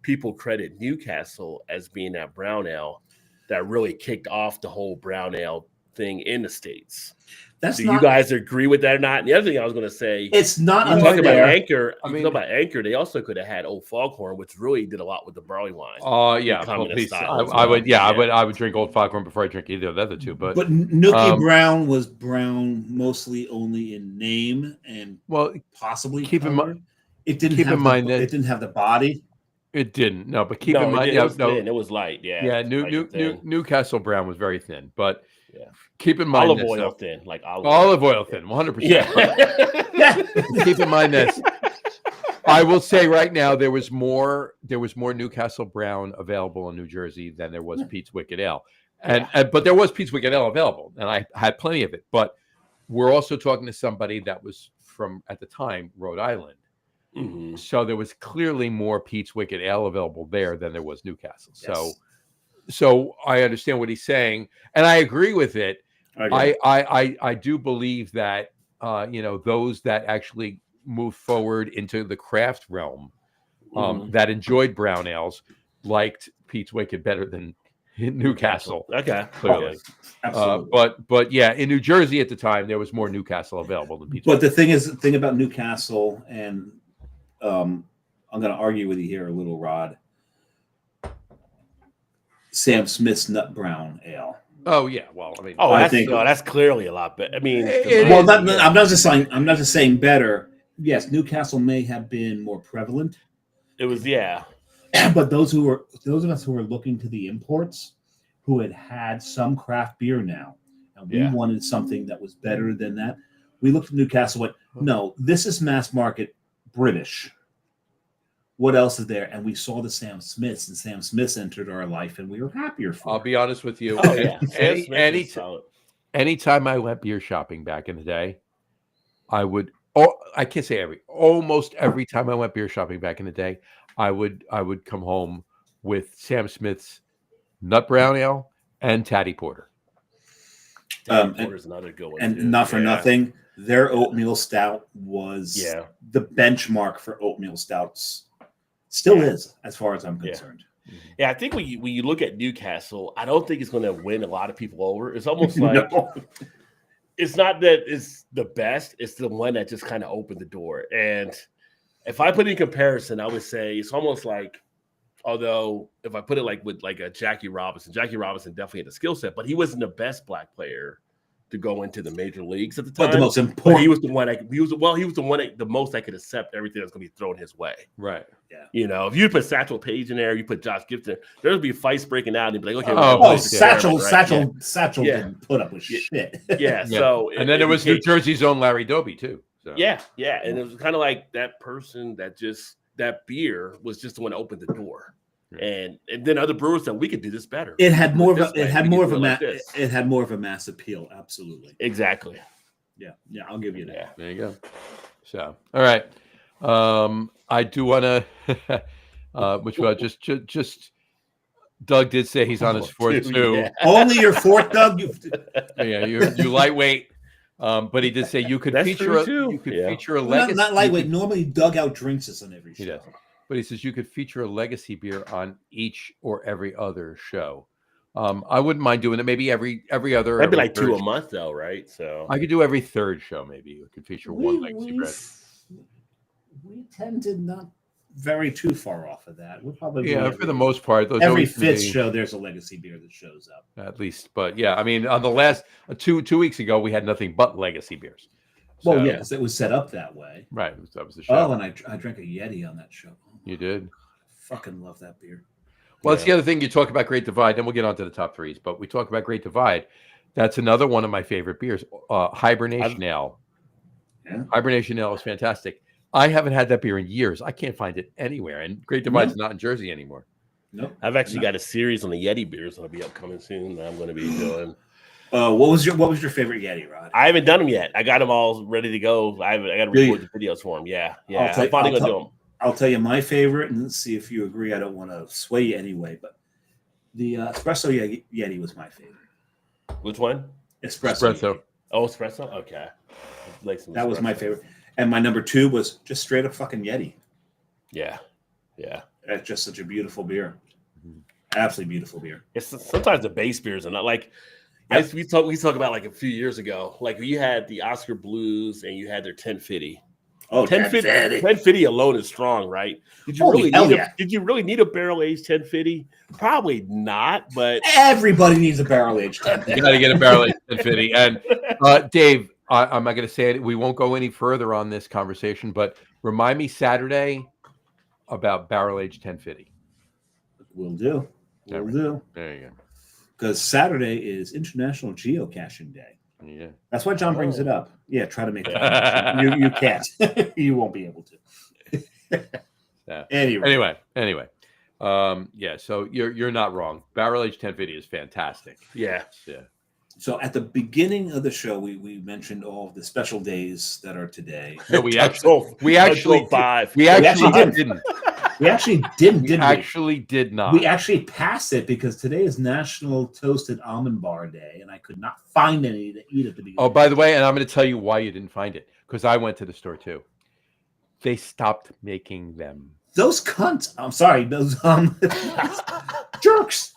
people credit Newcastle as being that brown ale that really kicked off the whole brown ale thing in the States. You guys agree with that or not? And the other thing I was going to say, it's not. Talking about Anchor. Anchor. They also could have had Old Foghorn, which really did a lot with the barley wine. Oh yeah, I would drink Old Foghorn before I drink either of the other two. But Nookie Brown was brown mostly only in name and possibly keep in mind. It didn't keep in mind that it didn't have the body. It didn't. No, but keep in mind. It was light. Yeah. Yeah. Newcastle Brown was very thin, but keep in mind olive oil thin, like olive oil thin, 100%. Yeah. Keep in mind this. I will say right now there was more Newcastle Brown available in New Jersey than there was Pete's Wicked Ale, but there was Pete's Wicked Ale available, and I had plenty of it. But we're also talking to somebody that was from at the time Rhode Island. Mm-hmm. So there was clearly more Pete's Wicked Ale available there than there was Newcastle. Yes. So I understand what he's saying, and I agree with it. I do believe that those that actually moved forward into the craft realm, that enjoyed brown ales, liked Pete's Wicked better than Newcastle. Okay, clearly. Absolutely. But yeah, in New Jersey at the time there was more Newcastle available than Pete's Wicked. But the thing about Newcastle and I'm going to argue with you here a little, Rod. Sam Smith's Nut Brown Ale. Oh yeah, well, I mean, that's clearly a lot better. I mean, I'm not just saying better. Yes, Newcastle may have been more prevalent. It was, but those of us who were looking to the imports, who had some craft beer now, and we wanted something that was better than that, we looked at Newcastle. And went, no, this is mass market British. What else is there? And we saw the Sam Smiths, and Sam Smiths entered our life, and we were happier for I'll be honest with you. Anytime I went beer shopping back in the day, I can't say almost every time I went beer shopping back in the day, I would come home with Sam Smith's Nut Brown Ale and Tatty Porter. Porter's another good one. And not for nothing, their oatmeal stout was the benchmark for oatmeal stouts. Still is, as far as I'm concerned. Yeah, I think when you look at Newcastle, I don't think it's going to win a lot of people over. It's almost like it's not that it's the best; it's the one that just kind of opened the door. And if I put it in comparison, I would say it's almost like, although if I put it like with like a Jackie Robinson definitely had the skill set, but he wasn't the best black player to go into the major leagues at the time. But the most important, he was the one. He was the one the most that could accept everything that's going to be thrown his way. Right. Yeah. If you put Satchel Paige in there, you put Josh Gibson, there'll be fights breaking out, and be like, okay, Satchel didn't put up with shit. Yeah. So and then there was New Jersey's own Larry Doby too. So. Yeah, and it was kind of like that person that beer was just the one that opened the door. And then other brewers said we could do this better. It had more of a mass appeal. Absolutely. Exactly. Yeah. I'll give you that. Yeah. There you go. So, all right. I do want to, which was just. Doug did say he's on his fourth too. Yeah. Only your fourth, Doug. You lightweight. But he did say you could feature a legacy. Not lightweight. Normally, Doug out drinks us on every show. He does. But he says you could feature a legacy beer on each or every other show. I wouldn't mind doing it maybe every other. That'd be every like 2 third a month, though, right? So I could do every third show. Maybe we could feature one legacy bread. We tend to not very too far off of that. We'll probably Yeah, for the most part, those every always fifth be- show there's a legacy beer that shows up. at least. But yeah, I mean, on the last 2 weeks ago, we had nothing but legacy beers. Well, So- yeah, 'cause it was set up that way. right. That was the show. Oh, and I drank a Yeti on that show. You did. Fucking love that beer. Well, that's the other thing. You talk about Great Divide, then we'll get on to the top threes. But we talk about Great Divide. That's another one of my favorite beers. Hibernation Ale. Yeah. Hibernation Ale is fantastic. I haven't had that beer in years. I can't find it anywhere. And Great Divide's not in Jersey anymore. Nope. I've actually got a series on the Yeti beers that'll be upcoming soon that I'm going to be doing. What was your favorite Yeti, Rod? I haven't done them yet. I got them all ready to go. I got to record the videos for them. Yeah. I'm finally going to do them. I'll tell you my favorite, and let's see if you agree. I don't want to sway you anyway, but the Espresso Yeti was my favorite. Which one? Espresso. Espresso. Oh, Espresso? Okay. That was my favorite. And my number 2 was just straight up fucking Yeti. Yeah. That's just such a beautiful beer. Absolutely beautiful beer. It's sometimes the base beers are not like. Yep. We talk about like a few years ago. Like you had the Oscar Blues and you had their 1050. Oh, 1050. 1050 alone is strong, right? Did you really need a barrel aged 1050? Probably not, but everybody needs a barrel aged 1050. You got to get a barrel aged 1050. And Dave, I'm not going to say it. We won't go any further on this conversation, but remind me Saturday about barrel aged 1050. We'll do. There you go. Because Saturday is International Geocaching Day. Yeah. That's why John brings it up. Yeah, try to make that. You can't. You won't be able to. Yeah. Anyway. Yeah. So you're not wrong. Barrel aged 1050 is fantastic. Yeah. So at the beginning of the show, we mentioned all of the special days that are today. No, we actually didn't. We actually didn't. We actually did not. We actually passed it because today is National Toasted Almond Bar Day, and I could not find any to eat at the beginning. Oh, by the way, and I'm going to tell you why you didn't find it, because I went to the store too. They stopped making them. Those cunts. I'm sorry. Those jerks.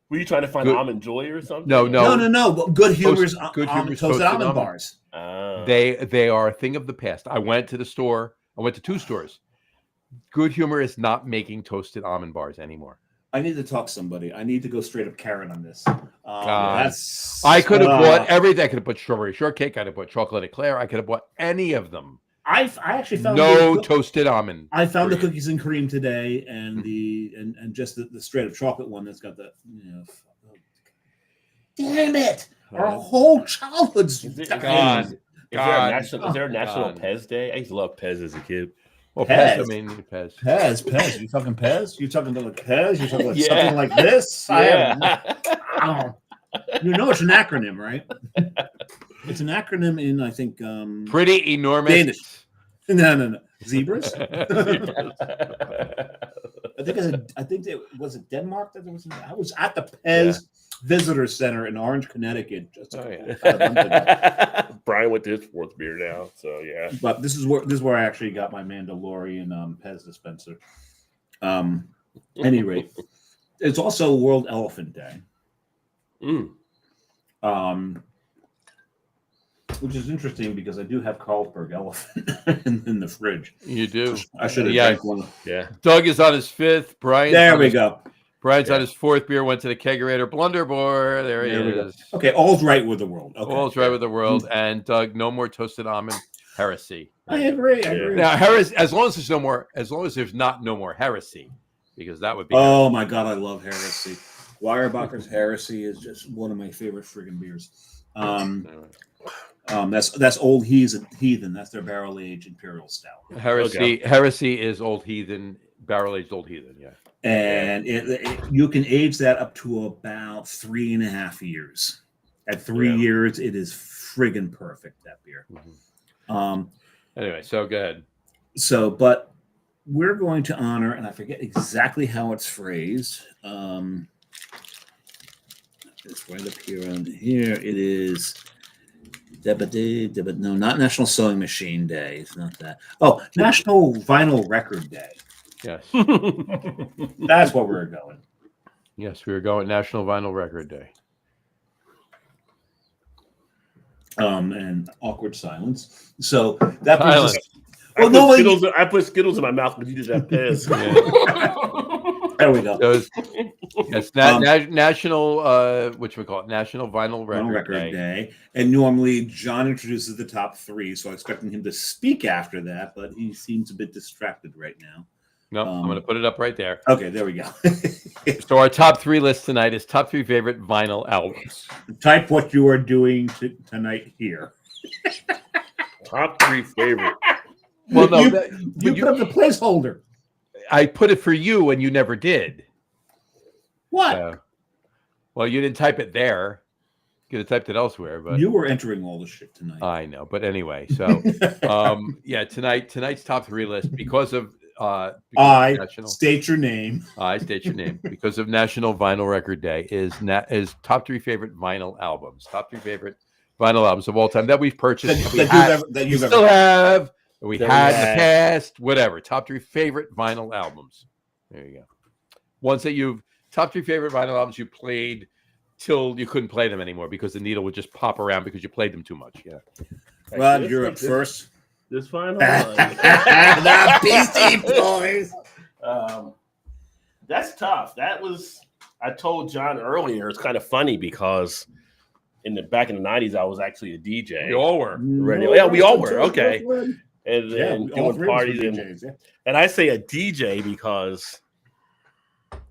Were you trying to find Almond Joy or something? No. Good Humor's toasted almond bars. They are a thing of the past. I went to the store. I went to 2 stores. Good Humor is not making toasted almond bars anymore. I need to talk to somebody. I need to go straight up Karen on this. I could have bought everything. I could have bought strawberry shortcake. I could have bought chocolate eclair. I could have bought any of them. I actually found toasted almond. I found the cookies and cream today, and and just the straight up chocolate one that's got the damn it! Our whole childhood's gone. Is there a National Pez Day? I used to love Pez as a kid. Well, Pez. I mean, Pez. Pez. You talking Pez? You talking about Pez? You talking about something like this? Yeah. You know it's an acronym, right? It's an acronym in, I think, pretty enormous. Danish. No. Zebras. I think it was it Denmark that there was. I was at the Pez Visitor Center in Orange, Connecticut. Brian went to his 4th beer now, so yeah. But this is where I actually got my Mandalorian Pez dispenser. Any rate, it's also World Elephant Day. Which is interesting because I do have Carlsberg Elephant in the fridge. You do. I should have drank one. Yeah. Doug is on his 5th. Brian. There we go. Brian's on his 4th beer. Went to the kegerator blunderbore. There he is. Okay, all's right with the world. Okay. All's right with the world. And Doug, no more toasted almond heresy. I agree. Now, heresy. As long as there's not no more heresy, because that would be. Oh my God, I love heresy. Weyerbacher's Heresy is just one of my favorite friggin' beers. That's Old Heathen. That's their barrel aged imperial stout. Heresy is Old Heathen, barrel aged Old Heathen. Yeah, and you can age that up to about 3.5 years. At 3 years, it is friggin' perfect. That beer. Anyway, so go ahead. So, but we're going to honor, and I forget exactly how it's phrased. It's right up here on here. It is. No, not National Sewing Machine Day. It's not that. Oh, National Vinyl Record Day. Yes. That's what we're going. Yes, we were going National Vinyl Record Day. And awkward silence. So that brings us. Silence. I put Skittles in my mouth, but you did that piss. There we go. So it's National, what we call it, National Vinyl Record Day. And normally John introduces the top three, so I'm expecting him to speak after that, but he seems a bit distracted right now. No, I'm going to put it up right there. Okay, there we go. So our top three list tonight is top three favorite vinyl albums. Type what you are doing tonight here. Top three favorite. Well, no, you put up the placeholder. I put it for you, and you never did. What? Well, you didn't type it there. You could have typed it elsewhere, but you were entering all the shit tonight. I know, but anyway, so tonight's top three list because of state your name. I state your name because of National Vinyl Record Day is top three favorite vinyl albums, top three favorite vinyl albums of all time that we've purchased, that you still have. We had in the past, whatever. Top three favorite vinyl albums. There you go. Ones that top three favorite vinyl albums you played till you couldn't play them anymore because the needle would just pop around because you played them too much. Yeah. Rod, you're up first. This vinyl. The Beastie Boys. That's tough. I told John earlier. It's kind of funny because back in the 90s, I was actually a DJ. We all were. Yeah, we all were. Okay. And then doing parties and I say a DJ because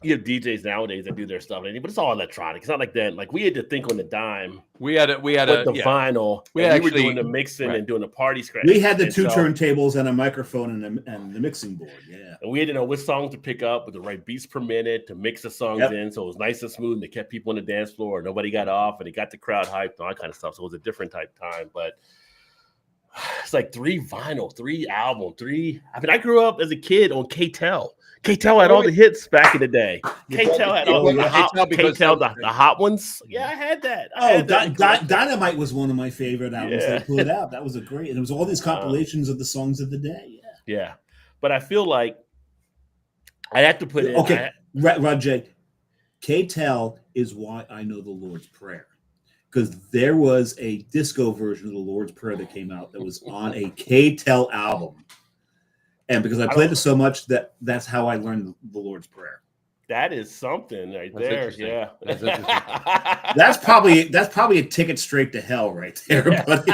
you have DJs nowadays that do their stuff, but it's all electronic. It's not like that. Like we had to think on the dime. We had vinyl. We were doing the mixing and doing the party scratch. We had the two turntables and a microphone and the mixing board. Yeah, and we had to know which songs to pick up with the right beats per minute to mix the songs in, so it was nice and smooth. And they kept people on the dance floor. Nobody got off, and it got the crowd hyped and all that kind of stuff. So it was a different type of time, but. It's like three albums. I mean, I grew up as a kid on K-Tel. K-Tel had all the hits back in the day. K-Tel had all the hot ones. Yeah, I had that. Dynamite was one of my favorite albums they put out. That was and it was all these compilations of the songs of the day. Yeah. But I feel like I have to put it. Okay, Roger, K-Tel is why I know the Lord's Prayer. Because there was a disco version of the Lord's Prayer that came out that was on a K-Tel album. And because I played it so much, that's how I learned the Lord's Prayer. That is something right there. Yeah. That's interesting. That's probably a ticket straight to hell right there, buddy.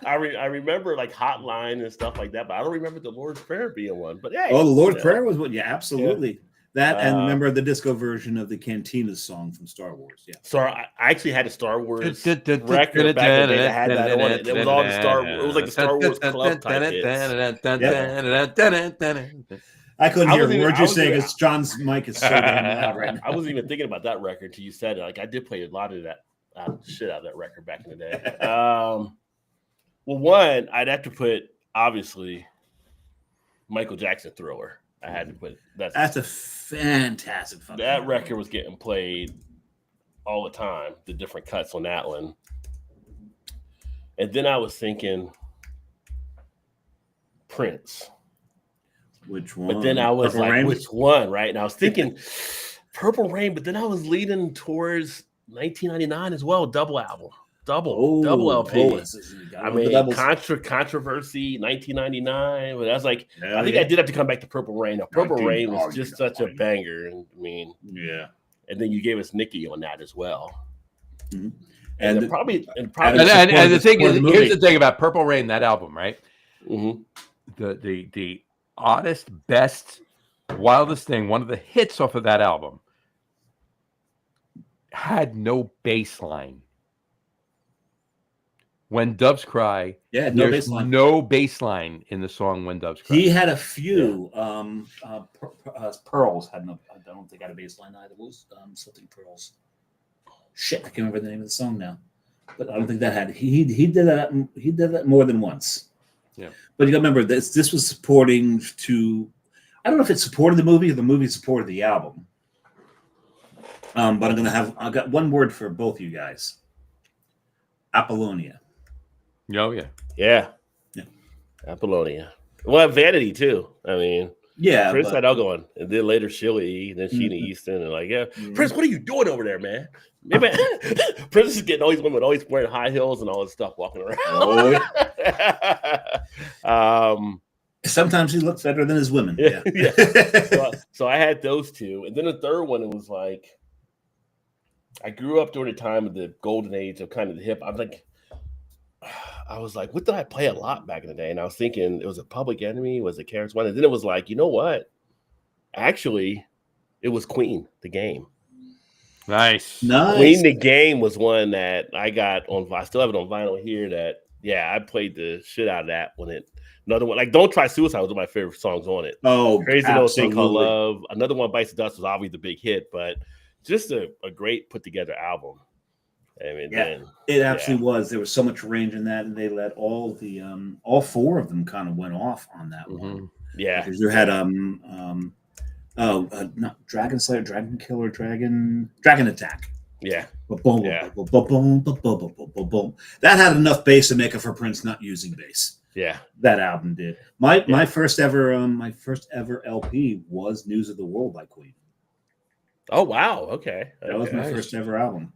I remember like Hotline and stuff like that, but I don't remember the Lord's Prayer being one. But the Lord's Prayer was one. Yeah, absolutely. Yeah. That and remember the disco version of the Cantina song from Star Wars. Yeah. So I actually had a Star Wars record back in the day that had that on it. It was all the Star Wars. It was like the Star Wars club type hits. I couldn't hear a word you're saying because John's mic is so damn loud right now. I wasn't even thinking about that record until you said it. Like I did play a lot of that shit out of that record back in the day. Well, one I'd have to put obviously Michael Jackson Thriller. I had to put that's a fantastic fucking that record was getting played all the time, the different cuts on that one. And then I was thinking Prince. Which one? But then I was Purple Rain? Which one, right? And I was thinking Purple Rain, but then I was leading towards 1999 as well, double album. Double LP. I mean, controversy, 1999. But I was like, I think I did have to come back to Purple Rain. Now, Purple Rain was just such a banger. And I mean, And then you gave us Nikki on that as well. Mm-hmm. And the thing is, here's the thing about Purple Rain, that album, right? Mm-hmm. The oddest, best, wildest thing, one of the hits off of that album had no bass line. When Doves Cry, there's no bass line in the song When Doves Cry. He had a few. Pearls had no. I don't think had a bass line either. It was something Pearls. Shit, I can't remember the name of the song now. But I don't think that had. He did that. He did that more than once. Yeah. But you got to remember this was supporting to. I don't know if it supported the movie or the movie supported the album. But I got one word for both you guys. Apollonia. Oh, yeah. Apollonia. Well, Vanity too. I mean, Yeah, Prince but had Elgon, and then later Sheila and then Sheena Easton, and like, Prince, what are you doing over there, man? Maybe Prince is getting all these women always wearing high heels and all this stuff walking around. Oh, yeah. Sometimes he looks better than his women. Yeah. So I had those two, and then the third one, it was like I grew up during the time of the golden age of kind of the hip. I was like, what did I play a lot back in the day? And I was thinking it was a Public Enemy, was it KRS One? And then it was like, you know what? Actually, it was Queen, the game. Nice. Queen, the game was one that I got on. I still have it on vinyl here. That I played the shit out of that when it. Another one, like Don't Try Suicide, was one of my favorite songs on it. Oh, Crazy Little Thing Called Love. Another one, Bites the Dust, was obviously the big hit, but just a great put together album. I mean, it absolutely was. There was so much range in that, and they let all four of them kind of went off on that one. Yeah, because you had not Dragon Slayer, Dragon Killer, Dragon Attack. Yeah. Boom. That had enough bass to make up for Prince not using bass. Yeah, that album did. My first ever LP was News of the World by Queen. Oh wow, okay. That was my first ever album.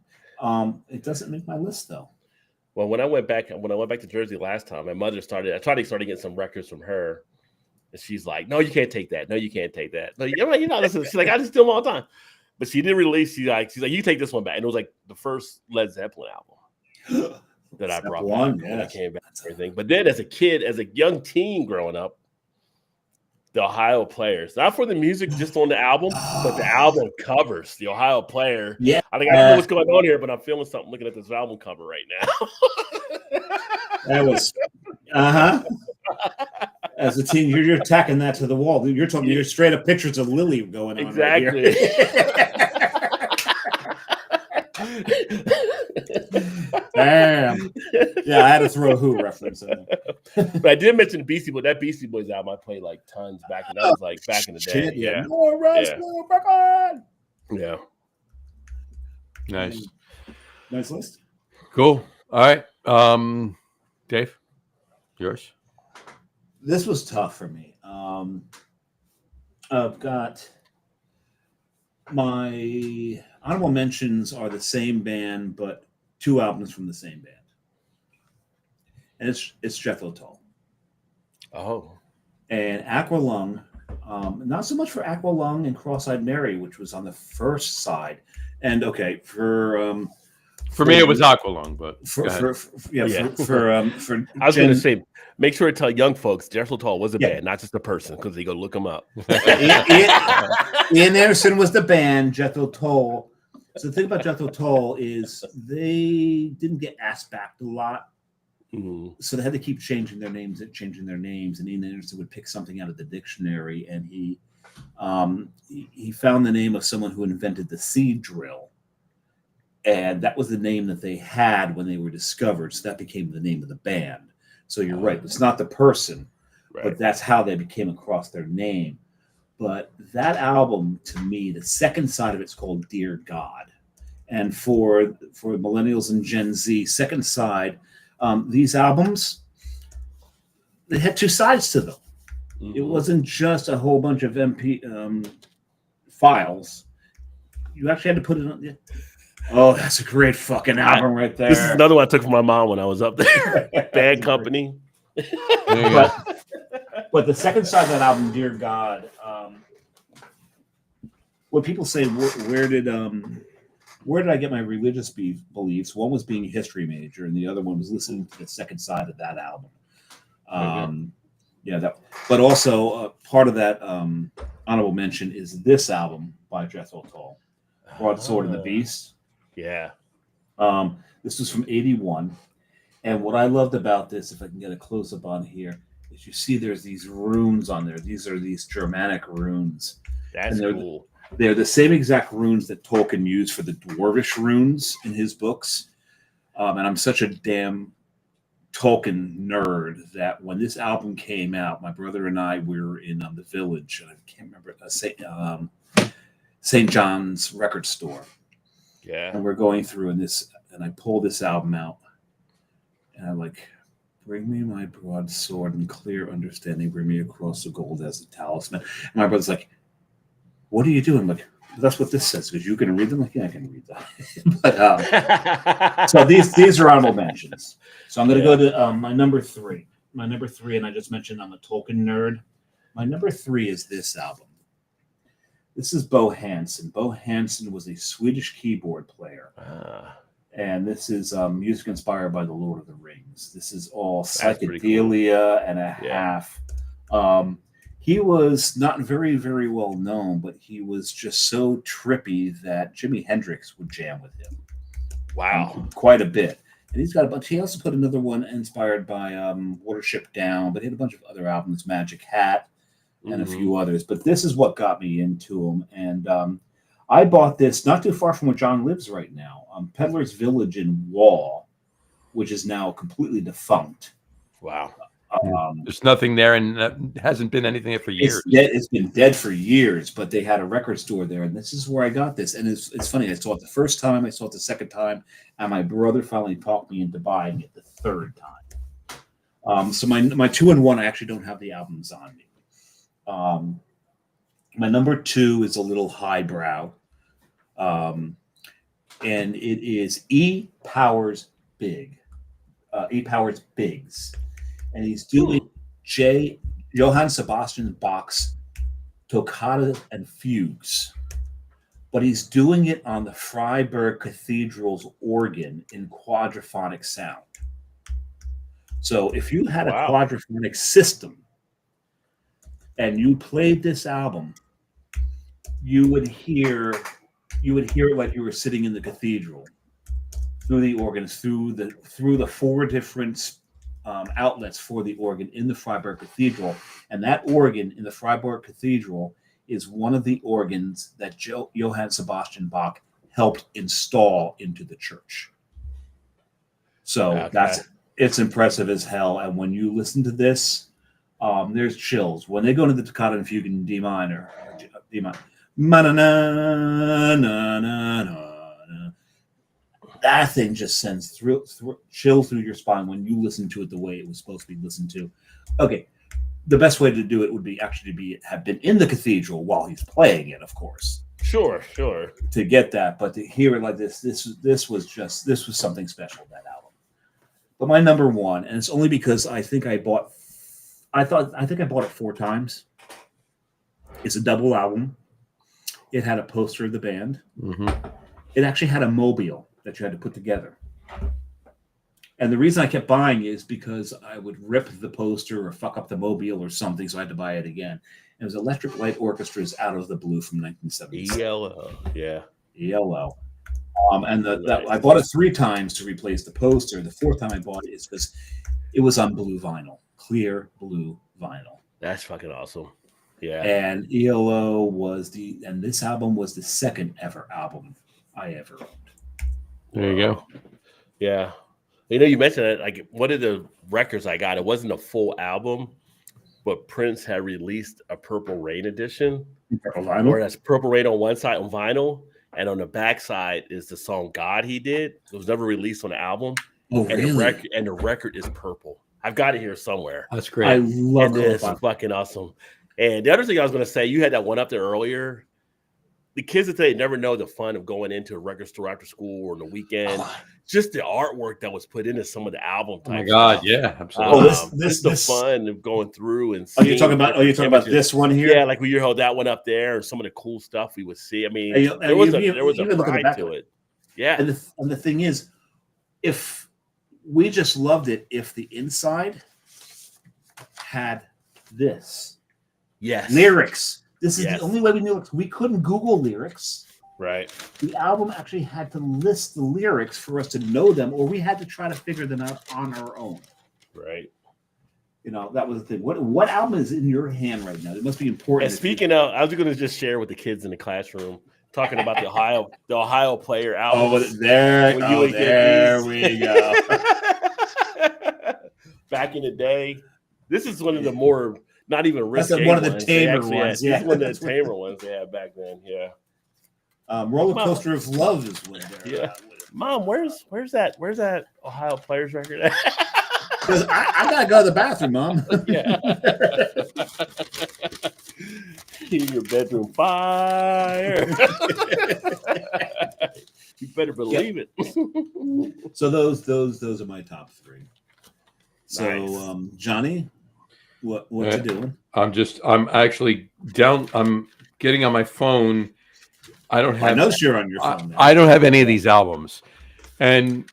It doesn't make my list though. Well, when I went back to Jersey last time, my mother I tried to get some records from her, and she's like, "No, you can't take that. No, you can't take that. No, you're not listening." She's like, "I just do them all the time," but she didn't release. She's like, "You take this one back," and it was like the first Led Zeppelin album that I brought back when I came back and everything. But then as a kid, as a young teen growing up, the Ohio Players, not for the music, just on the album, but the album covers, the Ohio Player. Yeah. I think I don't know what's going on here, but I'm feeling something looking at this album cover right now. That was, As a teen, you're tacking that to the wall. You're straight up pictures of Lily going on. Exactly. Right here. Damn. Yeah, I had to throw a Who reference in. But I did mention the Beastie Boys. That Beastie Boys album I played like tons back in that was like back in the day. Yeah. Yeah. Nice. Nice list. Cool. All right. Dave, yours. This was tough for me. I've got my honorable mentions are the same band, but two albums from the same band. And it's Jethro Tull. Oh. And Aqualung, not so much for Aqualung and Cross-Eyed Mary, which was on the first side. And okay, for me it was Aqualung, but for I was going to say, make sure to tell young folks Jethro Tull was a band, not just a person, because they go look them up. Ian Anderson was the band. Jethro Tull. So the thing about Jethro Tull is they didn't get asked back a lot. Mm-hmm. So they had to keep changing their names. And Ian Anderson would pick something out of the dictionary, and he found the name of someone who invented the seed drill, and that was the name that they had when they were discovered. So that became the name of the band. So you're right; it's not the person, but that's how they became across their name. But that album, to me, the second side of it's called "Dear God," and for millennials and Gen Z, second side. These albums, they had two sides to them. Mm-hmm. It wasn't just a whole bunch of MP files. You actually had to put it on. Oh, that's a great fucking album right there. This is another one I took from my mom when I was up there. Bad Company. But the second side of that album, Dear God, what people say, where did I get my religious beliefs? One was being a history major, and the other one was listening to the second side of that album. But also part of that honorable mention is this album by Jethro Tull, Broadsword and the Beast. Yeah. This was from '81, and what I loved about this, if I can get a close up on here, is you see there's these runes on there. These are these Germanic runes. That's cool. They're the same exact runes that Tolkien used for the Dwarvish runes in his books. And I'm such a damn Tolkien nerd that when this album came out, my brother and I were in the Village. I can't remember, St. John's record store. Yeah. And we're going through and I pull this album out. And I'm like, Bring me my broadsword and clear understanding. Bring me across the gold as a talisman. And my brother's like, what are you doing? I'm like, that's what this says, because you can read them. Like, yeah, I can read that. But so these are honorable mentions. So I'm going to go to my number 3. My number 3, and I just mentioned I'm a Tolkien nerd. My number 3 is this album. This is Bo Hansen. Bo Hansen was a Swedish keyboard player. And this is music inspired by The Lord of the Rings. This is all psychedelia and a half. He was not very, very well known, but he was just so trippy that Jimi Hendrix would jam with him. Wow. Quite a bit. And he's got a bunch. He also put another one inspired by Watership Down, but he had a bunch of other albums, Magic Hat, and a few others. But this is what got me into him. And I bought this not too far from where John lives right now, Peddler's Village in Wall, which is now completely defunct. Wow. There's nothing there, and hasn't been anything there for years. It's been dead for years, but they had a record store there, and this is where I got this. And it's funny. I saw it the first time, I saw it the second time, and my brother finally talked me into buying it the third time. So my 2 and 1, I actually don't have the albums on me. My number 2 is a little highbrow, and it is E. Powers Biggs, and he's doing Johann Sebastian Bach's Toccata and Fugues, but he's doing it on the Freiburg Cathedral's organ in quadraphonic sound. So if you had a quadraphonic system and you played this album, you would hear it like you were sitting in the cathedral through the organs, through the 4 different outlets for the organ in the Freiburg Cathedral. And that organ in the Freiburg Cathedral is one of the organs that Johann Sebastian Bach helped install into the church. So it's impressive as hell. And when you listen to this, there's chills. When they go into the Toccata and Fugue in D minor, that thing just sends chills through your spine when you listen to it the way it was supposed to be listened to. Okay, the best way to do it would be actually have been in the cathedral while he's playing it, of course. Sure. To get that, but to hear it like this was something special, that album. But my number 1, and it's only because I think I bought it 4 times. It's a double album. It had a poster of the band. It actually had a mobile that you had to put together. And the reason I kept buying is because I would rip the poster or fuck up the mobile or something, so I had to buy it again. It was Electric Light Orchestra's Out of the Blue from 1976. ELO, yeah. ELO. And I bought it 3 times to replace the poster. The 4th time I bought it is because it was on blue vinyl, clear blue vinyl. That's fucking awesome. Yeah. And ELO and this album was the 2nd ever album I ever owned. There you go. Yeah. You mentioned it. Like, one of the records I got, it wasn't a full album, but Prince had released a Purple Rain edition. Purple vinyl? Where that's Purple Rain on one side on vinyl, and on the back side is the song God He Did. It was never released on the album. Oh, and really? The record is purple. I've got it here somewhere. That's great. I love it. It's fucking awesome. And the other thing I was going to say, you had that one up there earlier. The kids of today never know the fun of going into a record store after school or on the weekend. Just the artwork that was put into some of the album type. Oh my God, stuff. yeah, absolutely. This the fun of going through and seeing. You're talking about this one here? Yeah, like we held that one up there, and some of the cool stuff we would see. I mean, there was a pride to it. Yeah. And the thing is, if we just loved it, if the inside had this. Yes. Lyrics. This is the only way we knew it. We couldn't Google lyrics. Right. The album actually had to list the lyrics for us to know them, or we had to try to figure them out on our own. Right. That was the thing. What album is in your hand right now? It must be important. And speaking of, I was going to just share with the kids in the classroom, talking about the Ohio Player album. Oh, there we go. Back in the day, this is one of the more not even risky. One of the tamer ones. Yeah, one of the tamer ones they had back then. Yeah. Roller Coaster of Love is one there. Yeah. Mom, where's that Ohio Players record at? Because I gotta go to the bathroom, Mom. Yeah. In your bedroom, fire. You better believe it. So those are my top 3. So Nice. Johnny, what you doing? I'm actually down. I'm getting on my phone. I don't have. I know you're on your phone. I don't have any of these albums, and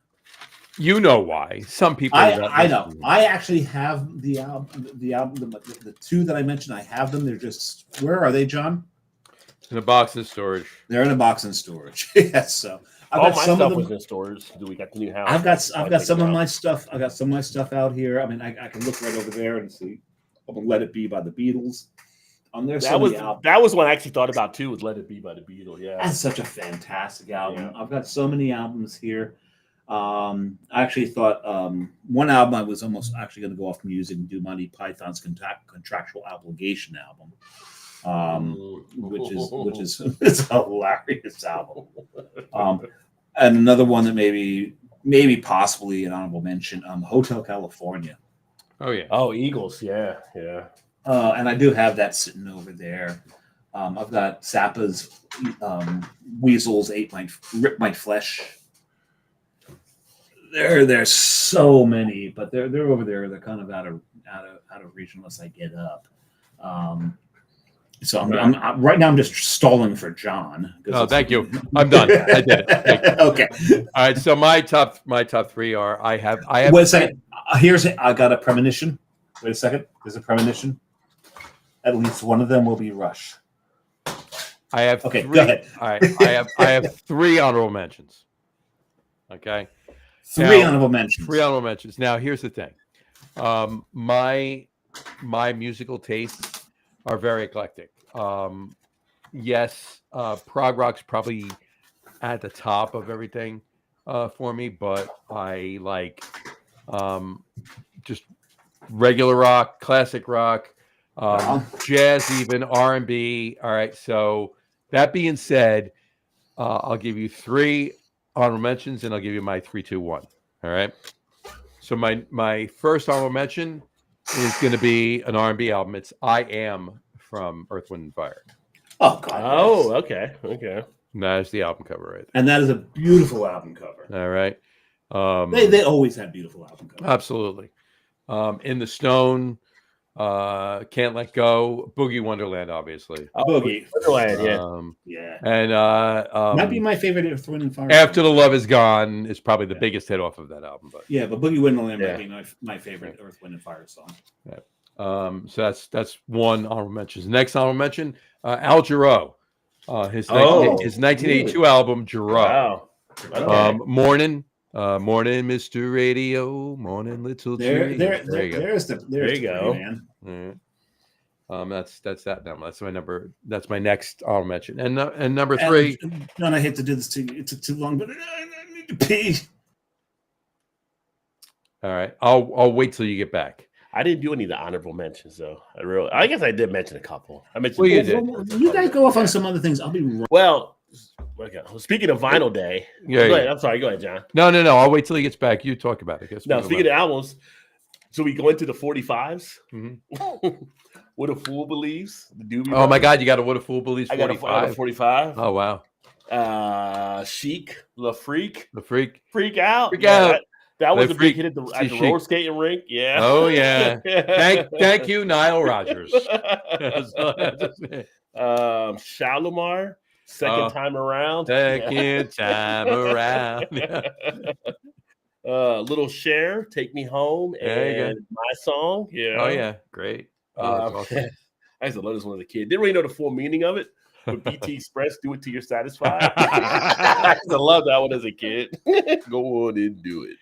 you know why. Some people. I know. I actually have the album. The 2 that I mentioned. I have them. They're just. Where are they, John? In a box in storage. They're in a box in storage. Yes. So all my stuff was in storage. Do we got the new house? I've got some of my stuff. I got some of my stuff out here. I mean, I can look right over there and see. Let It Be by the Beatles. That was one I actually thought about too. Was Let It Be by the Beatles. Yeah, that's such a fantastic album. Yeah. I've got so many albums here. I actually thought one album I was almost actually going to go off music and do Monty Python's Contractual Obligation album, which is it's a hilarious album. And another one that maybe possibly an honorable mention, Hotel California. Oh yeah. Oh, Eagles. Yeah. And I do have that sitting over there. I've got Zappa's Weasels, Rip My Flesh. There's so many, but they're over there. They're kind of out of reach unless I get up. So I'm right now. I'm just stalling for John. Oh, thank you. I'm done. I did it. Thank you. Okay. All right. So my top 3 are I have. Wait a second. I got a premonition. Wait a second. There's a premonition. At least one of them will be Rush. I have. Okay. 3, go ahead. All right. I have 3 honorable mentions. Okay. 3 honorable mentions. 3 honorable mentions. Now, here's the thing. My musical tastes are very eclectic. Yes, prog rock's probably at the top of everything for me, but I like just regular rock, classic rock, jazz, even R&B. All right. So that being said, I'll give you 3 honorable mentions, and I'll give you my 3, 2, 1. All right. So my first honorable mention is going to be an R&B album. It's "I Am" from Earth, Wind, and Fire. Oh God. Oh, okay. And that is the album cover right there. And that is a beautiful album cover. All right. They always have beautiful album covers. Absolutely. In the Stone, Can't Let Go, Boogie Wonderland, obviously. Boogie Wonderland, yeah. And might be my favorite Earth, Wind, and Fire. After the Love Is Gone is probably the biggest hit off of that album. But but Boogie Wonderland might be my favorite Earth, Wind, and Fire song. Yeah. So that's one honorable mention. The next honorable mention, Al Jarreau, his 1982 album Jarreau. Wow. Okay. Morning, Mr. Radio, morning, little There tree. There you go, man. That's that number. That's my next honorable mention. And number 3. No, I hate to do this to you. It took too long, but I need to pee. All right, I'll wait till you get back. I didn't do any of the honorable mentions though. I guess I did mention a couple. I mentioned. Well, you did. You guys go off on some other things. I'll be right. Well, okay. Speaking of Vinyl Day, go ahead. I'm sorry. Go ahead, John. No. I'll wait till he gets back. You talk about it. No, speaking of albums, so we go into the 45s. Mm-hmm. What a Fool Believes. The Doobie Oh my God, you got a What a Fool Believes 45. I got a 45. Oh wow. Chic, Le Freak. The Freak. Freak Out. Freak Out. That was a big hit at the roller skating rink. Yeah. Oh yeah. Thank you, Nile Rodgers. Shalimar, Second Time Around. Second time around. Little Cher, Take Me Home, and My Song. Yeah. Oh yeah, great. Awesome. I used to love this one as a kid. Didn't really know the full meaning of it. But BT Express, do it till you're satisfied. I used to love that one as a kid. Go on and do it.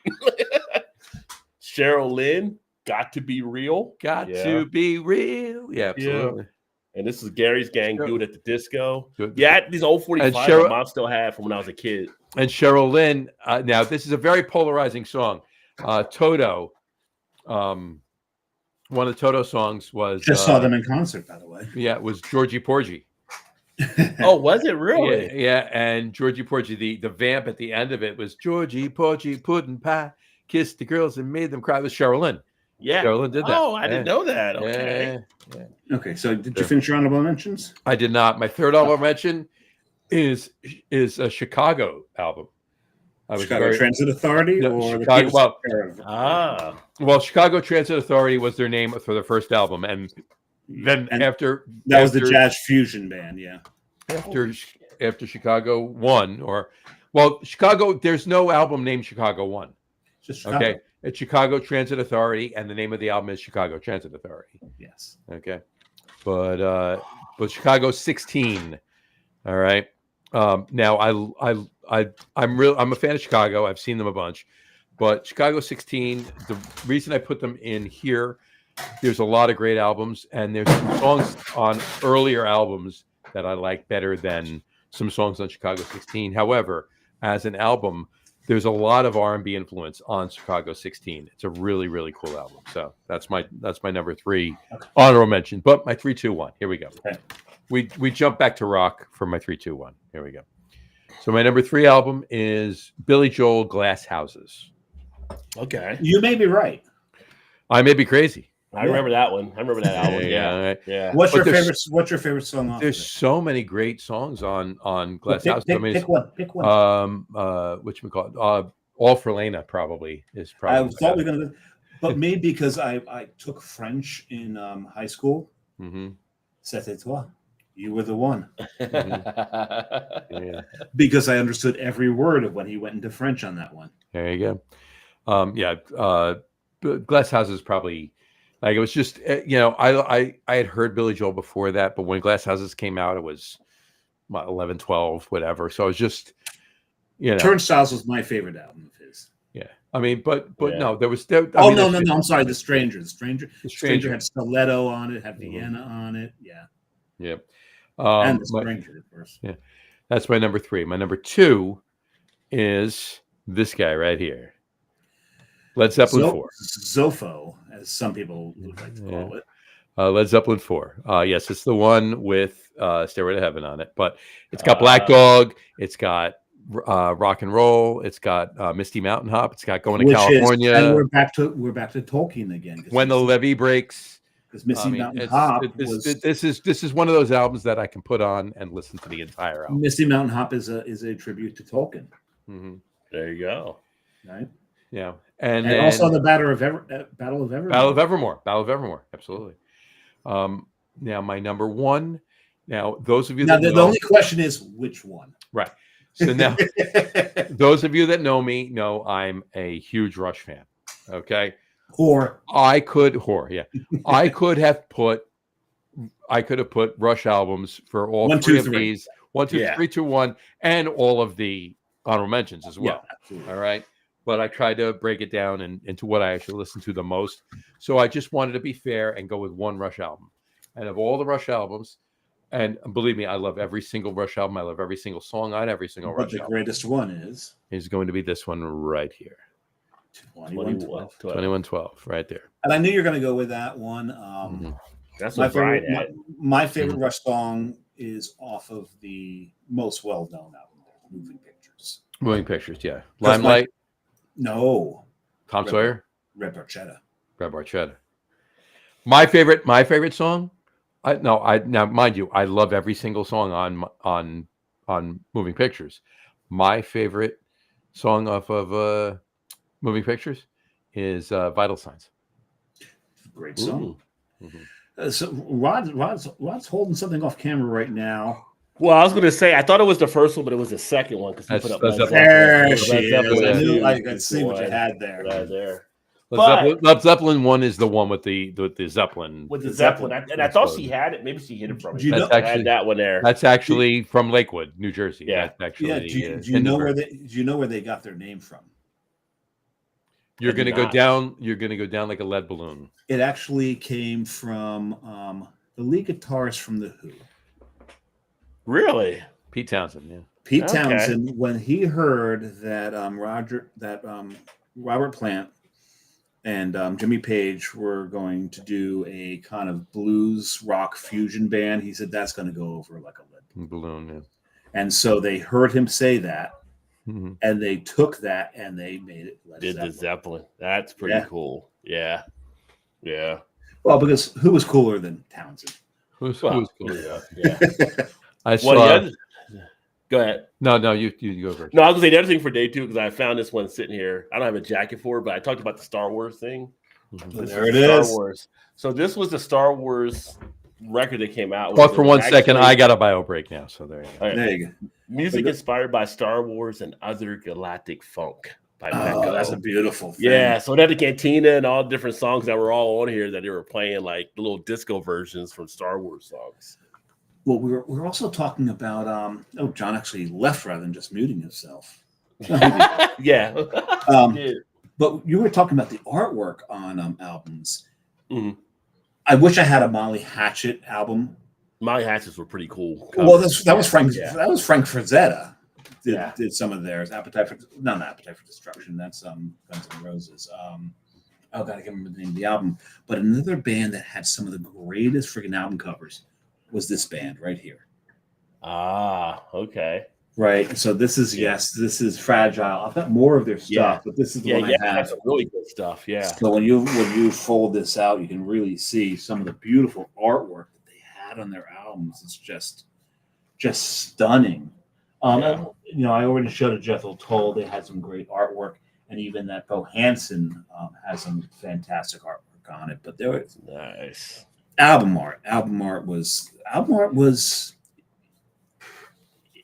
Cheryl Lynn, Got to Be Real. Got to be real. Yeah, absolutely. Yeah. And this is Gary's Gang, Do It at the Disco. Yeah, these old 45 my mom still had from when I was a kid. And Cheryl Lynn, now this is a very polarizing song. Toto, one of Toto's songs was... Just saw them in concert, by the way. Yeah, it was Georgie Porgy. Oh, was it really? Yeah, and Georgie Porgy, the vamp at the end of it was Georgie Porgy pudding pie, kissed the girls and made them cry. It was Cheryl Lynn. Yeah. Cheryl Lynn did that. Oh, I didn't know that. Okay. Okay, so did you finish your honorable mentions? I did not. My third honorable mention is a Chicago album. Chicago Transit Authority or Chicago, well, Chicago Transit Authority was their name for the first album, and then after was the jazz fusion band, yeah. After Chicago won, Chicago. There's no album named Chicago One. Just Chicago. Okay, it's Chicago Transit Authority, and the name of the album is Chicago Transit Authority. Yes. Okay, but Chicago 16. All right. Now I'm a fan of Chicago. I've seen them a bunch, but Chicago 16. The reason I put them in here, there's a lot of great albums, and there's some songs on earlier albums that I like better than some songs on Chicago 16. However, as an album, there's a lot of R&B influence on Chicago 16. It's a really, really cool album. So that's my number 3 honorable mention. But my 3, 2, 1. Here we go. Okay. We jump back to rock for my 3, 2, 1. Here we go. So my number 3 album is Billy Joel, Glass Houses. Okay. You may be right. I may be crazy. I remember that one. I remember that album. Yeah. What's your favorite song off There's of it? so many great songs on Glass Houses. Pick one. Whatchamacallit? All for Lena probably is probably. I thought we were gonna, but maybe because I took French in high school. Mm-hmm. C'était toi. You were the one. Mm-hmm. Yeah. Because I understood every word of when he went into French on that one. There you go. Glass Houses probably. Like it was just, I had heard Billy Joel before that, but when Glass Houses came out, it was 11, 12, whatever. So I was just, Turnstiles was my favorite album of his. Yeah, I mean, but Yeah. no, there was. No! I'm sorry, The Stranger. The Stranger had Stiletto on it, had Vienna on it. Yeah. Yeah. And The Stranger, of course. Yeah, that's my number 3. My number 2 is this guy right here. Led Zeppelin 4. Zofo, as some people would like to call it. Led Zeppelin 4. Yes, it's the one with Stairway to Heaven on it. But it's got Black Dog. It's got Rock and Roll. It's got Misty Mountain Hop. It's got Going to California. And we're back to Tolkien again. When the Levee Breaks. Because Misty Mountain Hop this is one of those albums that I can put on and listen to the entire album. Misty Mountain Hop is a tribute to Tolkien. Mm-hmm. There you go. Right. Yeah. And also the Battle of Evermore. Battle of Evermore. Absolutely. Now my number 1. Now those of you the only question is which one. Right. So now those of you that know me know I'm a huge Rush fan. Okay. I could have put Rush albums for all 1, 3 2, of 3. these 1, 2, 3, 2, 1, and all of the honorable mentions as well. Yeah, all right. But I tried to break it down into what I actually listen to the most. So I just wanted to be fair and go with one Rush album. And of all the Rush albums, and believe me, I love every single Rush album. I love every single song on every single Rush album. But the greatest one is going to be this one right here. 2112, right there. And I knew you were going to go with that one. That's my favorite Rush song is off of the most well-known album, Moving Pictures. Moving Pictures, yeah. Limelight. No. Tom Sawyer. Red Barchetta. My favorite song. Now mind you, I love every single song on Moving Pictures. My favorite song off of Moving Pictures is Vital Signs. Great song. So Rod's holding something off camera right now. Well, I was going to say I thought it was the first one, but it was the second one because he put up. There she is. I could see what you had there. Right there. Led Zeppelin 1 is the one with the Zeppelin. With the Zeppelin, I thought she had it. Maybe she hid it from me. I had that one there. That's actually from Lakewood, New Jersey. Yeah. That's actually. Do you know where they got their name from? You're going to go down. You're going to go down like a lead balloon. It actually came from the lead guitarist from the Who. Really? Pete Townsend. Yeah. Pete Townsend, when he heard that Robert Plant and Jimmy Page were going to do a kind of blues rock fusion band, he said that's going to go over like a lead balloon. Yeah. And so they heard him say that, Mhm. and they took that and they made it Led Did the Zeppelin. Zeppelin. That's pretty Yeah. cool. Yeah. Yeah. Well, because who was cooler than Townsend? Who's Well, cool? yeah. I Well, the saw. other, go ahead. No, you go first. No, I was gonna say the other thing for day 2 because I found this one sitting here. I don't have a jacket for it, but I talked about the Star Wars thing. Mhm. This There is it Star is. Wars. So this was the Star Wars record that came out. Pause for It was 1 second. actually- I got a bio break now, so there you go. All right. There you go. Music inspired by Star Wars and other galactic funk by Mecco. Oh, that's a beautiful thing. Yeah, so they had the Cantina and all different songs that were all on here that they were playing, like the little disco versions from Star Wars songs. Well, we're also talking about John actually left rather than just muting himself. Yeah. Yeah. But you were talking about the artwork on albums. Mhm. I wish I had a Molly Hatchet album. My hatches were pretty cool. Well, that was Frank. Yeah. That was Frank Frazetta. Yeah. Did some of theirs. Appetite for Destruction. That's Guns N' Roses. Oh God, I can't remember the name of the album. But another band that had some of the greatest freaking album covers was this band right here. Ah, okay. Right. So this is Fragile. I've got more of their stuff, Yeah. but this is the Yeah, one yeah, I have. that's some really good stuff. Yeah. So when you fold this out, you can really see some of the beautiful artwork that they had on their albums. It's just stunning. Yeah. I already showed a Jethro Tull. They had some great artwork, and even that Bo Hansen has some fantastic artwork on it. But there was Nice. album art. Album art was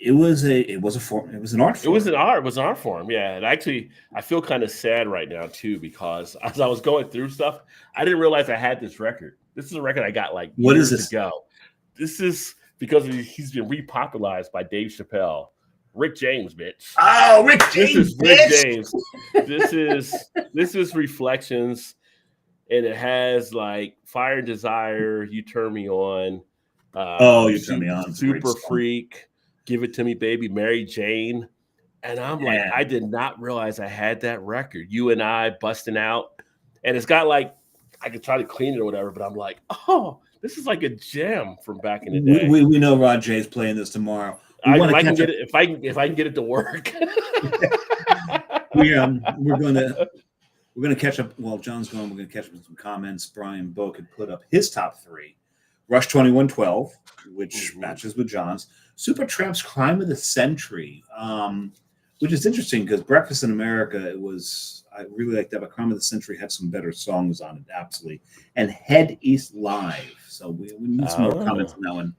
it was an art form. It was an art form, yeah. And actually, I feel kind of sad right now too because as I was going through stuff, I didn't realize I had this record. This is a record I got like What is years this? ago. This is because he's been repopularized by Dave Chappelle, Rick James, bitch. Oh, Rick James! This is Rick James. This is Reflections, and it has like Fire and Desire, You Turn Me On. You Turn Me On. It's a great Super song. Freak. Give It to Me, Baby, Mary Jane. And I'm like, Yeah. I did not realize I had that record. You and I busting out. And it's got like, I could try to clean it or whatever, but I'm like, oh, this is like a gem from back in the day. We know Rod J's playing this tomorrow. If I can get it to work. We're gonna catch up. While John's gone, we're gonna catch up with some comments. Brian Boak had put up his top 3. Rush 2112, which matches with John's. Supertramp's Crime of the Century, which is interesting because Breakfast in America, I really liked that, but Crime of the Century had some better songs on it, absolutely. And Head East Live. So we need some more comments on that one.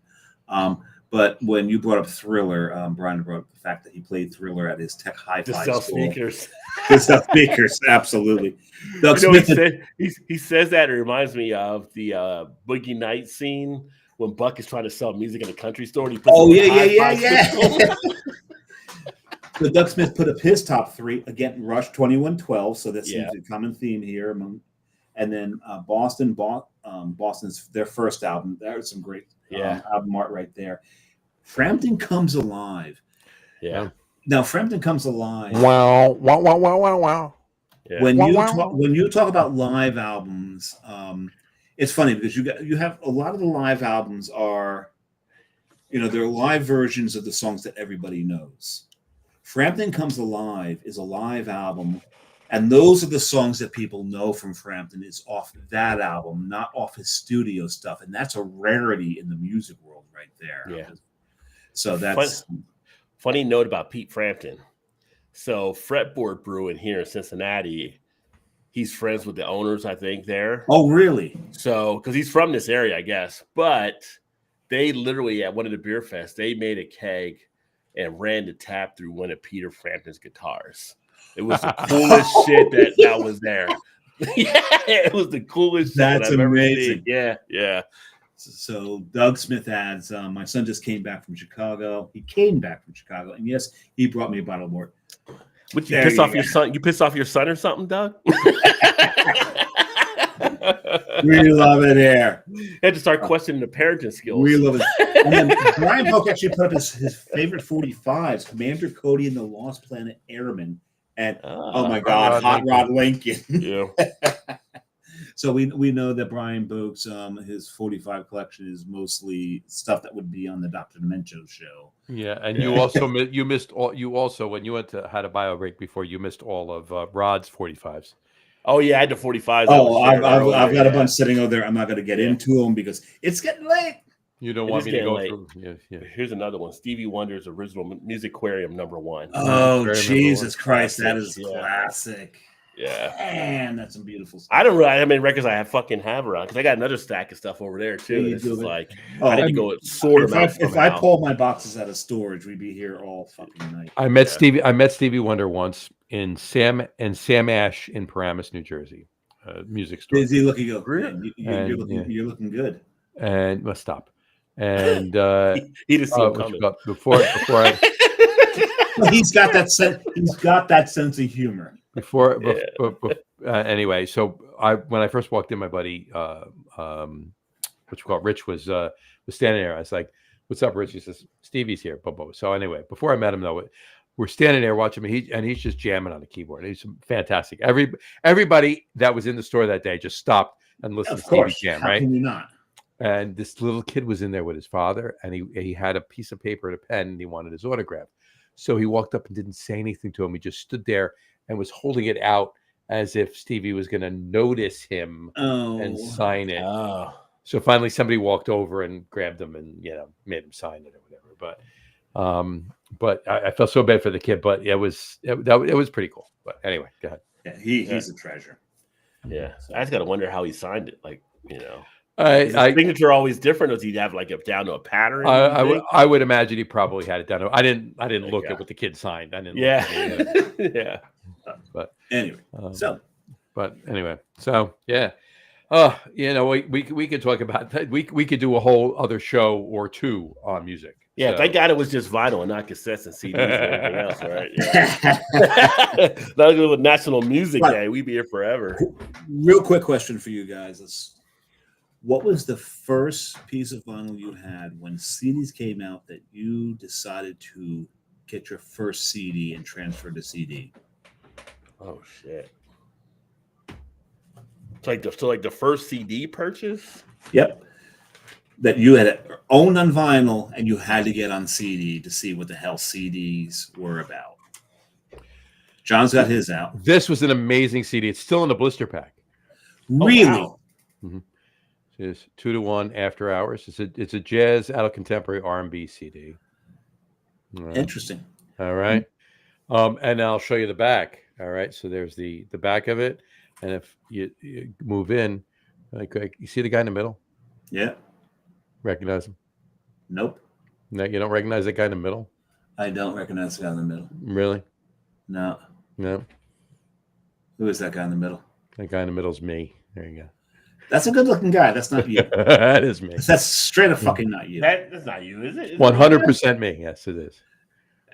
But when you brought up Thriller, Brian brought up the fact that he played Thriller at his tech hi-fi To sell school. speakers. To sell speakers, absolutely. Doug Smith he says that. It reminds me of the Boogie Nights scene when Buck is trying to sell music in a country store. And he puts yeah. So Doug Smith put up his top 3 again. Rush 2112. So that seems a common theme here and then Boston's their first album. There's some great album art right there. Frampton Comes Alive. Yeah. Now Frampton Comes Alive. Wow. Yeah. When you talk about live albums, it's funny because you have a lot of the live albums are, they're live versions of the songs that everybody knows. Frampton Comes Alive is a live album, and those are the songs that people know from Frampton. It's off that album, not off his studio stuff, and that's a rarity in the music world right there. Yeah. So that's funny note about Pete Frampton. So Fretboard Brewing here in Cincinnati, he's friends with the owners, I think, there. Oh, really? So, because he's from this area, I guess. But they literally, at one of the beer fests, they made a keg and ran the tap through one of Peter Frampton's guitars. It was the coolest shit that was there. Yeah, it was the coolest That's shit I've amazing. ever seen. Yeah. So Doug Smith adds, my son just came back from Chicago. He came back from Chicago, and yes, he brought me a bottle of more. Would you piss off your son? You piss off your son or something, Doug? We love it here. You had to start questioning the parenting skills. We love it. And then Brian Polk actually put up his favorite 45s, Commander Cody and the Lost Planet Airmen, and oh my God, Hot Rod Lincoln. Yeah. So we know that Brian Boak's his 45 collection is mostly stuff that would be on the Dr. Demento show. Yeah, and you also you missed all. You also, when you went to How to Bio Break before, you missed all of Rod's 45s. Oh yeah, I had the 45s. Oh, I've got a bunch sitting over there. I'm not going to get into them because it's getting late. You don't want me to go through. Yeah. Here's another one: Stevie Wonder's original Musicarium #1. Oh Jesus Christ, that is classic. Yeah, man, that's some beautiful stuff. I don't really. How many records I have around because I got another stack of stuff over there too. It's like I need to go sort them out. If I pull my boxes out of storage, we'd be here all fucking night. I met Stevie Wonder once in Sam Ash in Paramus, New Jersey, music store. Is he looking good? You're looking good. And must stop. And he just coming. Before he's got that sense. He's got that sense of humor. Anyway, so when I first walked in, my buddy, Rich was standing there. I was like, "What's up, Rich?" He says, "Stevie's here." So anyway, before I met him though, we're standing there watching him. He's just jamming on the keyboard. He's fantastic. Everybody that was in the store that day just stopped and listened to Stevie jam. How right? Can you not? And this little kid was in there with his father, and he had a piece of paper and a pen, and he wanted his autograph. So he walked up and didn't say anything to him. He just stood there and was holding it out as if Stevie was going to notice him and sign it. Oh. So finally, somebody walked over and grabbed him and made him sign it or whatever. But I felt so bad for the kid. But it was pretty cool. But anyway, go ahead. Yeah, he's a treasure. Yeah, I just got to wonder how he signed it. Like his signature always different. Does he have like down to a pattern? I would imagine he probably had it down. I didn't look at what the kid signed. I didn't. Yeah. But anyway, so yeah. We could talk about that. We could do a whole other show or two on music. Yeah, thank God it was just vinyl and not cassettes and CDs and everything else, right? Yeah. Not good with National Music Day. We'd be here forever. Real quick question for you guys. What was the first piece of vinyl you had when CDs came out that you decided to get your first CD and transfer to CD? Oh shit! It's like the first CD purchase. Yep, that you had owned on vinyl and you had to get on CD to see what the hell CDs were about. John's got his out. This was an amazing CD. It's still in the blister pack. Really? Oh, wow. Mm-hmm. It's 2-to-1 After Hours. It's a jazz out of contemporary R&B CD. Interesting. All right. And I'll show you the back. All right. So there's the back of it. And if you move in, like you see the guy in the middle? Yeah. Recognize him? Nope. No, you don't recognize that guy in the middle? I don't recognize the guy in the middle. Really? No. Who is that guy in the middle? That guy in the middle is me. There you go. That's a good-looking guy. That's not you. That is me. That's straight up fucking not you. That's not you, is it? 100% me. Yes, it is.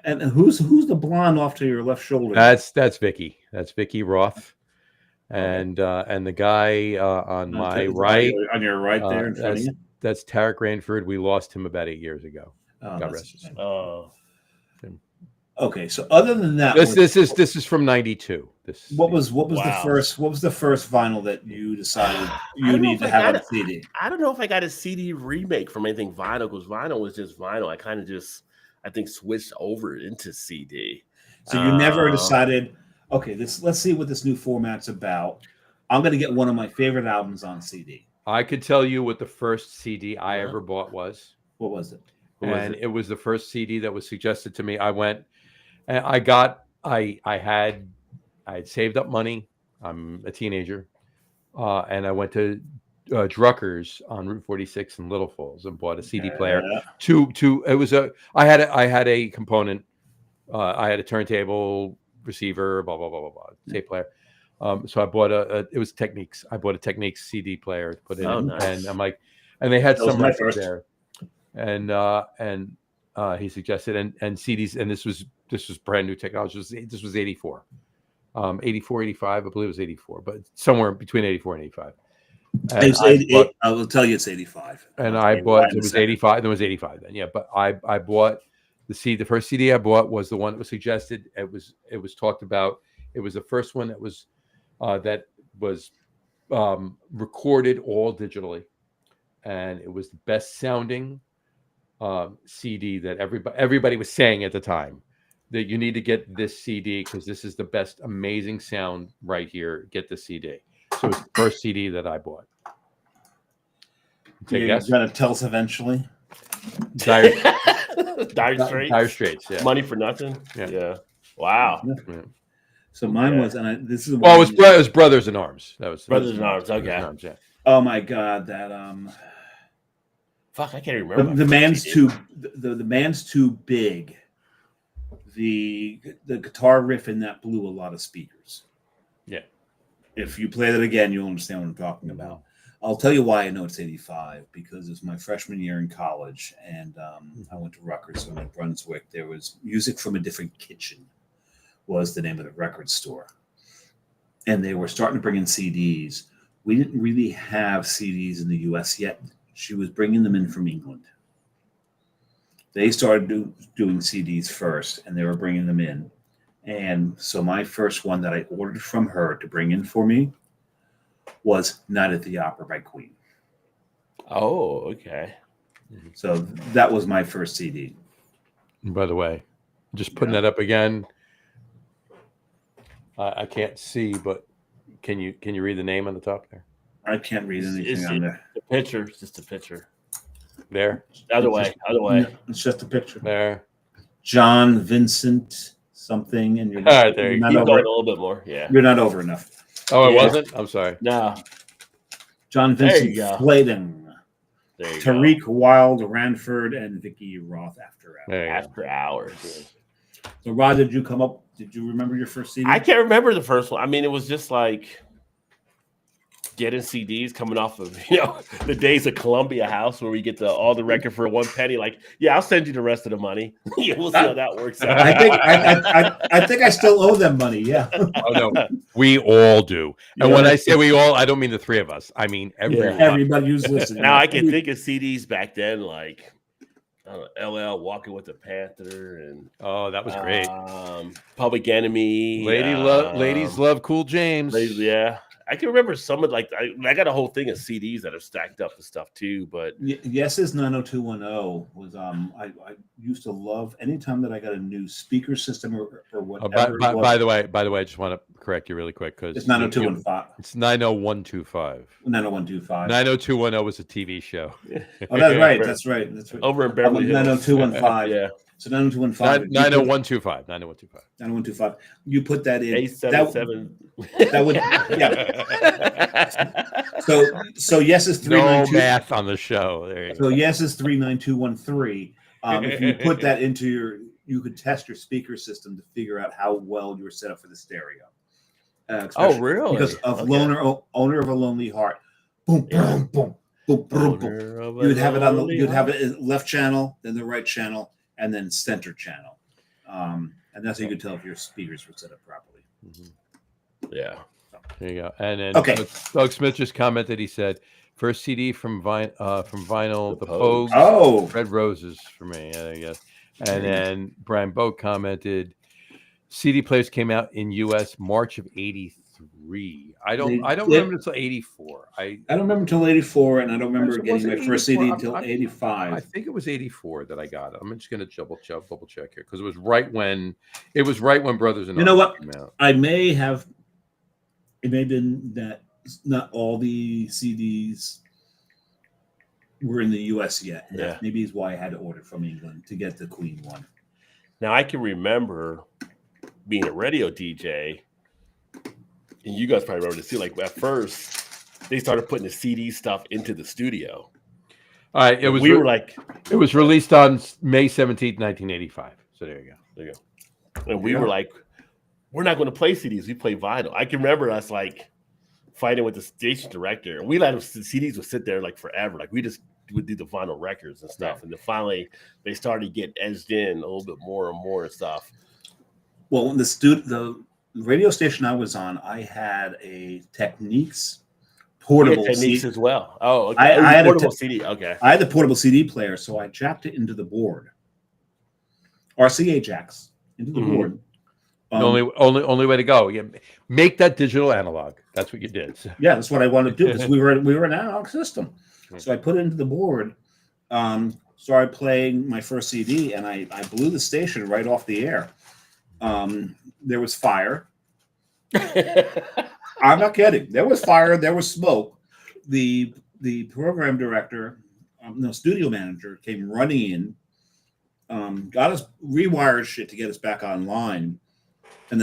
And who's the blonde off to your left shoulder? That's Vicky. That's Vicky Roth. And the guy on my right, on your right there in front of you. That's Tarek Rainford. We lost him about 8 years ago. God rest his soul. Oh. Okay, so other than that, this is from '92. What was the first vinyl that you decided you need to have on a CD? I don't know if I got a CD remake from anything vinyl, because vinyl was just vinyl. I kind of just switched over into CD. So you never decided, okay, let's see what this new format's about. I'm going to get one of my favorite albums on CD. I could tell you what the fird CD I ever bought was. What was it? It was the first CD that was suggested to me. I went, and I had saved up money. I'm a teenager, and I went to Drucker's on Route 46 in Little Falls and bought a CD player. I had a component. I had a turntable, receiver, blah blah blah blah blah, tape player. So I bought it was Techniques. I bought a Techniques CD player to put in, nice. And I'm like, and they had some records there, and he suggested and CDs, and this was brand new technology. This was 84, 85, I believe it was 84, but somewhere between 84 and 85. And I will tell you it's 85. And I bought, it was 85. There was 85 then, yeah. But I bought the first CD I bought was the one that was suggested. It was talked about. It was the first one that was recorded all digitally, and it was the best sounding CD that everybody was saying at the time that you need to get this CD because this is the best, amazing sound right here. Get the CD. So it's the first CD that I bought. Take You're going to tell us eventually. Dire Straits. Dire Straits. Yeah. Money for Nothing. Yeah. Wow. Yeah. So mine was, and this is it was Brothers in Arms. That was Brothers in Arms. Okay. Arms, yeah. Oh my God, that Fuck, I can't remember. The man's too the man's too big. The guitar riff in that blew a lot of speakers. Yeah. If you play that again, you'll understand what I'm talking about. I'll tell you why I know it's 85, because it's my freshman year in college, and I went to Rutgers, so in New Brunswick. There was Music from a Different Kitchen was the name of the record store. And they were starting to bring in CDs. We didn't really have CDs in the U.S. yet. She was bringing them in from England. They started doing CDs first, and they were bringing them in. And so my first one that I ordered from her to bring in for me was Night at the Opera by Queen. Oh, okay. So that was my first CD. And by the way, just putting that up again. I can't see, but can you read the name on the top there? I can't read anything on there. The picture, just a picture. There. Other way. It's just a picture. There. John Vincent something, and you're All right, there you Keep going a little bit more. Yeah. You're not over enough. Oh, it wasn't? I'm sorry. No. John Vincent Flayden. There you Tariq Wild, Ranford, and Vicky Roth After Hours. After Hours. So, Rod, did you remember your first CD? I can't remember the first one. I mean, it was just like getting CDs coming off of, the days of Columbia House where we get all the record for 1 penny. Like, yeah, I'll send you the rest of the money. We'll see how that works out. I think I still owe them money. Yeah. Oh no, we all do. And when I say we all, I don't mean the three of us. I mean everybody who's listening. Now I can think of CDs back then, like LL Walking with the Panther, and that was great. Public Enemy, Ladies Love Cool James. Yeah. I can remember some of I got a whole thing of CDs that are stacked up and stuff too. But Yes's 90210 was I used to love anytime that I got a new speaker system or whatever. By the way, I just want to correct you really quick because it's 90215. It's 90125. 90125. 90210 was a TV show. Oh, that's right. Over in Beverly Hills. 90215. Yeah. So 90215. 90125. 90125. 90125. You put that in. 877. That would, So yes is 392. No math on the show. There you go. So yes is 39213. If you put that into you could test your speaker system to figure out how well you were set up for the stereo. Oh, really? Because of Owner of a Lonely Heart. Boom, boom, boom, boom, boom, boom. You'd have it you'd have it in left channel, then the right channel, and then center channel. And that's how you could tell if your speakers were set up properly. Mm-hmm. Yeah. There you go. And then Doug Smith just commented. He said, "First CD from vinyl, the Pogues. Oh, Red Roses for me, I guess." And then Brian Boat commented, "CD players came out in U.S. March of '83. I don't remember until '84. I don't remember until '84, and I don't remember getting my first CD until '85. I think it was '84 that I got it. I'm just going to double check here because it was right when Brothers and you know what? Came out. It may have been that not all the CDs were in the U.S. yet. Yeah. Maybe is why I had to order from England to get the Queen one. Now I can remember being a radio DJ, and you guys probably remember this too. Like at first, they started putting the CD stuff into the studio. All right, it was released on May 17th, 1985. So there you go. And we were like, we're not going to play CDs. We play vinyl. I can remember us like fighting with the station director. We let the CDs would sit there like forever. Like we just would do the vinyl records and stuff. And then finally they started getting edged in a little bit more and more and stuff. Well, the radio station I was on, I had a Techniques portable Techniques CD as well. Oh, okay. I had portable CD. Okay. I had the portable CD player, so I jacked it into the board. RCA jacks into the board. The only way to go. Yeah, make that digital analog. That's what you did. So. Yeah, that's what I wanted to do because we were an analog system. So I put it into the board, started playing my first CD, and I blew the station right off the air. There was fire. I'm not kidding. There was fire. There was smoke. The program director, studio manager, came running in, got us rewired shit to get us back online. And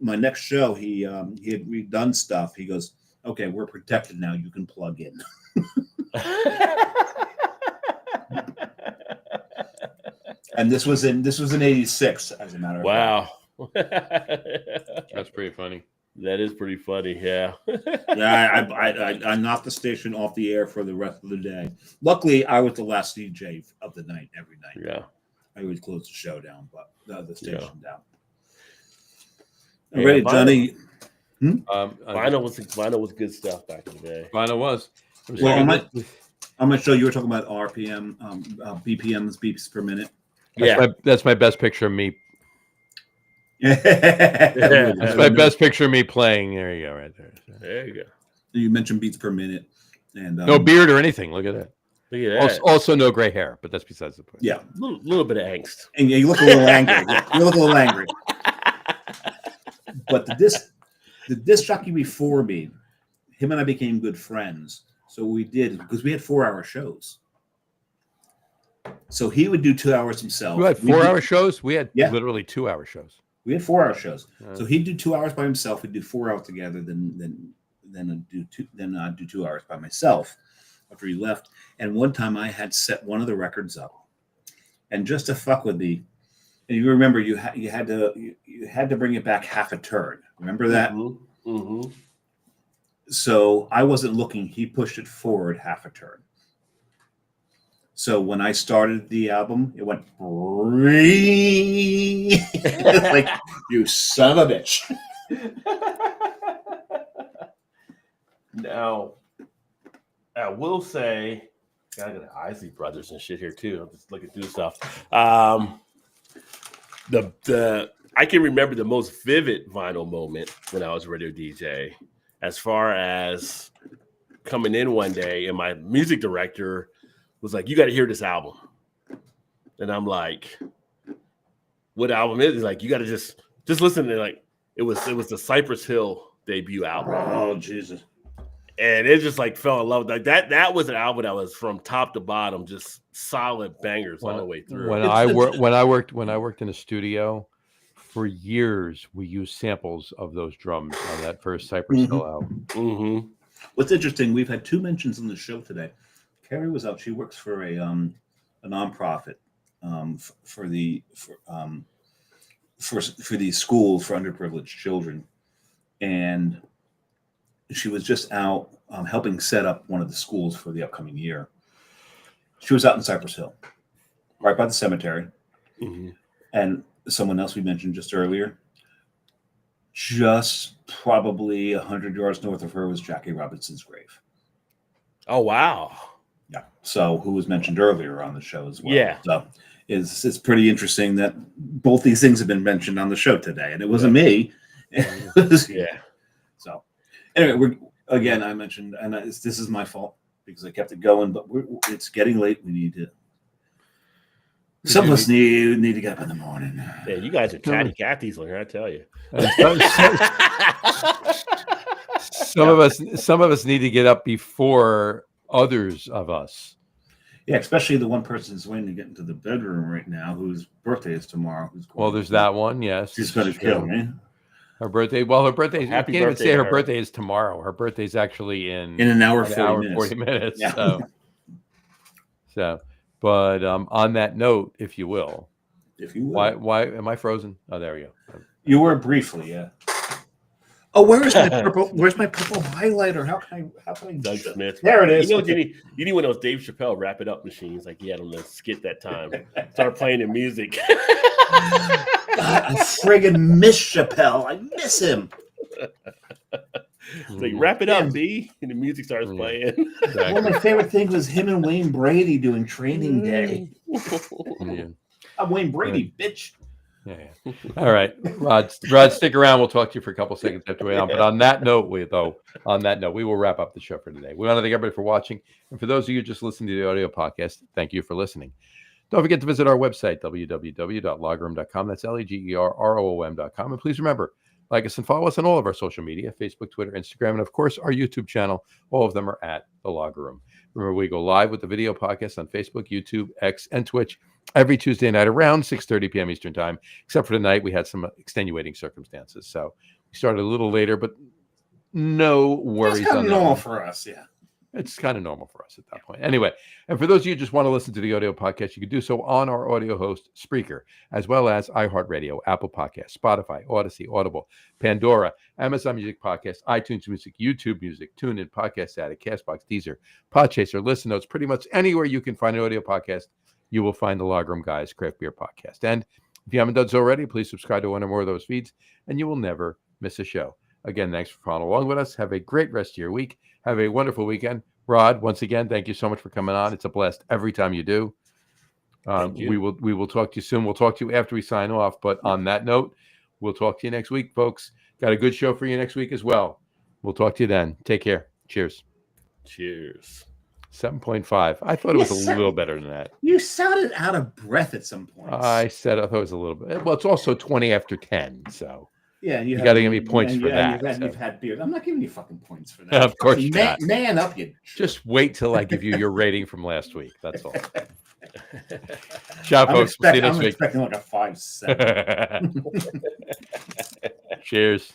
my next show, he had redone stuff. He goes, "Okay, we're protected now. You can plug in." And this was in '86, as a matter of fact. Wow. That's pretty funny. That is pretty funny, yeah. Yeah, I knocked the station off the air for the rest of the day. Luckily, I was the last DJ of the night every night. Yeah. I would close the show down, but the station down. Yeah, Ready, Johnny? Vinyl was good stuff back in the day. Vinyl was. Well, on my show, you were talking about RPM, BPMs, beeps per minute. That's my best picture of me. That's That's my best picture of me playing. There you go, right there. There you go. You mentioned beats per minute, and no beard or anything. Look at that. Look at that. Also, no gray hair, but that's besides the point. Yeah, little bit of angst. And you look a little angry. You look a little angry. But the disc jockey before me, him and I became good friends. So we did, because we had 4-hour shows. So he would do 2 hours himself. You had 4-hour shows? We had literally 2-hour shows. We had 4-hour shows. So he'd do 2 hours by himself. We'd do 4 hours together. Then I'd do 2 hours by myself after he left. And one time I had set one of the records up, and just to fuck with me, and you remember you had to bring it back half a turn. Remember that? Mm-hmm. Mm-hmm. So I wasn't looking. He pushed it forward half a turn. So when I started the album, it went like, you son of a bitch. Now, I will say, I got the Isley Brothers and shit here too. I'm just looking through stuff. I can remember the most vivid vinyl moment when I was a radio DJ, as far as coming in one day and my music director was like, "You got to hear this album," and I'm like, "What album is it?" He's like, "You got to just listen to it." Like it was the Cypress Hill debut album. Oh Jesus! And it just like fell in love with that. That was an album that was from top to bottom, just solid bangers all the way through. When I worked in a studio for years, we used samples of those drums on that first Cypress Hill album. Mm-hmm. What's interesting, we've had 2 mentions on the show today. Carrie was out. She works for a nonprofit for these schools for underprivileged children, and she was just out helping set up one of the schools for the upcoming year. She was out in Cypress Hill, right by the cemetery. Mm-hmm. And someone else we mentioned just earlier, just probably 100 yards north of her was Jackie Robinson's grave. Oh, wow. Yeah. So who was mentioned earlier on the show as well. Yeah. So it's pretty interesting that both these things have been mentioned on the show today. And it wasn't me. Yeah. So anyway, I mentioned, and this is my fault because I kept it going, but it's getting late. We need to. Some of us need to get up in the morning. Yeah, you guys are chatty Cathy's on here, I tell you. Some of us need to get up before others of us. Yeah, especially the one person who's waiting to get into the bedroom right now, whose birthday is tomorrow. Well, there's that one. Yes, she's going to kill me. Her birthday. Well, her birthday. I can't even say her her birthday is tomorrow. Her birthday's actually in an hour, 40 minutes. Yeah. So, but on that note, if you will, why am I frozen? Oh, there we go. You were briefly, yeah. Oh, where's my purple highlighter? How can I? Doug Smith. There it is. You need one of those Dave Chappelle wrap it up machines like he had on the skit that time. Start playing the music. God, I friggin' miss Chappelle. I miss him. Like, wrap it up, B. And the music starts playing. Exactly. One of my favorite things was him and Wayne Brady doing Training Day. Yeah. I'm Wayne Brady, bitch. Yeah. All right, Rod, stick around. We'll talk to you for a couple seconds after we're on. But on that note, we will wrap up the show for today. We want to thank everybody for watching, and for those of you just listening to the audio podcast, thank you for listening. Don't forget to visit our website, www.loggerroom.com. That's LEGERROOM.com. And please remember, like us and follow us on all of our social media, Facebook, Twitter, Instagram, and of course, our YouTube channel. All of them are at The Logger Room. Remember, we go live with the video podcast on Facebook, YouTube, X, and Twitch every Tuesday night around 6:30 p.m. Eastern Time, except for tonight. We had some extenuating circumstances. So we started a little later, but no worries. It's kind of normal for us, yeah. It's kind of normal for us at that point. Anyway, and for those of you who just want to listen to the audio podcast, you can do so on our audio host, Spreaker, as well as iHeartRadio, Apple Podcasts, Spotify, Odyssey, Audible, Pandora, Amazon Music Podcast, iTunes Music, YouTube Music, TuneIn, Podcast Addict, CastBox, Deezer, Podchaser, Listen Notes, pretty much anywhere you can find an audio podcast, you will find the Logger Room Guys Craft Beer Podcast. And if you haven't done so already, please subscribe to one or more of those feeds, and you will never miss a show. Again, thanks for following along with us. Have a great rest of your week. Have a wonderful weekend. Rod, once again, thank you so much for coming on. It's a blast every time you do. We will talk to you soon. We'll talk to you after we sign off. But on that note, we'll talk to you next week, folks. Got a good show for you next week as well. We'll talk to you then. Take care. Cheers. Cheers. 7.5. I thought it was a little better than that. You sounded out of breath at some point. I thought it was a little bit. Well, it's also 20 after 10, so. Yeah, you got to give me points for that. You've had beers. I'm not giving you fucking points for that. Of course not. Man up, you. Just wait till I give you your rating from last week. That's all. Ciao, folks. We'll see you next week. I'm expecting like a 5-7. Cheers.